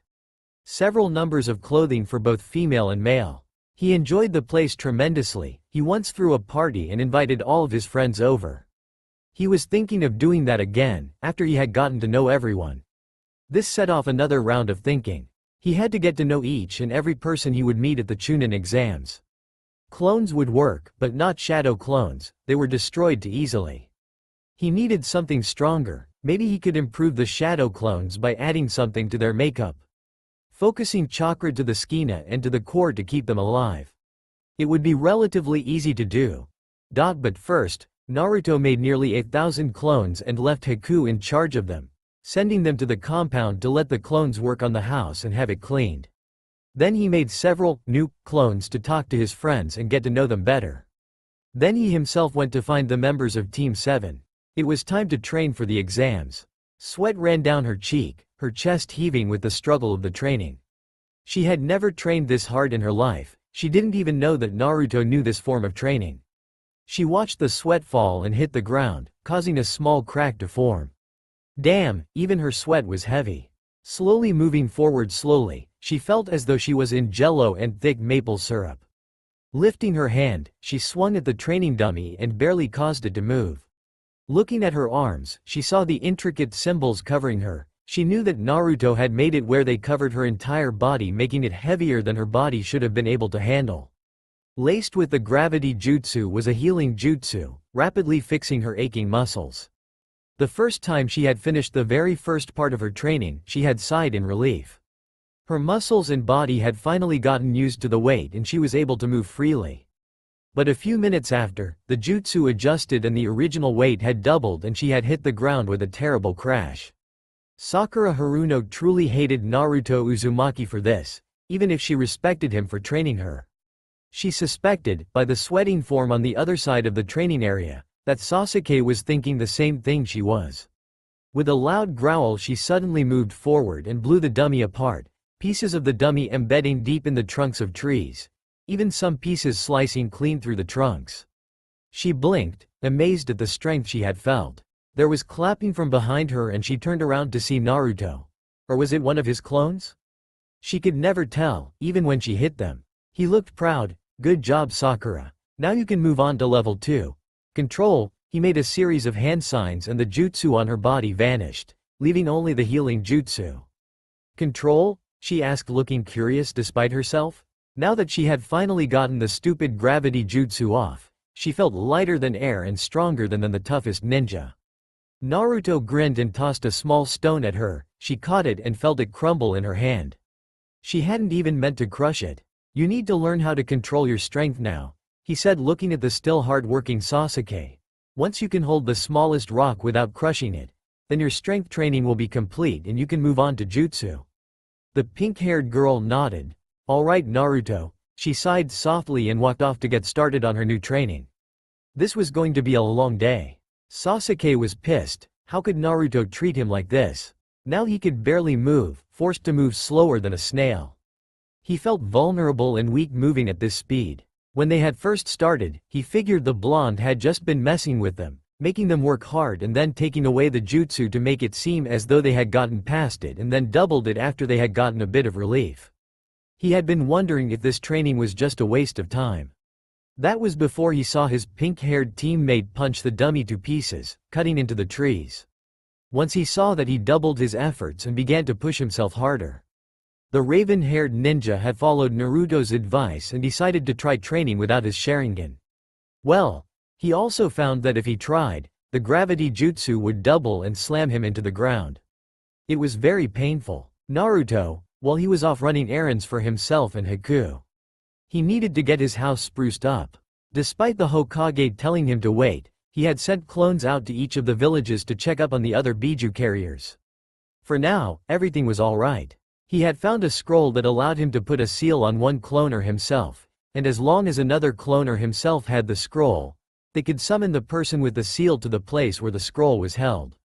Several numbers of clothing for both female and male. He enjoyed the place tremendously. He once threw a party and invited all of his friends over. He was thinking of doing that again, after he had gotten to know everyone. This set off another round of thinking. He had to get to know each and every person he would meet at the Chunin exams. Clones would work, but not shadow clones, they were destroyed too easily. He needed something stronger. Maybe he could improve the shadow clones by adding something to their makeup. Focusing chakra to the skina and to the core to keep them alive. It would be relatively easy to do. But first, Naruto made nearly 8,000 clones and left Haku in charge of them, sending them to the compound to let the clones work on the house and have it cleaned. Then he made several new clones to talk to his friends and get to know them better. Then he himself went to find the members of Team 7. It was time to train for the exams. Sweat ran down her cheek, her chest heaving with the struggle of the training. She had never trained this hard in her life. She didn't even know that Naruto knew this form of training. She watched the sweat fall and hit the ground, causing a small crack to form. Damn, even her sweat was heavy. Slowly moving forward slowly, she felt as though she was in jello and thick maple syrup. Lifting her hand, she swung at the training dummy and barely caused it to move. Looking at her arms, she saw the intricate symbols covering her. She knew that Naruto had made it where they covered her entire body, making it heavier than her body should have been able to handle. Laced with the gravity jutsu was a healing jutsu, rapidly fixing her aching muscles. The first time she had finished the very first part of her training, she had sighed in relief. Her muscles and body had finally gotten used to the weight and she was able to move freely. But a few minutes after, the jutsu adjusted and the original weight had doubled and she had hit the ground with a terrible crash. Sakura Haruno truly hated Naruto Uzumaki for this, even if she respected him for training her. She suspected, by the sweating form on the other side of the training area, that Sasuke was thinking the same thing she was. With a loud growl she suddenly moved forward and blew the dummy apart, pieces of the dummy embedding deep in the trunks of trees. Even some pieces slicing clean through the trunks. She blinked, amazed at the strength she had felt. There was clapping from behind her and she turned around to see Naruto. Or was it one of his clones? She could never tell, even when she hit them. He looked proud. Good job, Sakura. Now you can move on to level 2. Control. He made a series of hand signs and the jutsu on her body vanished, leaving only the healing jutsu. Control? She asked, looking curious despite herself. Now that she had finally gotten the stupid gravity jutsu off, she felt lighter than air and stronger than the toughest ninja. Naruto grinned and tossed a small stone at her. She caught it and felt it crumble in her hand. She hadn't even meant to crush it. You need to learn how to control your strength now, he said, looking at the still hard-working Sasuke. Once you can hold the smallest rock without crushing it, then your strength training will be complete and you can move on to jutsu. The pink-haired girl nodded. All right, Naruto. She sighed softly and walked off to get started on her new training. This was going to be a long day. Sasuke was pissed. How could Naruto treat him like this? Now he could barely move, forced to move slower than a snail. He felt vulnerable and weak moving at this speed. When they had first started, he figured the blonde had just been messing with them, making them work hard and then taking away the jutsu to make it seem as though they had gotten past it and then doubled it after they had gotten a bit of relief. He had been wondering if this training was just a waste of time. That was before he saw his pink-haired teammate punch the dummy to pieces, cutting into the trees. Once he saw that, he doubled his efforts and began to push himself harder. The raven-haired ninja had followed Naruto's advice and decided to try training without his Sharingan. Well, he also found that if he tried, the gravity jutsu would double and slam him into the ground. It was very painful. Naruto, while he was off running errands for himself and Haku. He needed to get his house spruced up. Despite the Hokage telling him to wait, he had sent clones out to each of the villages to check up on the other Biju carriers. For now, everything was alright. He had found a scroll that allowed him to put a seal on one cloner himself, and as long as another cloner himself had the scroll, they could summon the person with the seal to the place where the scroll was held.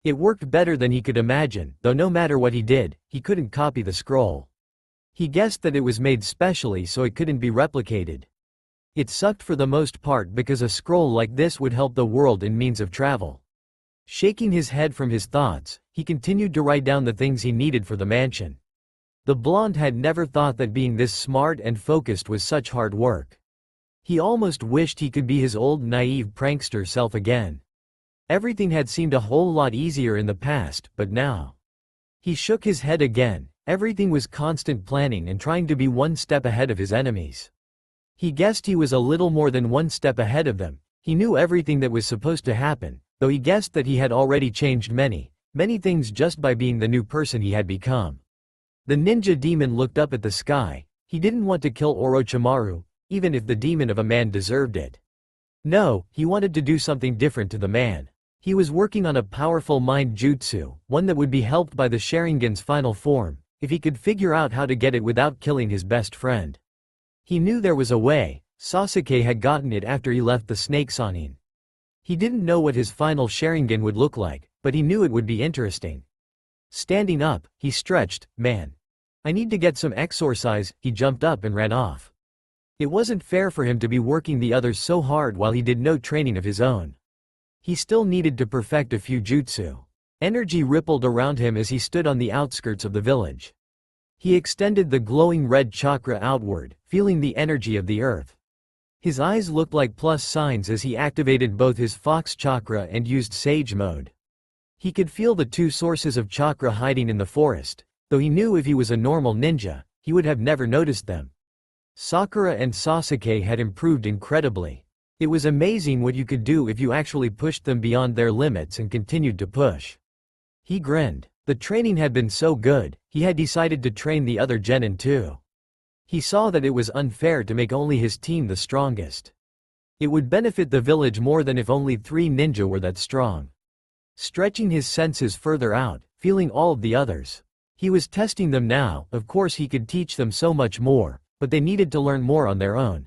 It worked better than he could imagine, though no matter what he did, he couldn't copy the scroll. He guessed that it was made specially so it couldn't be replicated. It sucked for the most part because a scroll like this would help the world in means of travel. Shaking his head from his thoughts, he continued to write down the things he needed for the mansion. The blonde had never thought that being this smart and focused was such hard work. He almost wished he could be his old naive prankster self again. Everything had seemed a whole lot easier in the past, but now. He shook his head again. Everything was constant planning and trying to be one step ahead of his enemies. He guessed he was a little more than one step ahead of them. He knew everything that was supposed to happen, though he guessed that he had already changed many things just by being the new person he had become. The ninja demon looked up at the sky. He didn't want to kill Orochimaru, even if the demon of a man deserved it. No, he wanted to do something different to the man. He was working on a powerful mind jutsu, one that would be helped by the Sharingan's final form, if he could figure out how to get it without killing his best friend. He knew there was a way. Sasuke had gotten it after he left the Snake Sanin. He didn't know what his final Sharingan would look like, but he knew it would be interesting. Standing up, he stretched. Man, I need to get some exercise. He jumped up and ran off. It wasn't fair for him to be working the others so hard while he did no training of his own. He still needed to perfect a few jutsu. Energy rippled around him as he stood on the outskirts of the village. He extended the glowing red chakra outward, feeling the energy of the earth. His eyes looked like plus signs as he activated both his fox chakra and used sage mode. He could feel the two sources of chakra hiding in the forest, though he knew if he was a normal ninja, he would have never noticed them. Sakura and Sasuke had improved incredibly. It was amazing what you could do if you actually pushed them beyond their limits and continued to push. He grinned. The training had been so good, he had decided to train the other genin too. He saw that it was unfair to make only his team the strongest. It would benefit the village more than if only 3 ninja were that strong. Stretching his senses further out, feeling all of the others. He was testing them now. Of course he could teach them so much more, but they needed to learn more on their own.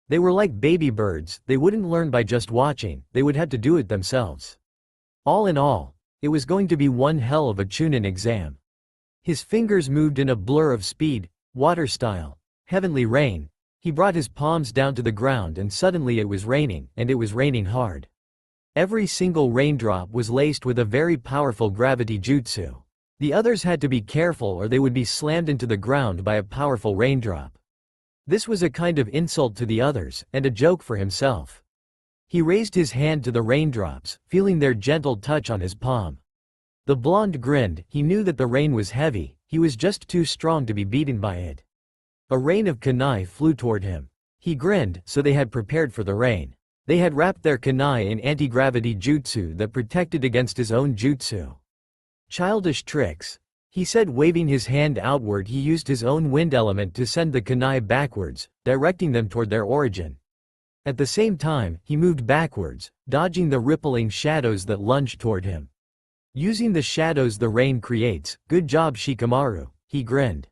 They were like baby birds. They wouldn't learn by just watching, they would have to do it themselves. All in all, it was going to be one hell of a Chunin exam. His fingers moved in a blur of speed, water style, heavenly rain. He brought his palms down to the ground and suddenly it was raining, and it was raining hard. Every single raindrop was laced with a very powerful gravity jutsu. The others had to be careful or they would be slammed into the ground by a powerful raindrop. This was a kind of insult to the others, and a joke for himself. He raised his hand to the raindrops, feeling their gentle touch on his palm. The blonde grinned. He knew that the rain was heavy, he was just too strong to be beaten by it. A rain of kunai flew toward him. He grinned, so they had prepared for the rain. They had wrapped their kunai in anti-gravity jutsu that protected against his own jutsu. Childish tricks, he said, waving his hand outward. He used his own wind element to send the kunai backwards, directing them toward their origin. At the same time, he moved backwards, dodging the rippling shadows that lunged toward him. Using the shadows the rain creates. Good job, Shikamaru, he grinned.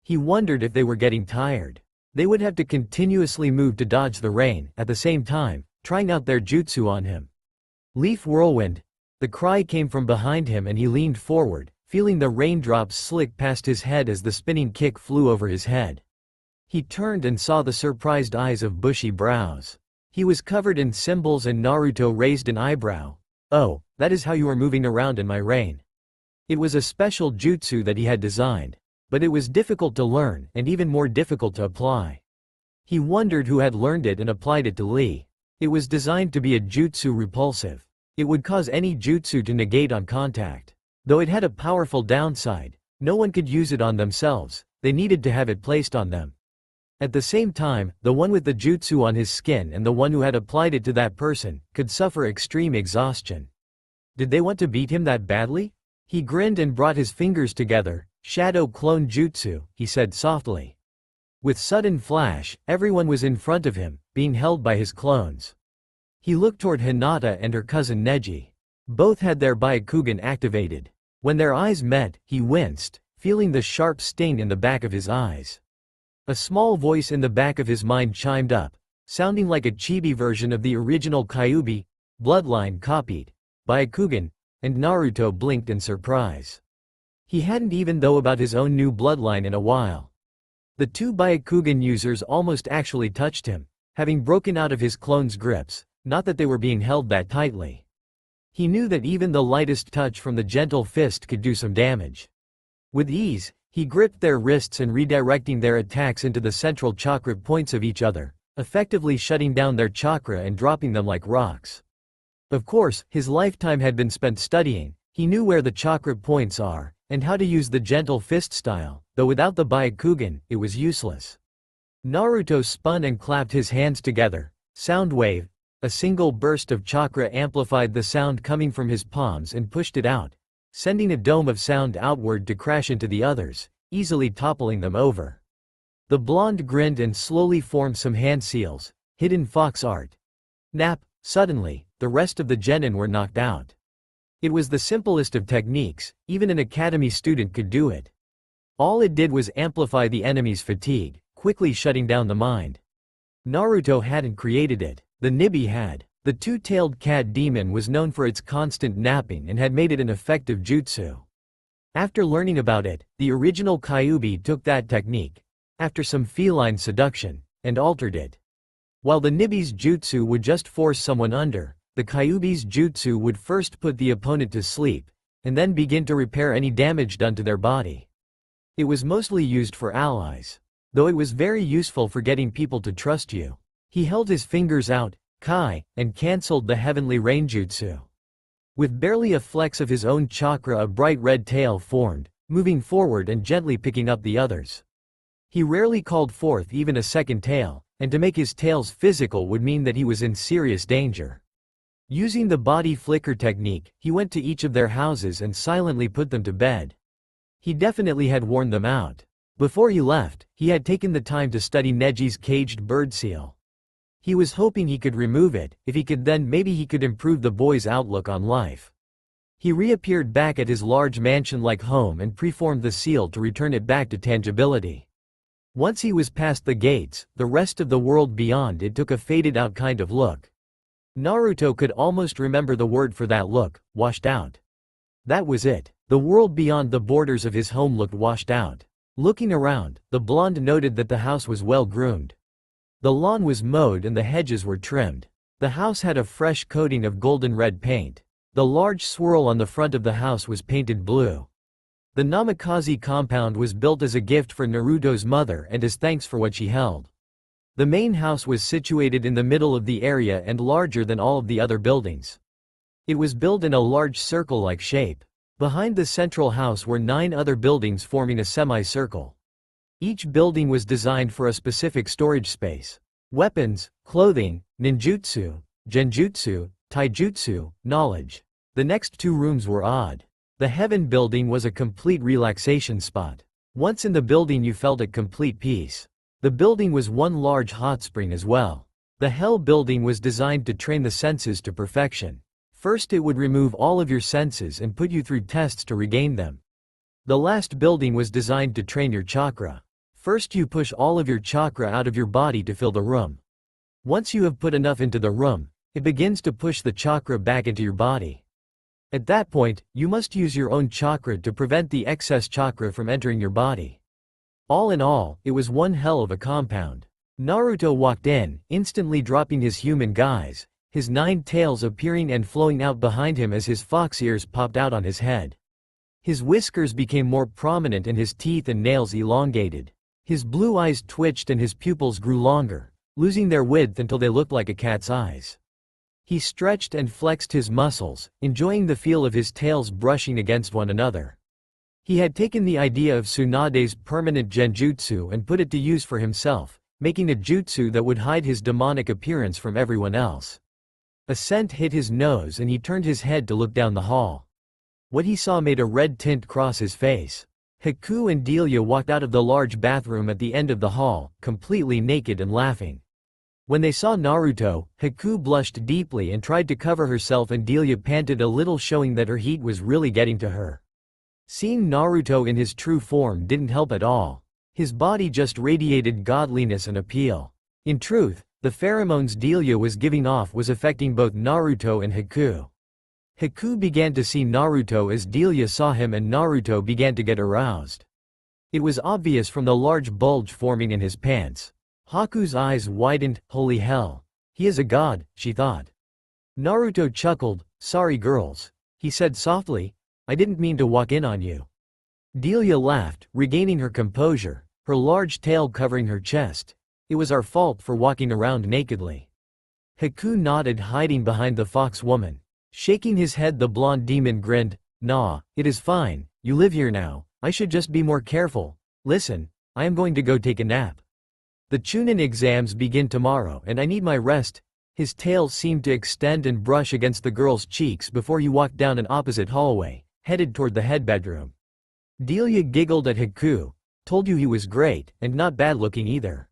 He wondered if they were getting tired. They would have to continuously move to dodge the rain, at the same time, trying out their jutsu on him. Leaf whirlwind. The cry came from behind him and he leaned forward, feeling the raindrops slick past his head as the spinning kick flew over his head. He turned and saw the surprised eyes of bushy brows. He was covered in symbols and Naruto raised an eyebrow. Oh, that is how you are moving around in my rain. It was a special jutsu that he had designed. But it was difficult to learn and even more difficult to apply. He wondered who had learned it and applied it to Lee. It was designed to be a jutsu repulsive. It would cause any jutsu to negate on contact. Though it had a powerful downside, no one could use it on themselves, they needed to have it placed on them. At the same time, the one with the jutsu on his skin and the one who had applied it to that person could suffer extreme exhaustion. Did they want to beat him that badly? He grinned and brought his fingers together. Shadow clone jutsu, he said softly. With sudden flash, everyone was in front of him, being held by his clones. He looked toward Hinata and her cousin Neji. Both had their Byakugan activated. When their eyes met, he winced, feeling the sharp sting in the back of his eyes. A small voice in the back of his mind chimed up, sounding like a chibi version of the original Kyuubi, Bloodline copied. Byakugan, and Naruto blinked in surprise. He hadn't even thought about his own new bloodline in a while. The two Byakugan users almost actually touched him, having broken out of his clone's grips, not that they were being held that tightly. He knew that even the lightest touch from the gentle fist could do some damage. With ease, he gripped their wrists and redirecting their attacks into the central chakra points of each other, effectively shutting down their chakra and dropping them like rocks. Of course, his lifetime had been spent studying. He knew where the chakra points are, and how to use the gentle fist style, though without the Byakugan, it was useless. Naruto spun and clapped his hands together. Sound wave. A single burst of chakra amplified the sound coming from his palms and pushed it out, sending a dome of sound outward to crash into the others, easily toppling them over. The blonde grinned and slowly formed some hand seals, hidden fox art. Nap. Suddenly, the rest of the genin were knocked out. It was the simplest of techniques, even an academy student could do it. All it did was amplify the enemy's fatigue, quickly shutting down the mind. Naruto hadn't created it, the Nibi had. The two-tailed cat demon was known for its constant napping and had made it an effective jutsu. After learning about it, the original Kyuubi took that technique, after some feline seduction, and altered it. While the Nibi's jutsu would just force someone under, the Kyuubi's jutsu would first put the opponent to sleep, and then begin to repair any damage done to their body. It was mostly used for allies, though it was very useful for getting people to trust you. He held his fingers out, Kai, and cancelled the heavenly rain jutsu. With barely a flex of his own chakra, a bright red tail formed, moving forward and gently picking up the others. He rarely called forth even a second tail, and to make his tails physical would mean that he was in serious danger. Using the body flicker technique, he went to each of their houses and silently put them to bed. He definitely had worn them out. Before he left, he had taken the time to study Neji's caged bird seal. He was hoping he could remove it. If he could, then maybe he could improve the boy's outlook on life. He reappeared back at his large mansion-like home and preformed the seal to return it back to tangibility. Once he was past the gates, the rest of the world beyond it took a faded-out kind of look. Naruto could almost remember the word for that look, washed out. That was it. The world beyond the borders of his home looked washed out. Looking around, the blonde noted that the house was well groomed. The lawn was mowed and the hedges were trimmed. The house had a fresh coating of golden red paint. The large swirl on the front of the house was painted blue. The Namikaze compound was built as a gift for Naruto's mother and as thanks for what she held. The main house was situated in the middle of the area and larger than all of the other buildings. It was built in a large circle-like shape. Behind the central house were 9 other buildings forming a semicircle. Each building was designed for a specific storage space. Weapons, clothing, ninjutsu, genjutsu, taijutsu, knowledge. The next 2 rooms were odd. The Heaven building was a complete relaxation spot. Once in the building you felt at complete peace. The building was one large hot spring as well. The Hell building was designed to train the senses to perfection. First it would remove all of your senses and put you through tests to regain them. The last building was designed to train your chakra. First you push all of your chakra out of your body to fill the room. Once you have put enough into the room, it begins to push the chakra back into your body. At that point, you must use your own chakra to prevent the excess chakra from entering your body. All in all, it was one hell of a compound. Naruto walked in, instantly dropping his human guise, his 9 tails appearing and flowing out behind him as his fox ears popped out on his head. His whiskers became more prominent and his teeth and nails elongated. His blue eyes twitched and his pupils grew longer, losing their width until they looked like a cat's eyes. He stretched and flexed his muscles, enjoying the feel of his tails brushing against one another. He had taken the idea of Tsunade's permanent genjutsu and put it to use for himself, making a jutsu that would hide his demonic appearance from everyone else. A scent hit his nose and he turned his head to look down the hall. What he saw made a red tint cross his face. Haku and Delia walked out of the large bathroom at the end of the hall, completely naked and laughing. When they saw Naruto, Haku blushed deeply and tried to cover herself and Delia panted a little, showing that her heat was really getting to her. Seeing Naruto in his true form didn't help at all. His body just radiated godliness and appeal. In truth, the pheromones Delia was giving off was affecting both Naruto and Haku. Haku began to see Naruto as Delia saw him and Naruto began to get aroused. It was obvious from the large bulge forming in his pants. Haku's eyes widened. Holy hell. He is a god, she thought. Naruto chuckled. Sorry girls. He said softly. I didn't mean to walk in on you. Delia laughed, regaining her composure, her large tail covering her chest. It was our fault for walking around nakedly. Haku nodded, hiding behind the fox woman. Shaking his head, the blonde demon grinned. Nah, it is fine, you live here now, I should just be more careful. Listen, I am going to go take a nap. The Chunin exams begin tomorrow and I need my rest. His tail seemed to extend and brush against the girl's cheeks before he walked down an opposite hallway, headed toward the head bedroom. Delia giggled at Haku. Told you he was great, and not bad looking either.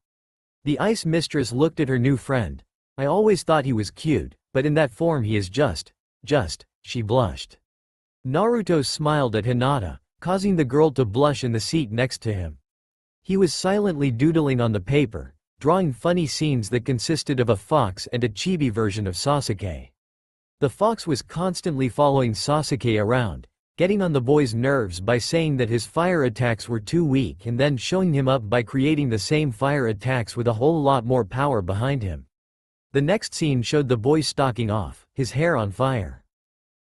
The ice mistress looked at her new friend. I always thought he was cute, but in that form he is just, she blushed. Naruto smiled at Hinata, causing the girl to blush in the seat next to him. He was silently doodling on the paper, drawing funny scenes that consisted of a fox and a chibi version of Sasuke. The fox was constantly following Sasuke around, getting on the boy's nerves by saying that his fire attacks were too weak and then showing him up by creating the same fire attacks with a whole lot more power behind him. The next scene showed the boy stalking off, his hair on fire.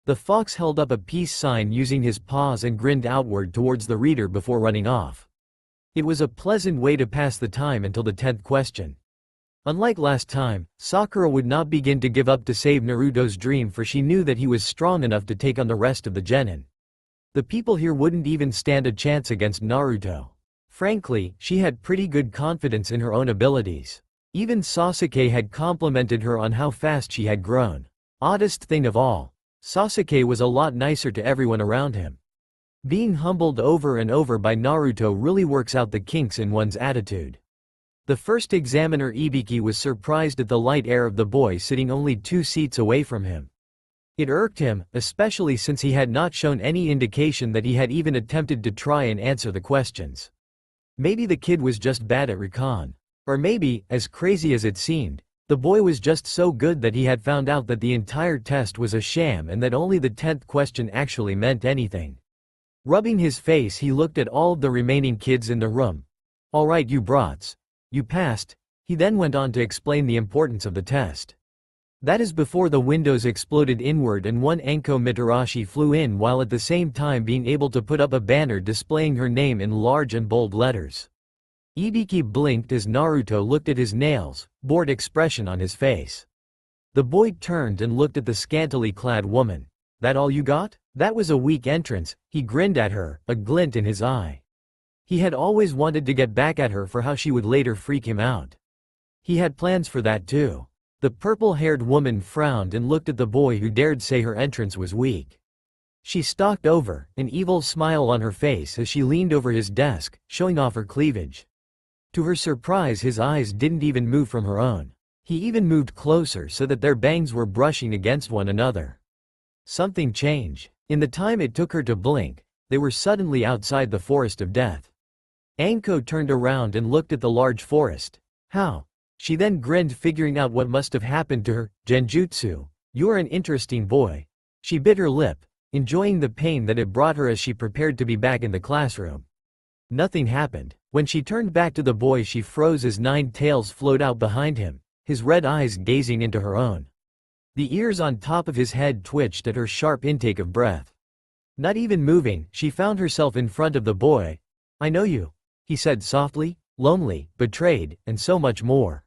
The fox held up a peace sign using his paws and grinned outward towards the reader before running off. It was a pleasant way to pass the time until the 10th question. Unlike last time, Sakura would not begin to give up to save Naruto's dream, for she knew that he was strong enough to take on the rest of the genin. The people here wouldn't even stand a chance against Naruto. Frankly, she had pretty good confidence in her own abilities. Even Sasuke had complimented her on how fast she had grown. Oddest thing of all, Sasuke was a lot nicer to everyone around him. Being humbled over and over by Naruto really works out the kinks in one's attitude. The first examiner Ibiki was surprised at the light air of the boy sitting only 2 seats away from him. It irked him, especially since he had not shown any indication that he had even attempted to try and answer the questions. Maybe the kid was just bad at recon. Or maybe, as crazy as it seemed, the boy was just so good that he had found out that the entire test was a sham and that only the 10th question actually meant anything. Rubbing his face, he looked at all of the remaining kids in the room. Alright you brats. You passed. He then went on to explain the importance of the test. That is before the windows exploded inward and one Anko Mitarashi flew in, while at the same time being able to put up a banner displaying her name in large and bold letters. Ibiki blinked as Naruto looked at his nails, bored expression on his face. The boy turned and looked at the scantily clad woman. That all you got? That was a weak entrance, he grinned at her, a glint in his eye. He had always wanted to get back at her for how she would later freak him out. He had plans for that too. The purple-haired woman frowned and looked at the boy who dared say her entrance was weak. She stalked over, an evil smile on her face as she leaned over his desk, showing off her cleavage. To her surprise, his eyes didn't even move from her own. He even moved closer so that their bangs were brushing against one another. Something changed. In the time it took her to blink, they were suddenly outside the forest of death. Anko turned around and looked at the large forest. How? She then grinned, figuring out what must have happened to her. Genjutsu. You're an interesting boy. She bit her lip, enjoying the pain that it brought her as she prepared to be back in the classroom. Nothing happened. When she turned back to the boy, she froze as 9 tails flowed out behind him, his red eyes gazing into her own. The ears on top of his head twitched at her sharp intake of breath. Not even moving, she found herself in front of the boy. "I know you," he said softly, "lonely, betrayed, and so much more.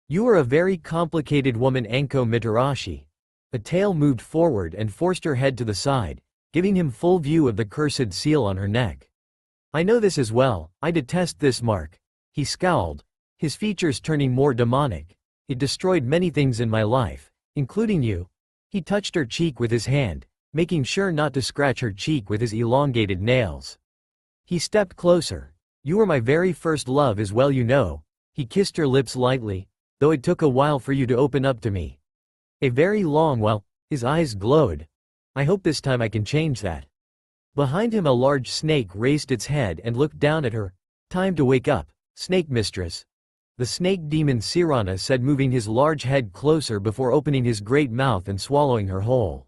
You are a very complicated woman, Anko Mitarashi." A tail moved forward and forced her head to the side, giving him full view of the cursed seal on her neck. "I know this as well, I detest this mark." He scowled, his features turning more demonic. "It destroyed many things in my life, including you." He touched her cheek with his hand, making sure not to scratch her cheek with his elongated nails. He stepped closer. "You were my very first love as well, you know." He kissed her lips lightly, "though it took a while for you to open up to me. A very long while." His eyes glowed. "I hope this time I can change that." Behind him a large snake raised its head and looked down at her. "Time to wake up, snake mistress." The snake demon Sirana said, moving his large head closer before opening his great mouth and swallowing her whole.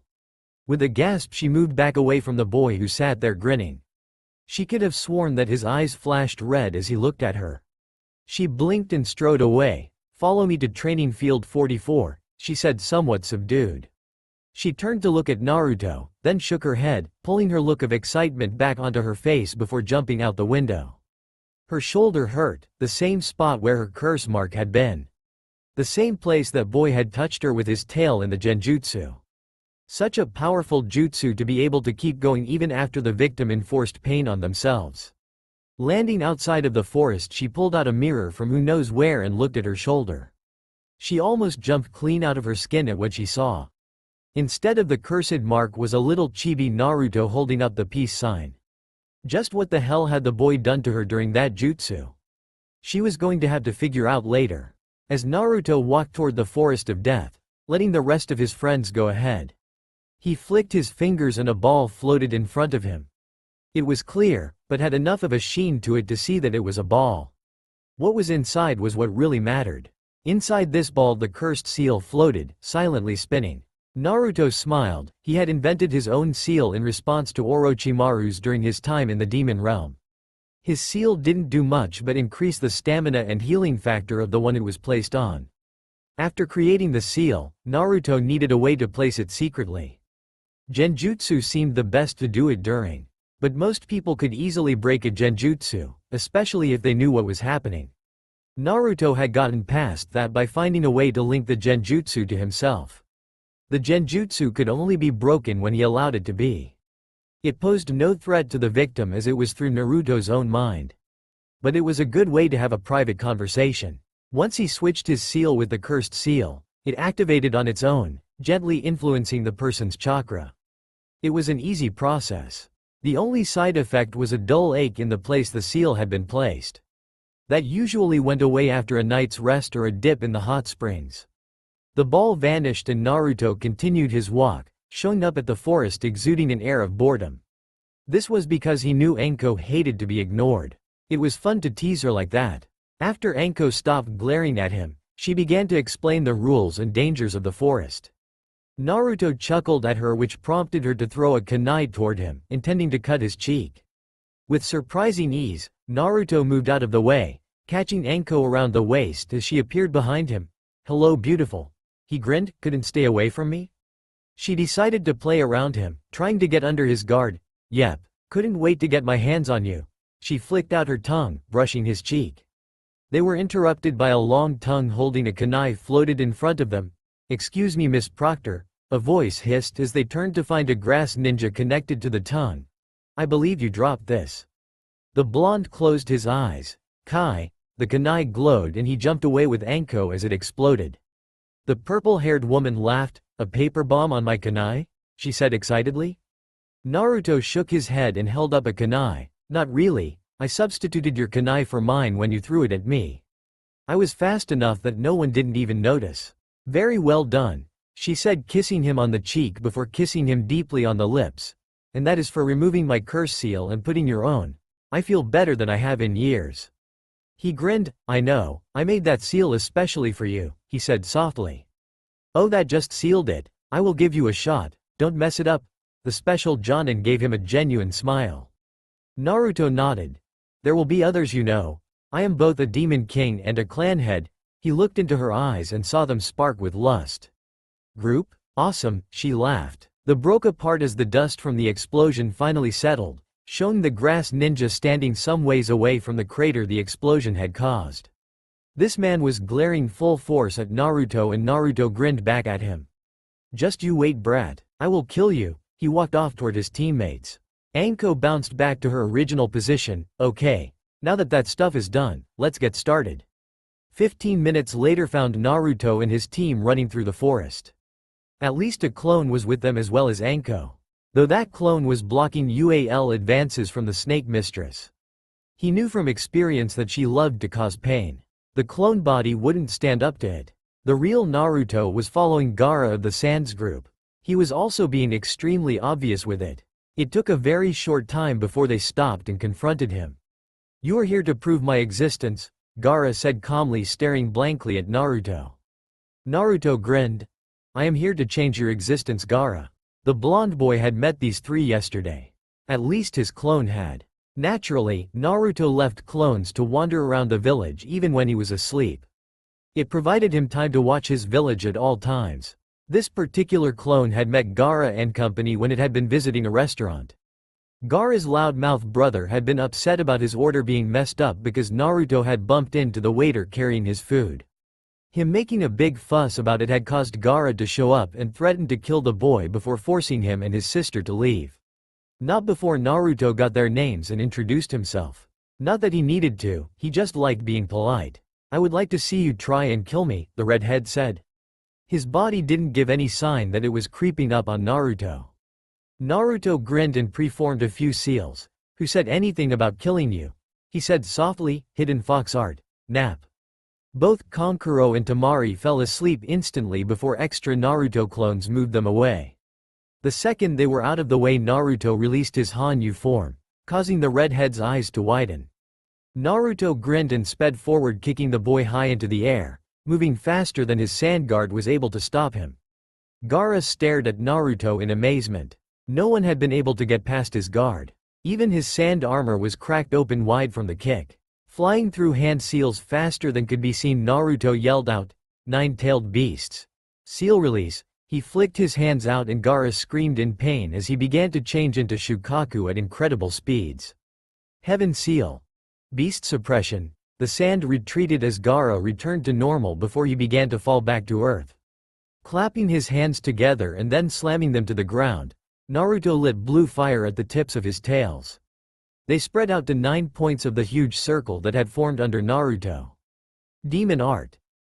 With a gasp she moved back away from the boy who sat there grinning. She could have sworn that his eyes flashed red as he looked at her. She blinked and strode away. "Follow me to training field 44, she said, somewhat subdued. She turned to look at Naruto, then shook her head, pulling her look of excitement back onto her face before jumping out the window. Her shoulder hurt, the same spot where her curse mark had been. The same place that boy had touched her with his tail in the genjutsu. Such a powerful jutsu to be able to keep going even after the victim enforced pain on themselves. Landing outside of the forest, she pulled out a mirror from who knows where and looked at her shoulder. She almost jumped clean out of her skin at what she saw. Instead of the cursed mark was a little chibi Naruto holding up the peace sign. Just what the hell had the boy done to her during that jutsu? She was going to have to figure out later. As Naruto walked toward the forest of death, letting the rest of his friends go ahead. He flicked his fingers and a ball floated in front of him. It was clear, but had enough of a sheen to it to see that it was a ball. What was inside was what really mattered. Inside this ball the cursed seal floated, silently spinning. Naruto smiled. He had invented his own seal in response to Orochimaru's during his time in the demon realm. His seal didn't do much but increase the stamina and healing factor of the one it was placed on. After creating the seal, Naruto needed a way to place it secretly. Genjutsu seemed the best to do it during. But most people could easily break a genjutsu, especially if they knew what was happening. Naruto had gotten past that by finding a way to link the genjutsu to himself. The genjutsu could only be broken when he allowed it to be. It posed no threat to the victim as it was through Naruto's own mind. But it was a good way to have a private conversation. Once he switched his seal with the cursed seal, it activated on its own, gently influencing the person's chakra. It was an easy process. The only side effect was a dull ache in the place the seal had been placed. That usually went away after a night's rest or a dip in the hot springs. The ball vanished and Naruto continued his walk, showing up at the forest exuding an air of boredom. This was because he knew Anko hated to be ignored. It was fun to tease her like that. After Anko stopped glaring at him, she began to explain the rules and dangers of the forest. Naruto chuckled at her, which prompted her to throw a kunai toward him, intending to cut his cheek. With surprising ease, Naruto moved out of the way, catching Anko around the waist as she appeared behind him. "Hello, beautiful." He grinned. "Couldn't stay away from me?" She decided to play around him, trying to get under his guard. "Yep, couldn't wait to get my hands on you." She flicked out her tongue, brushing his cheek. They were interrupted by a long tongue holding a kunai floated in front of them. "Excuse me, Miss Proctor," a voice hissed as they turned to find a grass ninja connected to the tongue. "I believe you dropped this." The blonde closed his eyes. "Kai." The kunai glowed and he jumped away with Anko as it exploded. The purple-haired woman laughed. "A paper bomb on my kunai?" she said excitedly. Naruto shook his head and held up a kunai. "Not really, I substituted your kunai for mine when you threw it at me. I was fast enough that no one didn't even notice." "Very well done," she said, kissing him on the cheek before kissing him deeply on the lips. "And that is for removing my curse seal and putting your own. I feel better than I have in years." He grinned. "I know, I made that seal especially for you," he said softly. "Oh, that just sealed it. I will give you a shot, don't mess it up." The special Jonin gave him a genuine smile. Naruto nodded. "There will be others, you know. I am both a demon king and a clan head." He looked into her eyes and saw them spark with lust. "Group? Awesome," she laughed. The broke apart as the dust from the explosion finally settled, showing the grass ninja standing some ways away from the crater the explosion had caused. This man was glaring full force at Naruto and Naruto grinned back at him. "Just you wait, brat, I will kill you." He walked off toward his teammates. Anko bounced back to her original position. "Okay, now that that stuff is done, let's get started." 15 minutes later found Naruto and his team running through the forest. At least a clone was with them as well as Anko, though that clone was blocking UAL advances from the Snake Mistress. He knew from experience that she loved to cause pain. The clone body wouldn't stand up to it. The real Naruto was following Gaara of the Sands group. He was also being extremely obvious with it. It took a very short time before they stopped and confronted him. "You are here to prove my existence," Gaara said calmly, staring blankly at Naruto. Naruto grinned. "I am here to change your existence, Gaara." The blonde boy had met these three yesterday. At least his clone had. Naturally, Naruto left clones to wander around the village even when he was asleep. It provided him time to watch his village at all times. This particular clone had met Gaara and company when it had been visiting a restaurant. Gaara's loudmouth brother had been upset about his order being messed up because Naruto had bumped into the waiter carrying his food. Him making a big fuss about it had caused Gaara to show up and threaten to kill the boy before forcing him and his sister to leave. Not before Naruto got their names and introduced himself. Not that he needed to, he just liked being polite. "I would like to see you try and kill me," the redhead said. His body didn't give any sign that it was creeping up on Naruto. Naruto grinned and preformed a few seals. "Who said anything about killing you?" he said softly. "Hidden fox art. Nap." Both Kankuro and Temari fell asleep instantly before extra Naruto clones moved them away. The second they were out of the way, Naruto released his Hanyu form, causing the redhead's eyes to widen. Naruto grinned and sped forward, kicking the boy high into the air, moving faster than his sand guard was able to stop him. Gaara stared at Naruto in amazement. No one had been able to get past his guard. Even his sand armor was cracked open wide from the kick. Flying through hand seals faster than could be seen, Naruto yelled out, "Nine-tailed beasts. Seal release." He flicked his hands out and Gaara screamed in pain as he began to change into Shukaku at incredible speeds. Heaven seal. Beast suppression. The sand retreated as Gaara returned to normal before he began to fall back to earth. Clapping his hands together and then slamming them to the ground, Naruto lit blue fire at the tips of his tails. They spread out to 9 points of the huge circle that had formed under Naruto. Demon art.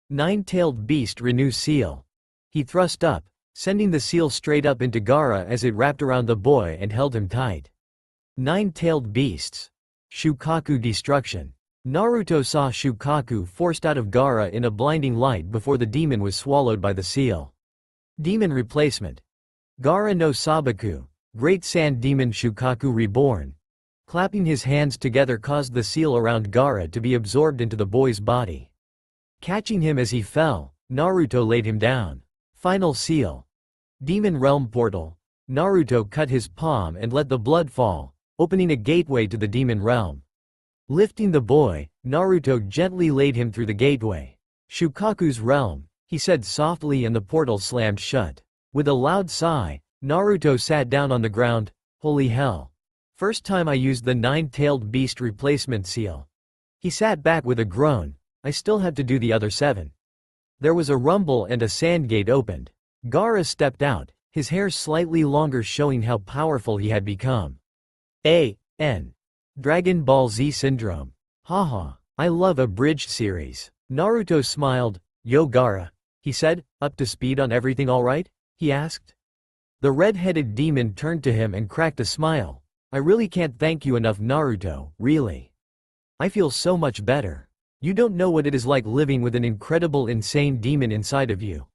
Nine-tailed beast renew seal. He thrust up, sending the seal straight up into Gaara as it wrapped around the boy and held him tight. Nine-tailed beasts. Shukaku destruction. Naruto saw Shukaku forced out of Gaara in a blinding light before the demon was swallowed by the seal. Demon replacement. Gaara no Sabaku, Great Sand Demon Shukaku reborn. Clapping his hands together caused the seal around Gaara to be absorbed into the boy's body. Catching him as he fell, Naruto laid him down. Final seal. Demon Realm Portal. Naruto cut his palm and let the blood fall, opening a gateway to the demon realm. Lifting the boy, Naruto gently laid him through the gateway. "Shukaku's realm," he said softly, and the portal slammed shut. With a loud sigh, Naruto sat down on the ground. "Holy hell. First time I used the nine-tailed beast replacement seal." He sat back with a groan. "I still have to do the other 7. There was a rumble and a sand gate opened. Gaara stepped out, his hair slightly longer, showing how powerful he had become. A.N. Dragon Ball Z Syndrome. Haha, I love abridged series. Naruto smiled. "Yo Gaara," he said, "up to speed on everything alright?" he asked. The red-headed demon turned to him and cracked a smile. "I really can't thank you enough, Naruto, really. I feel so much better. You don't know what it is like living with an incredible insane demon inside of you."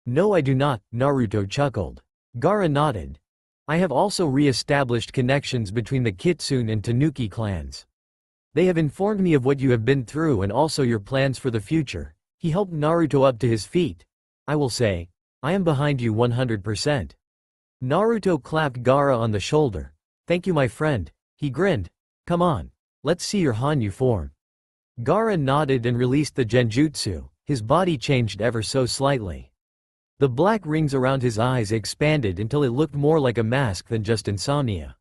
"No, I do not," Naruto chuckled. Gaara nodded. "I have also re-established connections between the Kitsune and Tanuki clans. They have informed me of what you have been through and also your plans for the future." He helped Naruto up to his feet. "I will say, I am behind you 100%. Naruto clapped Gaara on the shoulder. "Thank you, my friend." He grinned. "Come on. Let's see your Hanyu form." Gaara nodded and released the genjutsu. His body changed ever so slightly. The black rings around his eyes expanded until it looked more like a mask than just insomnia.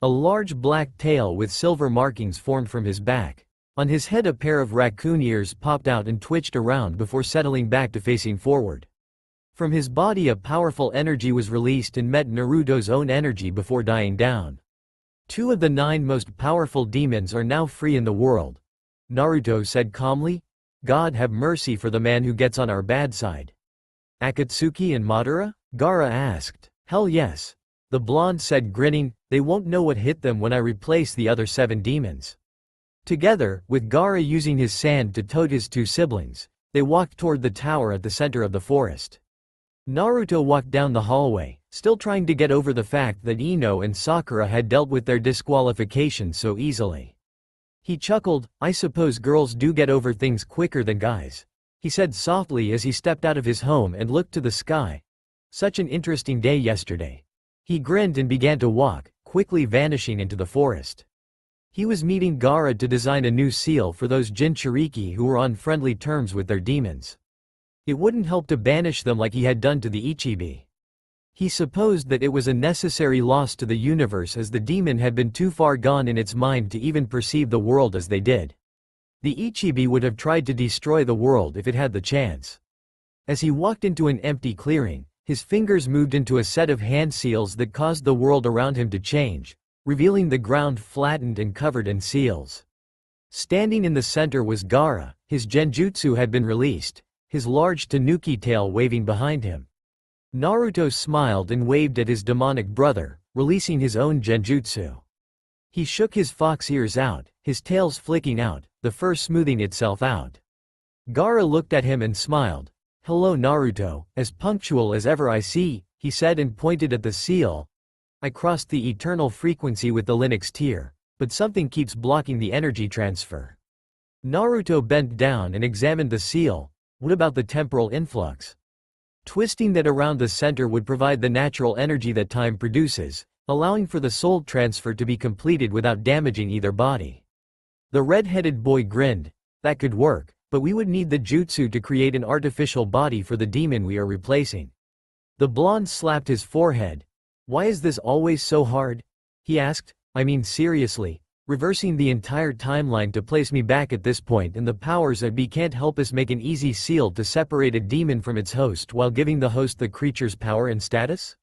A large black tail with silver markings formed from his back. On his head a pair of raccoon ears popped out and twitched around before settling back to facing forward. From his body a powerful energy was released and met Naruto's own energy before dying down. 2 of the 9 most powerful demons are now free in the world, Naruto said calmly. God have mercy for the man who gets on our bad side. Akatsuki and Madara? Gaara asked. Hell yes. The blonde said grinning, they won't know what hit them when I replace the other 7 demons. Together, with Gaara using his sand to tote his 2 siblings, they walked toward the tower at the center of the forest. Naruto walked down the hallway, still trying to get over the fact that Ino and Sakura had dealt with their disqualification so easily. He chuckled, I suppose girls do get over things quicker than guys, he said softly as he stepped out of his home and looked to the sky. Such an interesting day yesterday. He grinned and began to walk, quickly vanishing into the forest. He was meeting Gaara to design a new seal for those Jinchuriki who were on friendly terms with their demons. It wouldn't help to banish them like he had done to the Ichibi. He supposed that it was a necessary loss to the universe as the demon had been too far gone in its mind to even perceive the world as they did. The Ichibi would have tried to destroy the world if it had the chance. As he walked into an empty clearing, his fingers moved into a set of hand seals that caused the world around him to change, revealing the ground flattened and covered in seals. Standing in the center was Gaara, his genjutsu had been released, his large tanuki tail waving behind him. Naruto smiled and waved at his demonic brother, releasing his own genjutsu. He shook his fox ears out, his tails flicking out, the fur smoothing itself out. Gaara looked at him and smiled. Hello Naruto, as punctual as ever I see, he said and pointed at the seal. I crossed the eternal frequency with the Linux tier, but something keeps blocking the energy transfer. Naruto bent down and examined the seal. What about the temporal influx? Twisting that around the center would provide the natural energy that time produces, allowing for the soul transfer to be completed without damaging either body. The red-headed boy grinned. That could work, but we would need the jutsu to create an artificial body for the demon we are replacing. The blonde slapped his forehead. Why is this always so hard? He asked. I mean seriously, reversing the entire timeline to place me back at this point and the powers that be can't help us make an easy seal to separate a demon from its host while giving the host the creature's power and status?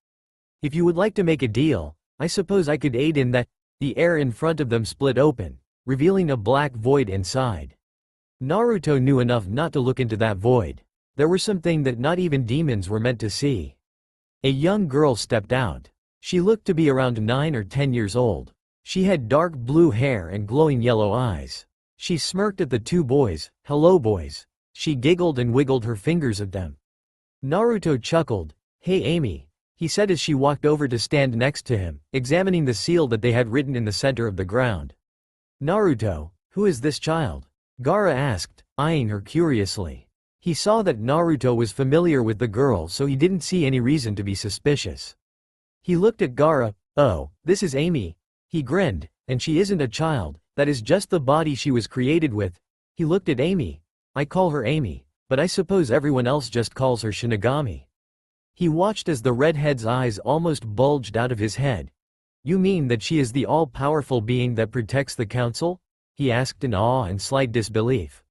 If you would like to make a deal, I suppose I could aid in that. The air in front of them split open, revealing a black void inside. Naruto knew enough not to look into that void. There were some things that not even demons were meant to see. A young girl stepped out. She looked to be around 9 or 10 years old. She had dark blue hair and glowing yellow eyes. She smirked at the 2 boys. Hello boys. She giggled and wiggled her fingers at them. Naruto chuckled. Hey Amy, he said as she walked over to stand next to him, examining the seal that they had written in the center of the ground. Naruto, who is this child? Gaara asked, eyeing her curiously. He saw that Naruto was familiar with the girl so he didn't see any reason to be suspicious. He looked at Gaara. Oh, this is Amy. He grinned, and she isn't a child, that is just the body she was created with. He looked at Amy. I call her Amy, but I suppose everyone else just calls her Shinigami. He watched as the redhead's eyes almost bulged out of his head. You mean that she is the all-powerful being that protects the council? He asked in awe and slight disbelief.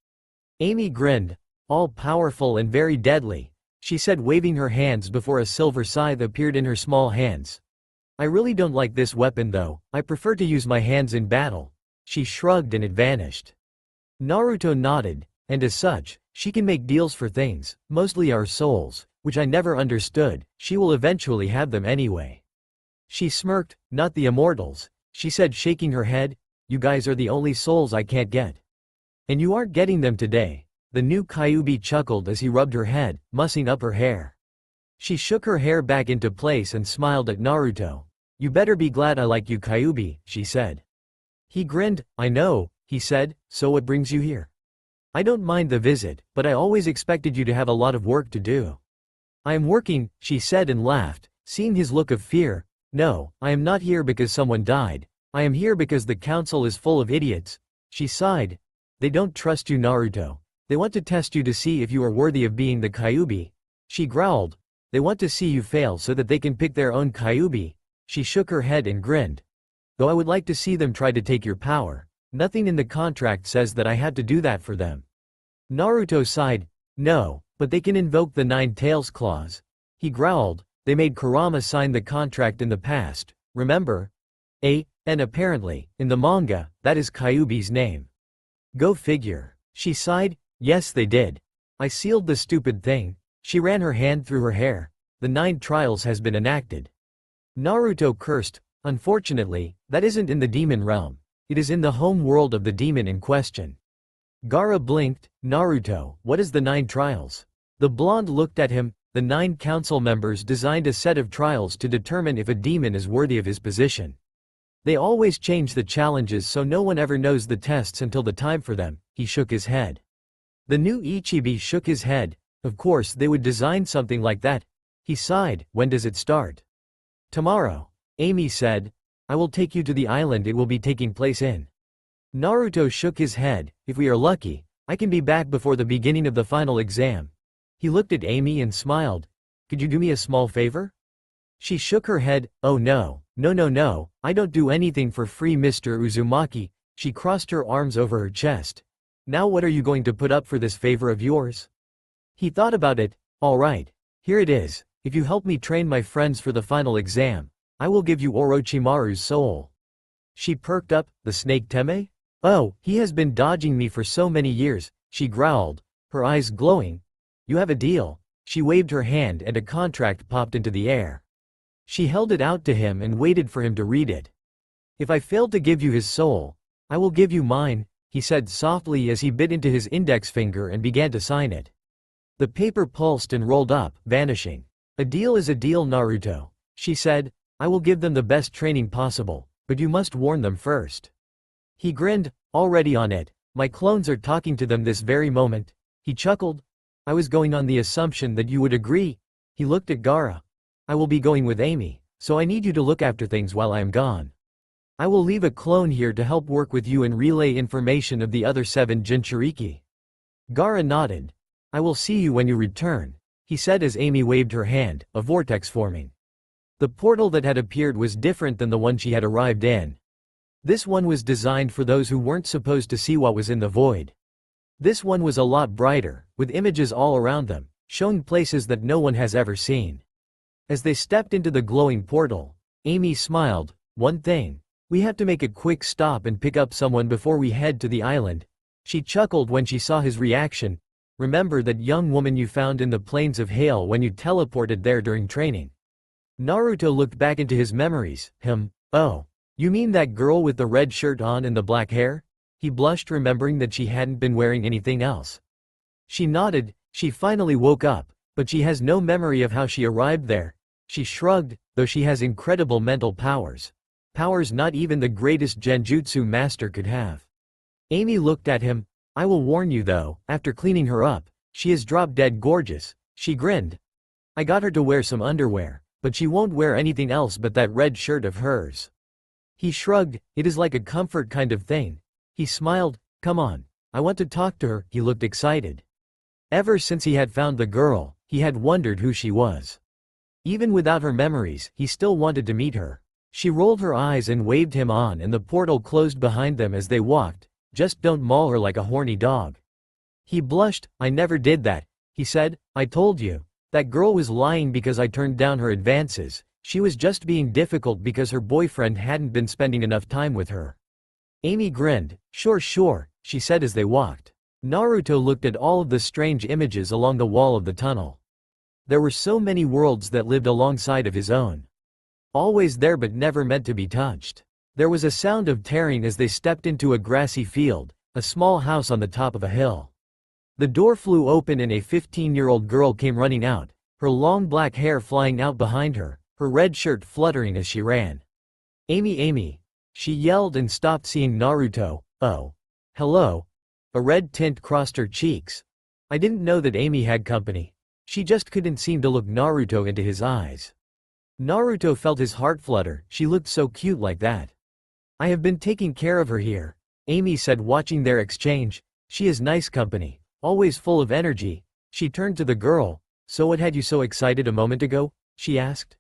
Amy grinned. All-powerful and very deadly, she said waving her hands before a silver scythe appeared in her small hands. I really don't like this weapon though, I prefer to use my hands in battle. She shrugged and it vanished. Naruto nodded, and as such, she can make deals for things, mostly our souls, which I never understood. She will eventually have them anyway. She smirked. Not the immortals, she said shaking her head. You guys are the only souls I can't get. And you aren't getting them today. The new Kyuubi chuckled as he rubbed her head, mussing up her hair. She shook her hair back into place and smiled at Naruto. You better be glad I like you Kyuubi, she said. He grinned. I know, he said, so what brings you here? I don't mind the visit, but I always expected you to have a lot of work to do. I am working, she said and laughed, seeing his look of fear. No, I am not here because someone died. I am here because the council is full of idiots. She sighed. They don't trust you Naruto. They want to test you to see if you are worthy of being the Kyuubi. She growled. They want to see you fail so that they can pick their own Kyuubi. She shook her head and grinned. Though I would like to see them try to take your power. Nothing in the contract says that I had to do that for them. Naruto sighed. No, but they can invoke the Nine Tails clause. He growled. They made Kurama sign the contract in the past, remember? And apparently, in the manga, that is Kyuubi's name. Go figure. She sighed. Yes they did. I sealed the stupid thing. She ran her hand through her hair. The 9 trials has been enacted. Naruto cursed. Unfortunately, that isn't in the demon realm. It is in the home world of the demon in question. Gaara blinked. Naruto, what is the 9 trials? The blonde looked at him. The 9 council members designed a set of trials to determine if a demon is worthy of his position. They always change the challenges so no one ever knows the tests until the time for them. He shook his head. The new Ichibi shook his head. Of course they would design something like that. He sighed. When does it start? Tomorrow. Amy said. I will take you to the island it will be taking place in. Naruto shook his head. If we are lucky, I can be back before the beginning of the final exam. He looked at Amy and smiled. Could you do me a small favor? She shook her head. Oh no, no, I don't do anything for free Mr. Uzumaki. She crossed her arms over her chest. Now what are you going to put up for this favor of yours? He thought about it. All right, here it is. If you help me train my friends for the final exam, I will give you Orochimaru's soul. She perked up. The snake Teme? Oh, he has been dodging me for so many years, she growled, her eyes glowing. You have a deal. She waved her hand and a contract popped into the air. She held it out to him and waited for him to read it. If I fail to give you his soul, I will give you mine, he said softly as he bit into his index finger and began to sign it. The paper pulsed and rolled up, vanishing. A deal is a deal, Naruto, she said. I will give them the best training possible, but you must warn them first. He grinned. Already on it. My clones are talking to them this very moment. He chuckled. I was going on the assumption that you would agree. He looked at Gaara. I will be going with Amy, so I need you to look after things while I am gone. I will leave a clone here to help work with you and relay information of the other 7 Jinchuriki. Gaara nodded. I will see you when you return, he said as Amy waved her hand, a vortex forming. The portal that had appeared was different than the one she had arrived in. This one was designed for those who weren't supposed to see what was in the void. This one was a lot brighter, with images all around them, showing places that no one has ever seen. As they stepped into the glowing portal, Amy smiled. One thing. We have to make a quick stop and pick up someone before we head to the island. She chuckled when she saw his reaction. Remember that young woman you found in the plains of Hail when you teleported there during training? Naruto looked back into his memories. Oh. You mean that girl with the red shirt on and the black hair? He blushed remembering that she hadn't been wearing anything else. She nodded. She finally woke up, but she has no memory of how she arrived there. She shrugged, though she has incredible mental powers. Powers not even the greatest genjutsu master could have. Amy looked at him. I will warn you though, after cleaning her up, she is drop-dead gorgeous. She grinned. I got her to wear some underwear, but she won't wear anything else but that red shirt of hers. He shrugged. It is like a comfort kind of thing. He smiled. Come on. I want to talk to her. He looked excited. Ever since he had found the girl, he had wondered who she was. Even without her memories, he still wanted to meet her. She rolled her eyes and waved him on and the portal closed behind them as they walked. Just don't maul her like a horny dog. He blushed. I never did that, he said. I told you. That girl was lying because I turned down her advances. She was just being difficult because her boyfriend hadn't been spending enough time with her. Amy grinned. Sure, she said as they walked. Naruto looked at all of the strange images along the wall of the tunnel. There were so many worlds that lived alongside of his own. Always there but never meant to be touched. There was a sound of tearing as they stepped into a grassy field, a small house on the top of a hill. The door flew open and a 15-year-old girl came running out, her long black hair flying out behind her, her red shirt fluttering as she ran. Amy, she yelled and stopped seeing Naruto. Oh. Hello. A red tint crossed her cheeks. I didn't know that Amy had company. She just couldn't seem to look Naruto into his eyes. Naruto felt his heart flutter. She looked so cute like that. I have been taking care of her here, Amy said watching their exchange. She is nice company, always full of energy. She turned to the girl. So what had you so excited a moment ago? She asked.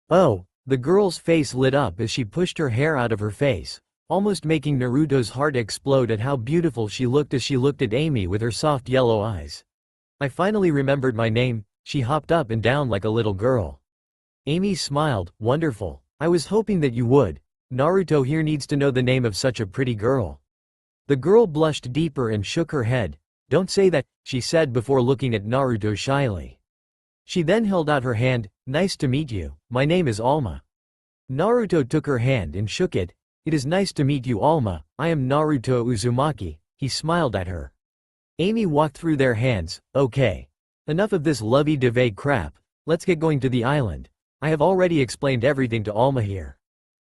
Oh, the girl's face lit up as she pushed her hair out of her face, almost making Naruto's heart explode at how beautiful she looked as she looked at Amy with her soft yellow eyes. I finally remembered my name, she hopped up and down like a little girl. Amy smiled, wonderful. I was hoping that you would. Naruto here needs to know the name of such a pretty girl. The girl blushed deeper and shook her head. Don't say that, she said before looking at Naruto shyly. She then held out her hand. Nice to meet you, my name is Alma. Naruto took her hand and shook it. It is nice to meet you Alma, I am Naruto Uzumaki, he smiled at her. Amy walked through their hands. Okay. Enough of this lovey-dovey crap, let's get going to the island. I have already explained everything to Alma here.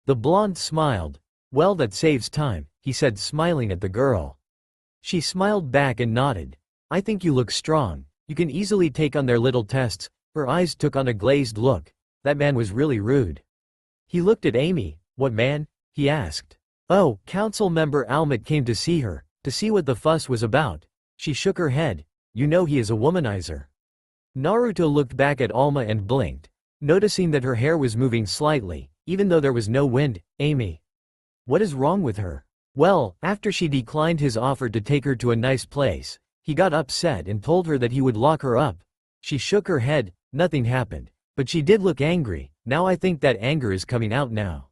The blonde smiled. Well, that saves time, he said, smiling at the girl. She smiled back and nodded. I think you look strong, you can easily take on their little tests. Her eyes took on a glazed look. That man was really rude. He looked at Amy. What man? He asked. Oh, council member Almut came to see her, to see what the fuss was about. She shook her head. You know he is a womanizer. Naruto looked back at Alma and blinked, noticing that her hair was moving slightly, even though there was no wind. Amy. What is wrong with her? Well, after she declined his offer to take her to a nice place, he got upset and told her that he would lock her up. She shook her head. Nothing happened. But she did look angry. Now I think that anger is coming out now.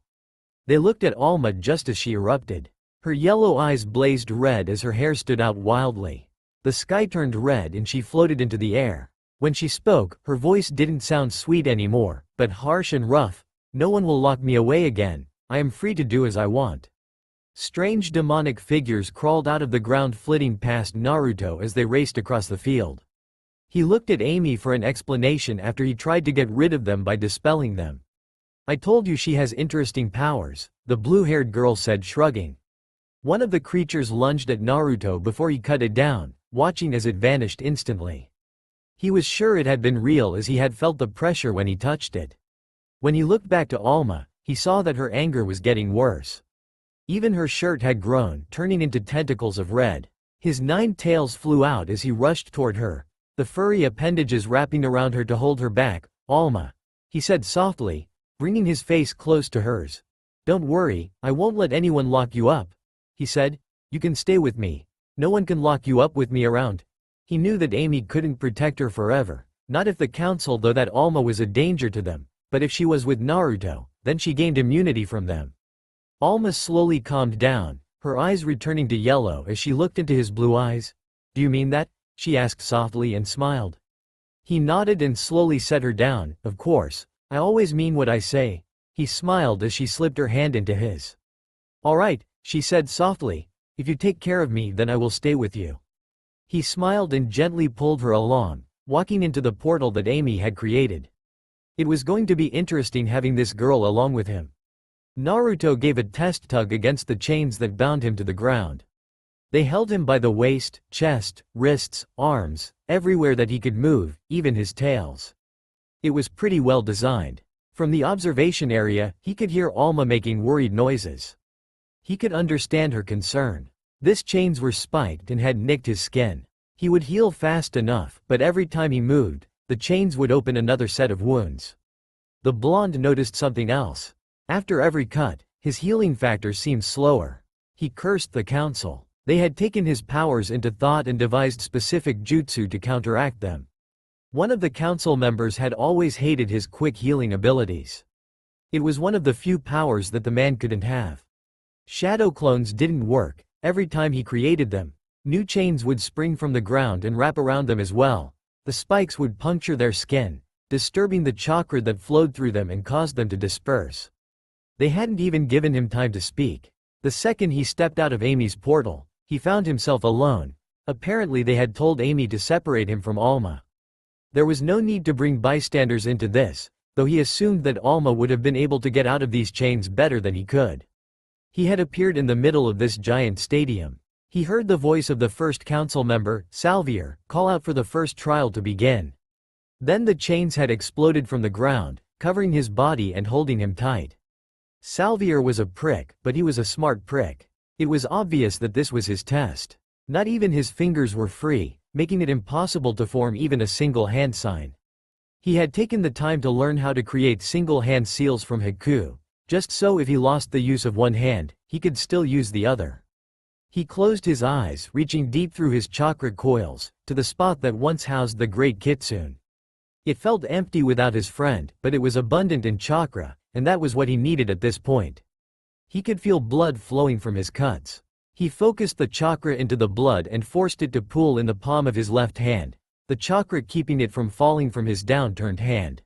They looked at Alma just as she erupted. Her yellow eyes blazed red as her hair stood out wildly. The sky turned red and she floated into the air. When she spoke, her voice didn't sound sweet anymore, but harsh and rough. No one will lock me away again. I am free to do as I want. Strange demonic figures crawled out of the ground, flitting past Naruto as they raced across the field. He looked at Amy for an explanation after he tried to get rid of them by dispelling them. I told you she has interesting powers, the blue-haired girl said, shrugging. One of the creatures lunged at Naruto before he cut it down, watching as it vanished instantly. He was sure it had been real as he had felt the pressure when he touched it. When he looked back to Alma, he saw that her anger was getting worse. Even her shirt had grown, turning into tentacles of red. His 9 tails flew out as he rushed toward her, the furry appendages wrapping around her to hold her back. Alma, he said softly, bringing his face close to hers. Don't worry, I won't let anyone lock you up. He said, you can stay with me. No one can lock you up with me around. He knew that Amy couldn't protect her forever, not if the council, though that Alma was a danger to them, but if she was with Naruto, then she gained immunity from them. Alma slowly calmed down, her eyes returning to yellow as she looked into his blue eyes. Do you mean that? She asked softly and smiled. He nodded and slowly set her down. Of course, I always mean what I say. He smiled as she slipped her hand into his. All right, she said softly, if you take care of me then I will stay with you. He smiled and gently pulled her along, walking into the portal that Amy had created. It was going to be interesting having this girl along with him. Naruto gave a test tug against the chains that bound him to the ground. They held him by the waist, chest, wrists, arms, everywhere that he could move, even his tails. It was pretty well designed. From the observation area, he could hear Alma making worried noises. He could understand her concern. These chains were spiked and had nicked his skin. He would heal fast enough, but every time he moved, the chains would open another set of wounds. The blonde noticed something else. After every cut, his healing factor seemed slower. He cursed the council. They had taken his powers into thought and devised specific jutsu to counteract them. One of the council members had always hated his quick healing abilities. It was one of the few powers that the man couldn't have. Shadow clones didn't work. Every time he created them, new chains would spring from the ground and wrap around them as well. The spikes would puncture their skin, disturbing the chakra that flowed through them and caused them to disperse. They hadn't even given him time to speak. The second he stepped out of Amy's portal, he found himself alone. Apparently they had told Amy to separate him from Alma. There was no need to bring bystanders into this, though he assumed that Alma would have been able to get out of these chains better than he could. He had appeared in the middle of this giant stadium. He heard the voice of the first council member, Salvier, call out for the first trial to begin. Then the chains had exploded from the ground, covering his body and holding him tight. Salvier was a prick, but he was a smart prick. It was obvious that this was his test. Not even his fingers were free. making it impossible to form even a single hand sign. He had taken the time to learn how to create single-hand seals from haiku, just so if he lost the use of one hand, he could still use the other. He closed his eyes, reaching deep through his chakra coils, to the spot that once housed the great kitsune. It felt empty without his friend, but it was abundant in chakra, and that was what he needed at this point. He could feel blood flowing from his cuts. He focused the chakra into the blood and forced it to pool in the palm of his left hand, the chakra keeping it from falling from his downturned hand.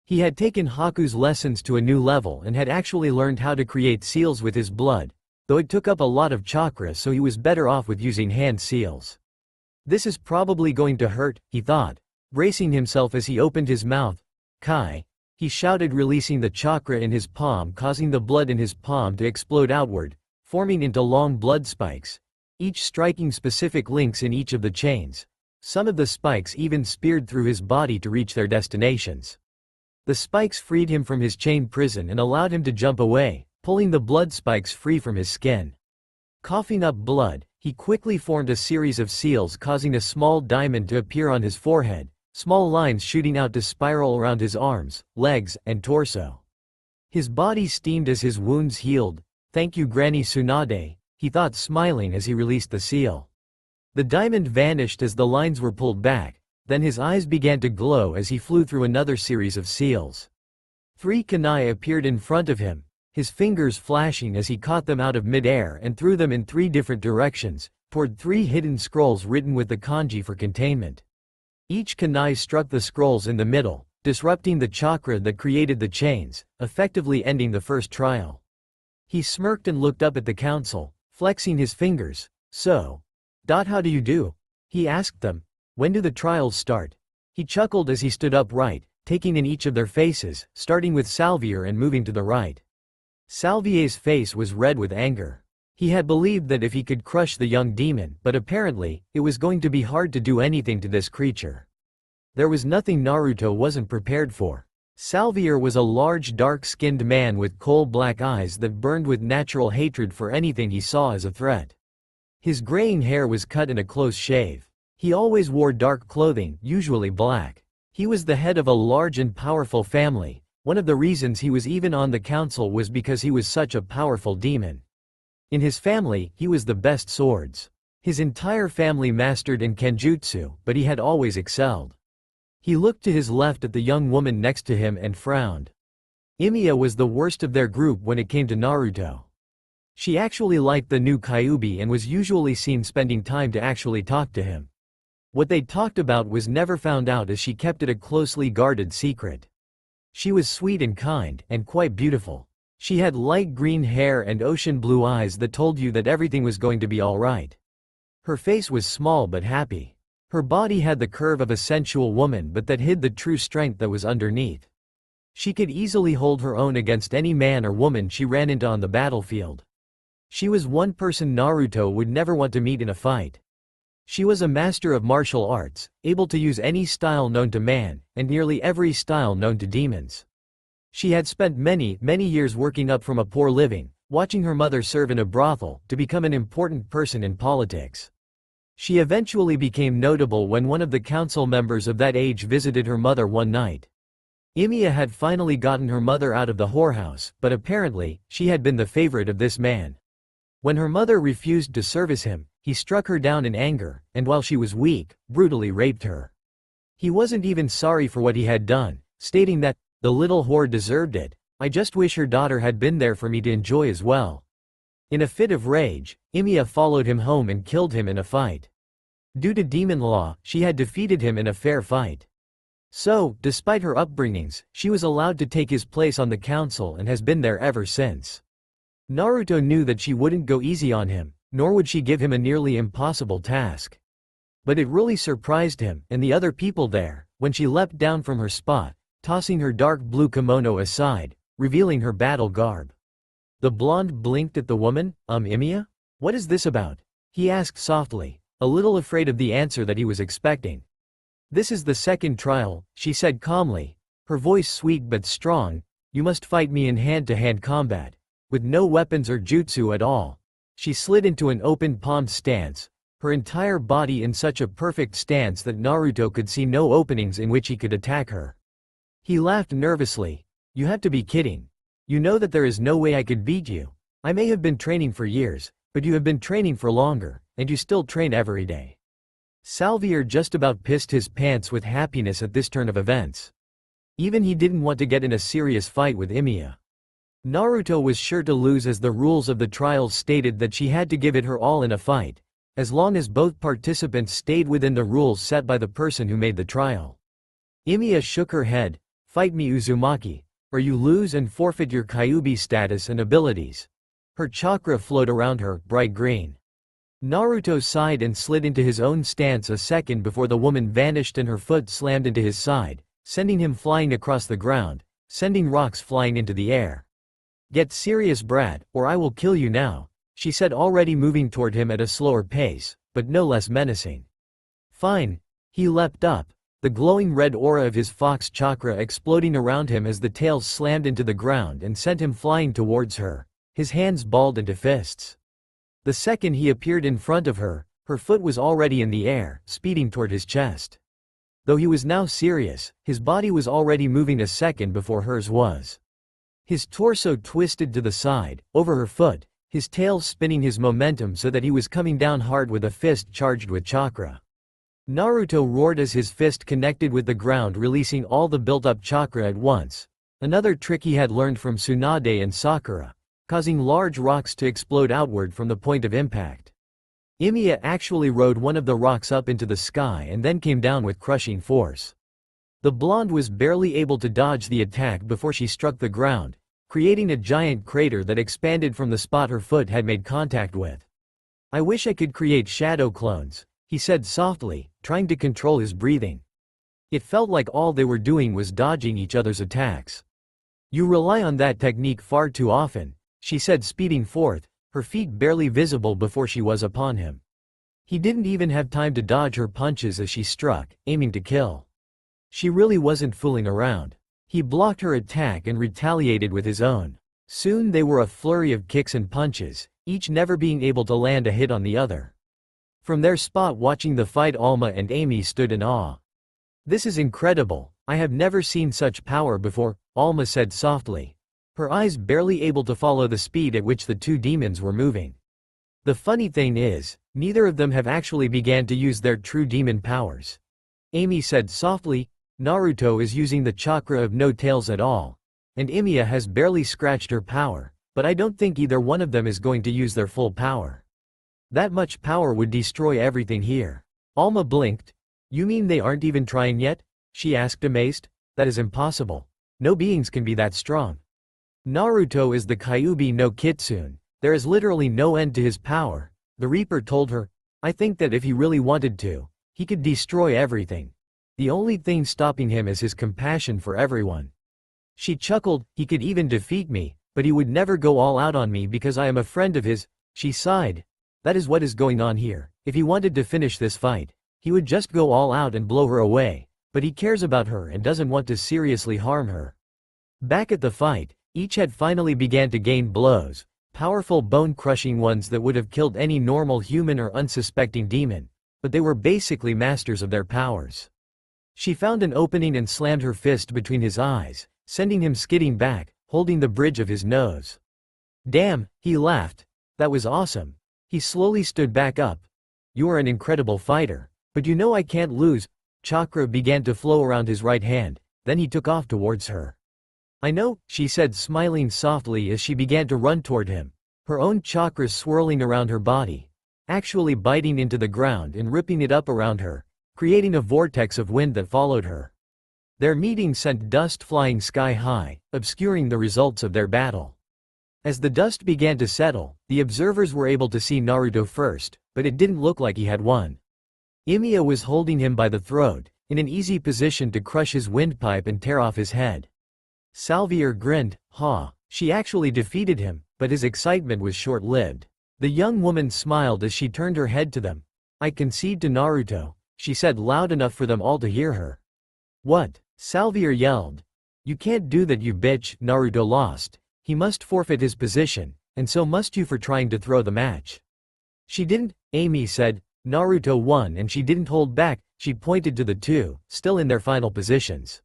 He had taken Haku's lessons to a new level and had actually learned how to create seals with his blood, though it took up a lot of chakra, so he was better off with using hand seals. This is probably going to hurt, he thought, bracing himself as he opened his mouth. Kai, he shouted, releasing the chakra in his palm, causing the blood in his palm to explode outward, forming into long blood spikes, each striking specific links in each of the chains. Some of the spikes even speared through his body to reach their destinations. The spikes freed him from his chain prison and allowed him to jump away, pulling the blood spikes free from his skin. Coughing up blood, he quickly formed a series of seals, causing a small diamond to appear on his forehead, small lines shooting out to spiral around his arms, legs, and torso. His body steamed as his wounds healed. "Thank you, Granny Tsunade," he thought, smiling as he released the seal. The diamond vanished as the lines were pulled back, then his eyes began to glow as he flew through another series of seals. 3 kunai appeared in front of him, his fingers flashing as he caught them out of mid-air and threw them in 3 different directions, toward 3 hidden scrolls written with the kanji for containment. Each kunai struck the scrolls in the middle, disrupting the chakra that created the chains, effectively ending the first trial. He smirked and looked up at the council, flexing his fingers. "So, how do you do?" he asked them. "When do the trials start?" He chuckled as he stood upright, taking in each of their faces, starting with Salvier and moving to the right. Salvier's face was red with anger. He had believed that if he could crush the young demon, but apparently, it was going to be hard to do anything to this creature. There was nothing Naruto wasn't prepared for. Salvier was a large dark-skinned man with coal-black eyes that burned with natural hatred for anything he saw as a threat. His graying hair was cut in a close shave. He always wore dark clothing, usually black. He was the head of a large and powerful family. One of the reasons he was even on the council was because he was such a powerful demon. In his family, he was the best swords. His entire family mastered in kenjutsu, but he had always excelled. He looked to his left at the young woman next to him and frowned. Imiya was the worst of their group when it came to Naruto. She actually liked the new Kyuubi and was usually seen spending time to actually talk to him. What they talked about was never found out as she kept it a closely guarded secret. She was sweet and kind, and quite beautiful. She had light green hair and ocean blue eyes that told you that everything was going to be alright. Her face was small but happy. Her body had the curve of a sensual woman, but that hid the true strength that was underneath. She could easily hold her own against any man or woman she ran into on the battlefield. She was one person Naruto would never want to meet in a fight. She was a master of martial arts, able to use any style known to man, and nearly every style known to demons. She had spent many years working up from a poor living, watching her mother serve in a brothel, to become an important person in politics. She eventually became notable when one of the council members of that age visited her mother one night. Imiya had finally gotten her mother out of the whorehouse, but apparently, she had been the favorite of this man. When her mother refused to service him, he struck her down in anger, and while she was weak, brutally raped her. He wasn't even sorry for what he had done, stating that, "The little whore deserved it. I just wish her daughter had been there for me to enjoy as well." In a fit of rage, Imiya followed him home and killed him in a fight. Due to demon law, she had defeated him in a fair fight. So, despite her upbringings, she was allowed to take his place on the council and has been there ever since. Naruto knew that she wouldn't go easy on him, nor would she give him a nearly impossible task. But it really surprised him, and the other people there, when she leapt down from her spot, tossing her dark blue kimono aside, revealing her battle garb. The blonde blinked at the woman. Imiya? What is this about?" he asked softly, a little afraid of the answer that he was expecting. "This is the second trial," she said calmly, her voice sweet but strong. "You must fight me in hand-to-hand combat, with no weapons or jutsu at all." She slid into an open-palmed stance, her entire body in such a perfect stance that Naruto could see no openings in which he could attack her. He laughed nervously. "You have to be kidding. You know that there is no way I could beat you. I may have been training for years, but you have been training for longer, and you still train every day." Salvier just about pissed his pants with happiness at this turn of events. Even he didn't want to get in a serious fight with Emiya. Naruto was sure to lose, as the rules of the trials stated that she had to give it her all in a fight, as long as both participants stayed within the rules set by the person who made the trial. Emiya shook her head. "Fight me, Uzumaki, or you lose and forfeit your Kyuubi status and abilities." Her chakra flowed around her, bright green. Naruto sighed and slid into his own stance a second before the woman vanished and her foot slammed into his side, sending him flying across the ground, sending rocks flying into the air. "Get serious, brat, or I will kill you now," she said, already moving toward him at a slower pace, but no less menacing. "Fine." He leapt up, the glowing red aura of his fox chakra exploding around him as the tails slammed into the ground and sent him flying towards her, his hands balled into fists. The second he appeared in front of her, her foot was already in the air, speeding toward his chest. Though he was now serious, his body was already moving a second before hers was. His torso twisted to the side, over her foot, his tail spinning his momentum so that he was coming down hard with a fist charged with chakra. Naruto roared as his fist connected with the ground, releasing all the built-up chakra at once, another trick he had learned from Tsunade and Sakura, causing large rocks to explode outward from the point of impact. Emiya actually rode one of the rocks up into the sky and then came down with crushing force. The blonde was barely able to dodge the attack before she struck the ground, creating a giant crater that expanded from the spot her foot had made contact with. "I wish I could create shadow clones," he said softly, trying to control his breathing. It felt like all they were doing was dodging each other's attacks. "You rely on that technique far too often," she said, speeding forth, her feet barely visible before she was upon him. He didn't even have time to dodge her punches as she struck, aiming to kill. She really wasn't fooling around. He blocked her attack and retaliated with his own. Soon they were a flurry of kicks and punches, each never being able to land a hit on the other. From their spot watching the fight, Alma and Amy stood in awe. "This is incredible, I have never seen such power before," Alma said softly, her eyes barely able to follow the speed at which the two demons were moving. "The funny thing is, neither of them have actually began to use their true demon powers," Amy said softly. "Naruto is using the chakra of no tails at all, and Emiya has barely scratched her power, but I don't think either one of them is going to use their full power. That much power would destroy everything here." Alma blinked. "You mean they aren't even trying yet?" she asked, amazed. "That is impossible. No beings can be that strong. Naruto is the Kyuubi no Kitsune, there is literally no end to his power," the Reaper told her. "I think that if he really wanted to, he could destroy everything. The only thing stopping him is his compassion for everyone." She chuckled. "He could even defeat me, but he would never go all out on me because I am a friend of his." She sighed. "That is what is going on here. If he wanted to finish this fight, he would just go all out and blow her away, but he cares about her and doesn't want to seriously harm her." Back at the fight, each had finally began to gain blows, powerful bone-crushing ones that would have killed any normal human or unsuspecting demon, but they were basically masters of their powers. She found an opening and slammed her fist between his eyes, sending him skidding back, holding the bridge of his nose. "Damn," he laughed. "That was awesome." He slowly stood back up. "You are an incredible fighter, but you know I can't lose." Chakra began to flow around his right hand, then he took off towards her. "I know," she said, smiling softly as she began to run toward him, her own chakras swirling around her body, actually biting into the ground and ripping it up around her, creating a vortex of wind that followed her. Their meeting sent dust flying sky high, obscuring the results of their battle. As the dust began to settle, the observers were able to see Naruto first, but it didn't look like he had won. Emiya was holding him by the throat, in an easy position to crush his windpipe and tear off his head. Salvier grinned. "Ha, she actually defeated him," but his excitement was short-lived. The young woman smiled as she turned her head to them. "I concede to Naruto," she said loud enough for them all to hear her. "What?" Salvier yelled. "You can't do that, you bitch." "Naruto lost. He must forfeit his position, and so must you for trying to throw the match." "She didn't," Amy said. Naruto won and she didn't hold back, she pointed to the two, still in their final positions.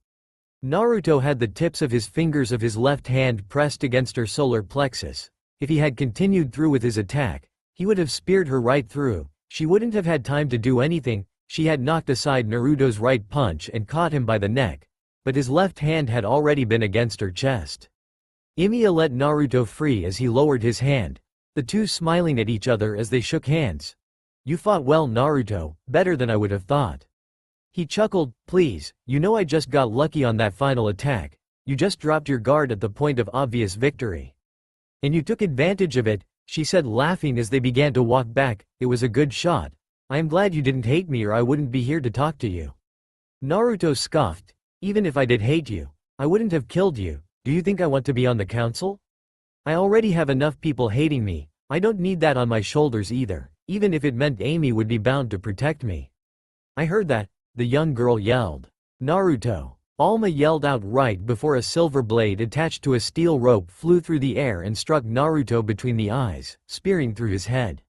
Naruto had the tips of his fingers of his left hand pressed against her solar plexus. If he had continued through with his attack, he would have speared her right through. She wouldn't have had time to do anything. She had knocked aside Naruto's right punch and caught him by the neck, but his left hand had already been against her chest. Emiya let Naruto free as he lowered his hand, the two smiling at each other as they shook hands. "You fought well, Naruto, better than I would have thought." He chuckled. "Please, you know I just got lucky on that final attack. You just dropped your guard at the point of obvious victory. And you took advantage of it," she said, laughing as they began to walk back. "It was a good shot. I am glad you didn't hate me or I wouldn't be here to talk to you." Naruto scoffed. "Even if I did hate you, I wouldn't have killed you. Do you think I want to be on the council? I already have enough people hating me. I don't need that on my shoulders either, even if it meant Amy would be bound to protect me." "I heard that," the young girl yelled. "Naruto." Alma yelled out right before a silver blade attached to a steel rope flew through the air and struck Naruto between the eyes, spearing through his head.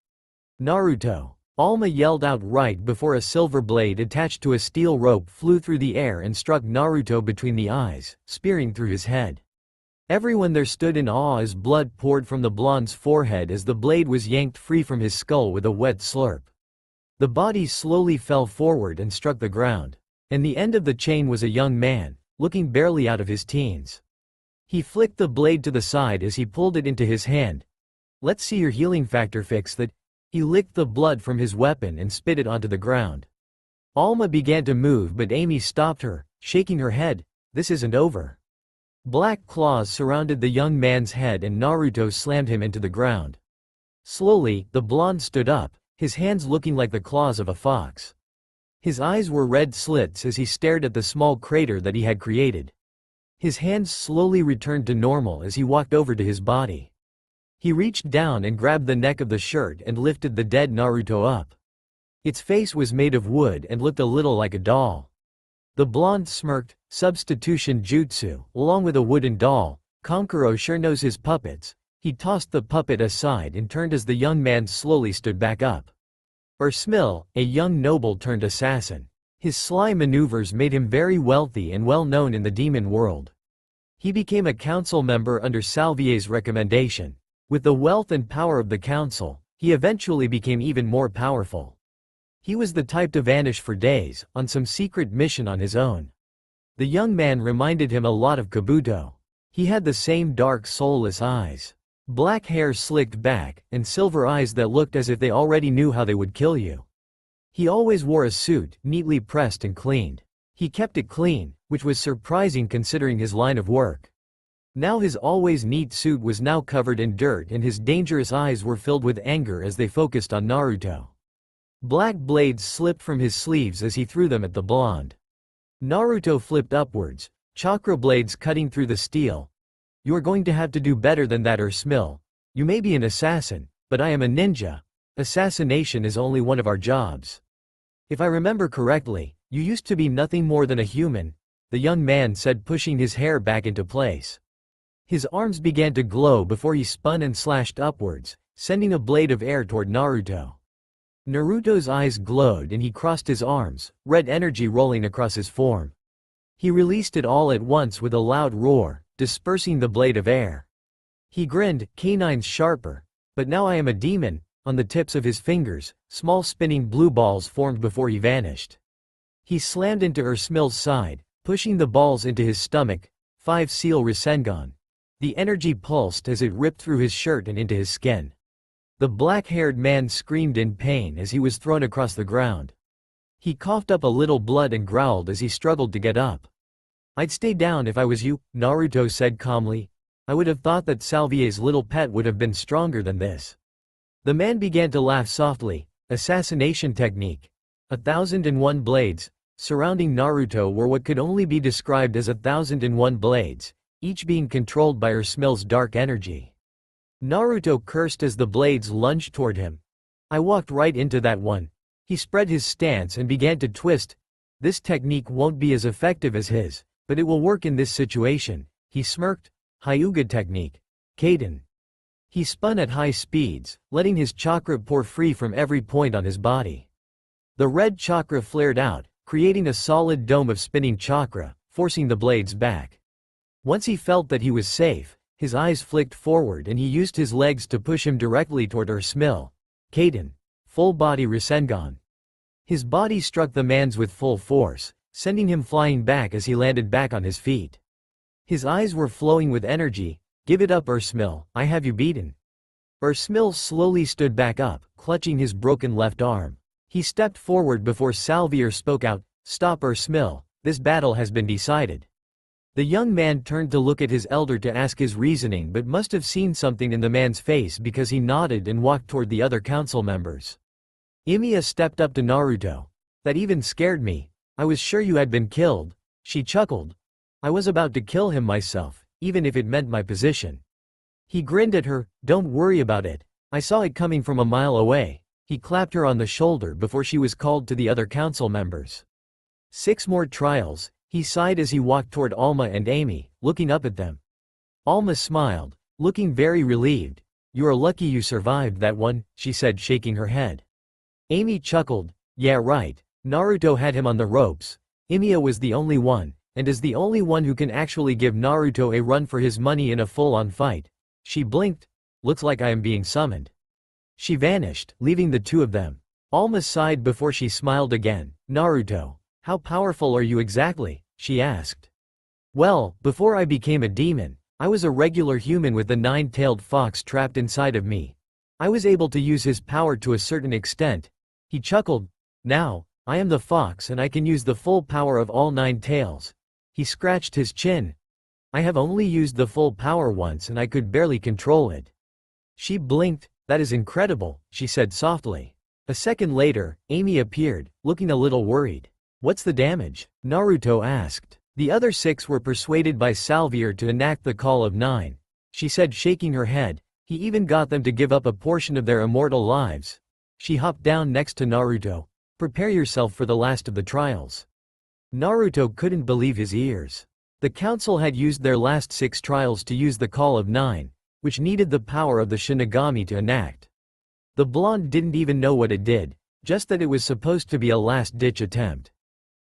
"Naruto." Alma yelled out right before a silver blade attached to a steel rope flew through the air and struck Naruto between the eyes, spearing through his head. Everyone there stood in awe as blood poured from the blonde's forehead as the blade was yanked free from his skull with a wet slurp. The body slowly fell forward and struck the ground. And the end of the chain was a young man, looking barely out of his teens. He flicked the blade to the side as he pulled it into his hand. "Let's see your healing factor fix that." He licked the blood from his weapon and spit it onto the ground. Alma began to move but Amy stopped her, shaking her head. "This isn't over." Black claws surrounded the young man's head and Naruto slammed him into the ground. Slowly, the blonde stood up, his hands looking like the claws of a fox. His eyes were red slits as he stared at the small crater that he had created. His hands slowly returned to normal as he walked over to his body. He reached down and grabbed the neck of the shirt and lifted the dead Naruto up. Its face was made of wood and looked a little like a doll. The blonde smirked. "Substitution jutsu, along with a wooden doll. Kankuro sure knows his puppets." He tossed the puppet aside and turned as the young man slowly stood back up. Smil, a young noble turned assassin. His sly maneuvers made him very wealthy and well known in the demon world. He became a council member under Salvier's recommendation. With the wealth and power of the council, he eventually became even more powerful. He was the type to vanish for days, on some secret mission on his own. The young man reminded him a lot of Kabuto. He had the same dark soulless eyes. Black hair slicked back, and silver eyes that looked as if they already knew how they would kill you. He always wore a suit, neatly pressed and cleaned. He kept it clean, which was surprising considering his line of work. Now his always neat suit was now covered in dirt and his dangerous eyes were filled with anger as they focused on Naruto. Black blades slipped from his sleeves as he threw them at the blonde. Naruto flipped upwards, chakra blades cutting through the steel. "You are going to have to do better than that, Smil. You may be an assassin, but I am a ninja. Assassination is only one of our jobs. If I remember correctly, you used to be nothing more than a human," the young man said, pushing his hair back into place. His arms began to glow before he spun and slashed upwards, sending a blade of air toward Naruto. Naruto's eyes glowed and he crossed his arms, red energy rolling across his form. He released it all at once with a loud roar, dispersing the blade of air. He grinned, canines sharper. "But now I am a demon." On the tips of his fingers, small spinning blue balls formed before he vanished. He slammed into Smil's side, pushing the balls into his stomach. 5 Seal Rasengan. The energy pulsed as it ripped through his shirt and into his skin. The black-haired man screamed in pain as he was thrown across the ground. He coughed up a little blood and growled as he struggled to get up. "I'd stay down if I was you," Naruto said calmly. "I would have thought that Salvier's little pet would have been stronger than this." The man began to laugh softly. Assassination technique. 1,001 blades. Surrounding Naruto were what could only be described as 1,001 blades, each being controlled by Smil's dark energy. Naruto cursed as the blades lunged toward him. "I walked right into that one." He spread his stance and began to twist. "This technique won't be as effective as his, but it will work in this situation," he smirked. "Hyuga technique. Kaden." He spun at high speeds, letting his chakra pour free from every point on his body. The red chakra flared out, creating a solid dome of spinning chakra, forcing the blades back. Once he felt that he was safe, his eyes flicked forward and he used his legs to push him directly toward Smil. Kaden. Full body Rasengan. His body struck the man's with full force, sending him flying back as he landed back on his feet. His eyes were flowing with energy. Give it up Smil, I have you beaten. Smil slowly stood back up, clutching his broken left arm. He stepped forward before Salvier spoke out, stop Smil, this battle has been decided. The young man turned to look at his elder to ask his reasoning but must have seen something in the man's face because he nodded and walked toward the other council members. Emiya stepped up to Naruto. That even scared me. I was sure you had been killed. She chuckled. I was about to kill him myself, even if it meant my position. He grinned at her, don't worry about it. I saw it coming from a mile away. He clapped her on the shoulder before she was called to the other council members. 6 more trials, he sighed as he walked toward Alma and Amy, looking up at them. Alma smiled, looking very relieved. You are lucky you survived that one, she said shaking her head. Amy chuckled, yeah right, Naruto had him on the ropes. Emiya was the only one, and is the only one who can actually give Naruto a run for his money in a full-on fight. She blinked. Looks like I am being summoned. She vanished, leaving the two of them. Alma sighed before she smiled again. Naruto, how powerful are you exactly? She asked. Well, before I became a demon, I was a regular human with the 9-tailed fox trapped inside of me. I was able to use his power to a certain extent. He chuckled. Now, I am the fox and I can use the full power of all 9 tails. He scratched his chin. I have only used the full power once and I could barely control it. She blinked. That is incredible, she said softly. A second later, Amy appeared, looking a little worried. What's the damage? Naruto asked. The other 6 were persuaded by Salvier to enact the Call of 9. She said shaking her head. He even got them to give up a portion of their immortal lives. She hopped down next to Naruto. Prepare yourself for the last of the trials. Naruto couldn't believe his ears. The council had used their last 6 trials to use the Call of 9, which needed the power of the Shinigami to enact. The blonde didn't even know what it did, just that it was supposed to be a last-ditch attempt.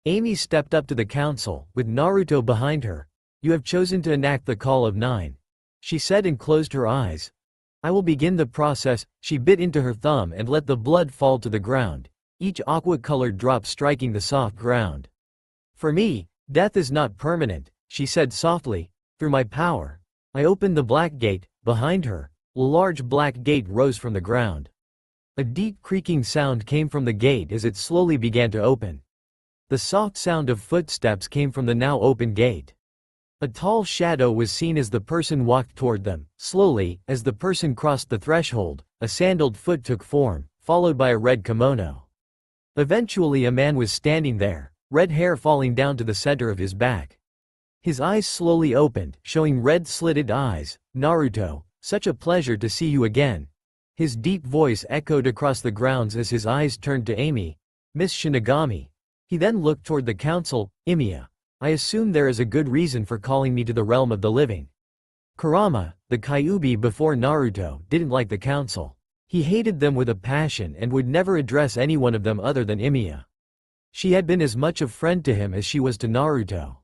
Amy stepped up to the council, with Naruto behind her. You have chosen to enact the Call of 9. She said and closed her eyes. I will begin the process. She bit into her thumb and let the blood fall to the ground, each aqua-colored drop striking the soft ground. For me, death is not permanent, she said softly. Through my power, I opened the black gate. Behind her, a large black gate rose from the ground. A deep creaking sound came from the gate as it slowly began to open. The soft sound of footsteps came from the now open gate. A tall shadow was seen as the person walked toward them. Slowly, as the person crossed the threshold, a sandaled foot took form, followed by a red kimono. Eventually a man was standing there, red hair falling down to the center of his back. His eyes slowly opened, showing red slitted eyes. Naruto, such a pleasure to see you again. His deep voice echoed across the grounds as his eyes turned to Amy. Miss Shinigami. He then looked toward the council. Emiya. I assume there is a good reason for calling me to the realm of the living. Kurama, the Kyuubi before Naruto, didn't like the council. He hated them with a passion and would never address any one of them other than Emiya. She had been as much a friend to him as she was to Naruto.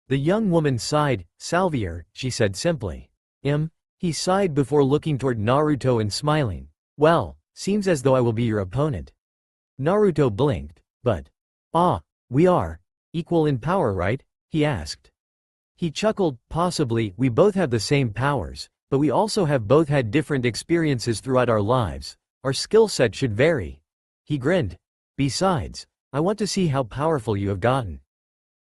The young woman sighed. Salvier, she said simply. He sighed before looking toward Naruto and smiling. Well, seems as though I will be your opponent. Naruto blinked. But. We are equal in power, right? He asked. He chuckled. Possibly, we both have the same powers, but we also have both had different experiences throughout our lives. Our skill set should vary. He grinned. Besides, I want to see how powerful you have gotten.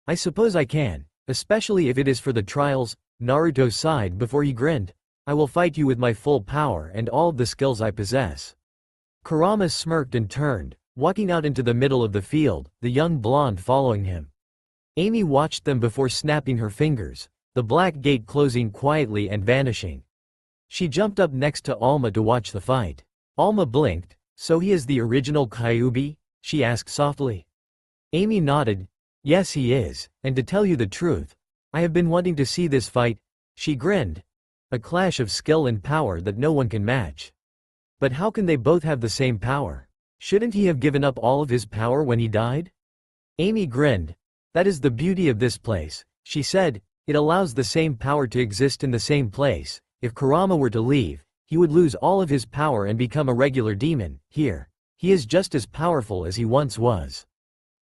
I suppose I can, especially if it is for the trials. Naruto sighed before he grinned. I will fight you with my full power and all of the skills I possess. Kurama smirked and turned, walking out into the middle of the field, the young blonde following him. Amy watched them before snapping her fingers, the black gate closing quietly and vanishing. She jumped up next to Alma to watch the fight. Alma blinked. So he is the original Kyuubi? She asked softly. Amy nodded. Yes he is, and to tell you the truth, I have been wanting to see this fight. She grinned. A clash of skill and power that no one can match. But how can they both have the same power? Shouldn't he have given up all of his power when he died? Amy grinned. That is the beauty of this place, she said. It allows the same power to exist in the same place. If Kurama were to leave, he would lose all of his power and become a regular demon. Here, he is just as powerful as he once was.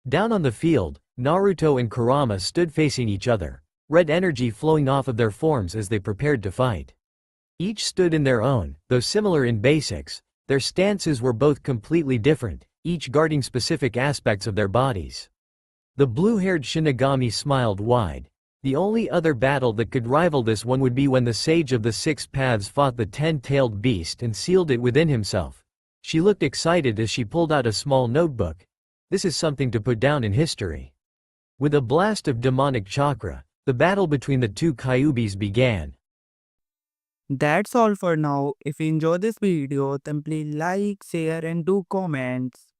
Down on the field, Naruto and Kurama stood facing each other, red energy flowing off of their forms as they prepared to fight. Each stood in their own, though similar in basics. Their stances were both completely different, each guarding specific aspects of their bodies. The blue-haired Shinigami smiled wide. The only other battle that could rival this one would be when the Sage of the Six Paths fought the 10-tailed beast and sealed it within himself. She looked excited as she pulled out a small notebook. This is something to put down in history. With a blast of demonic chakra, the battle between the two Kyubis began. That's all for now. If you enjoy this video, then please like, share and do comments.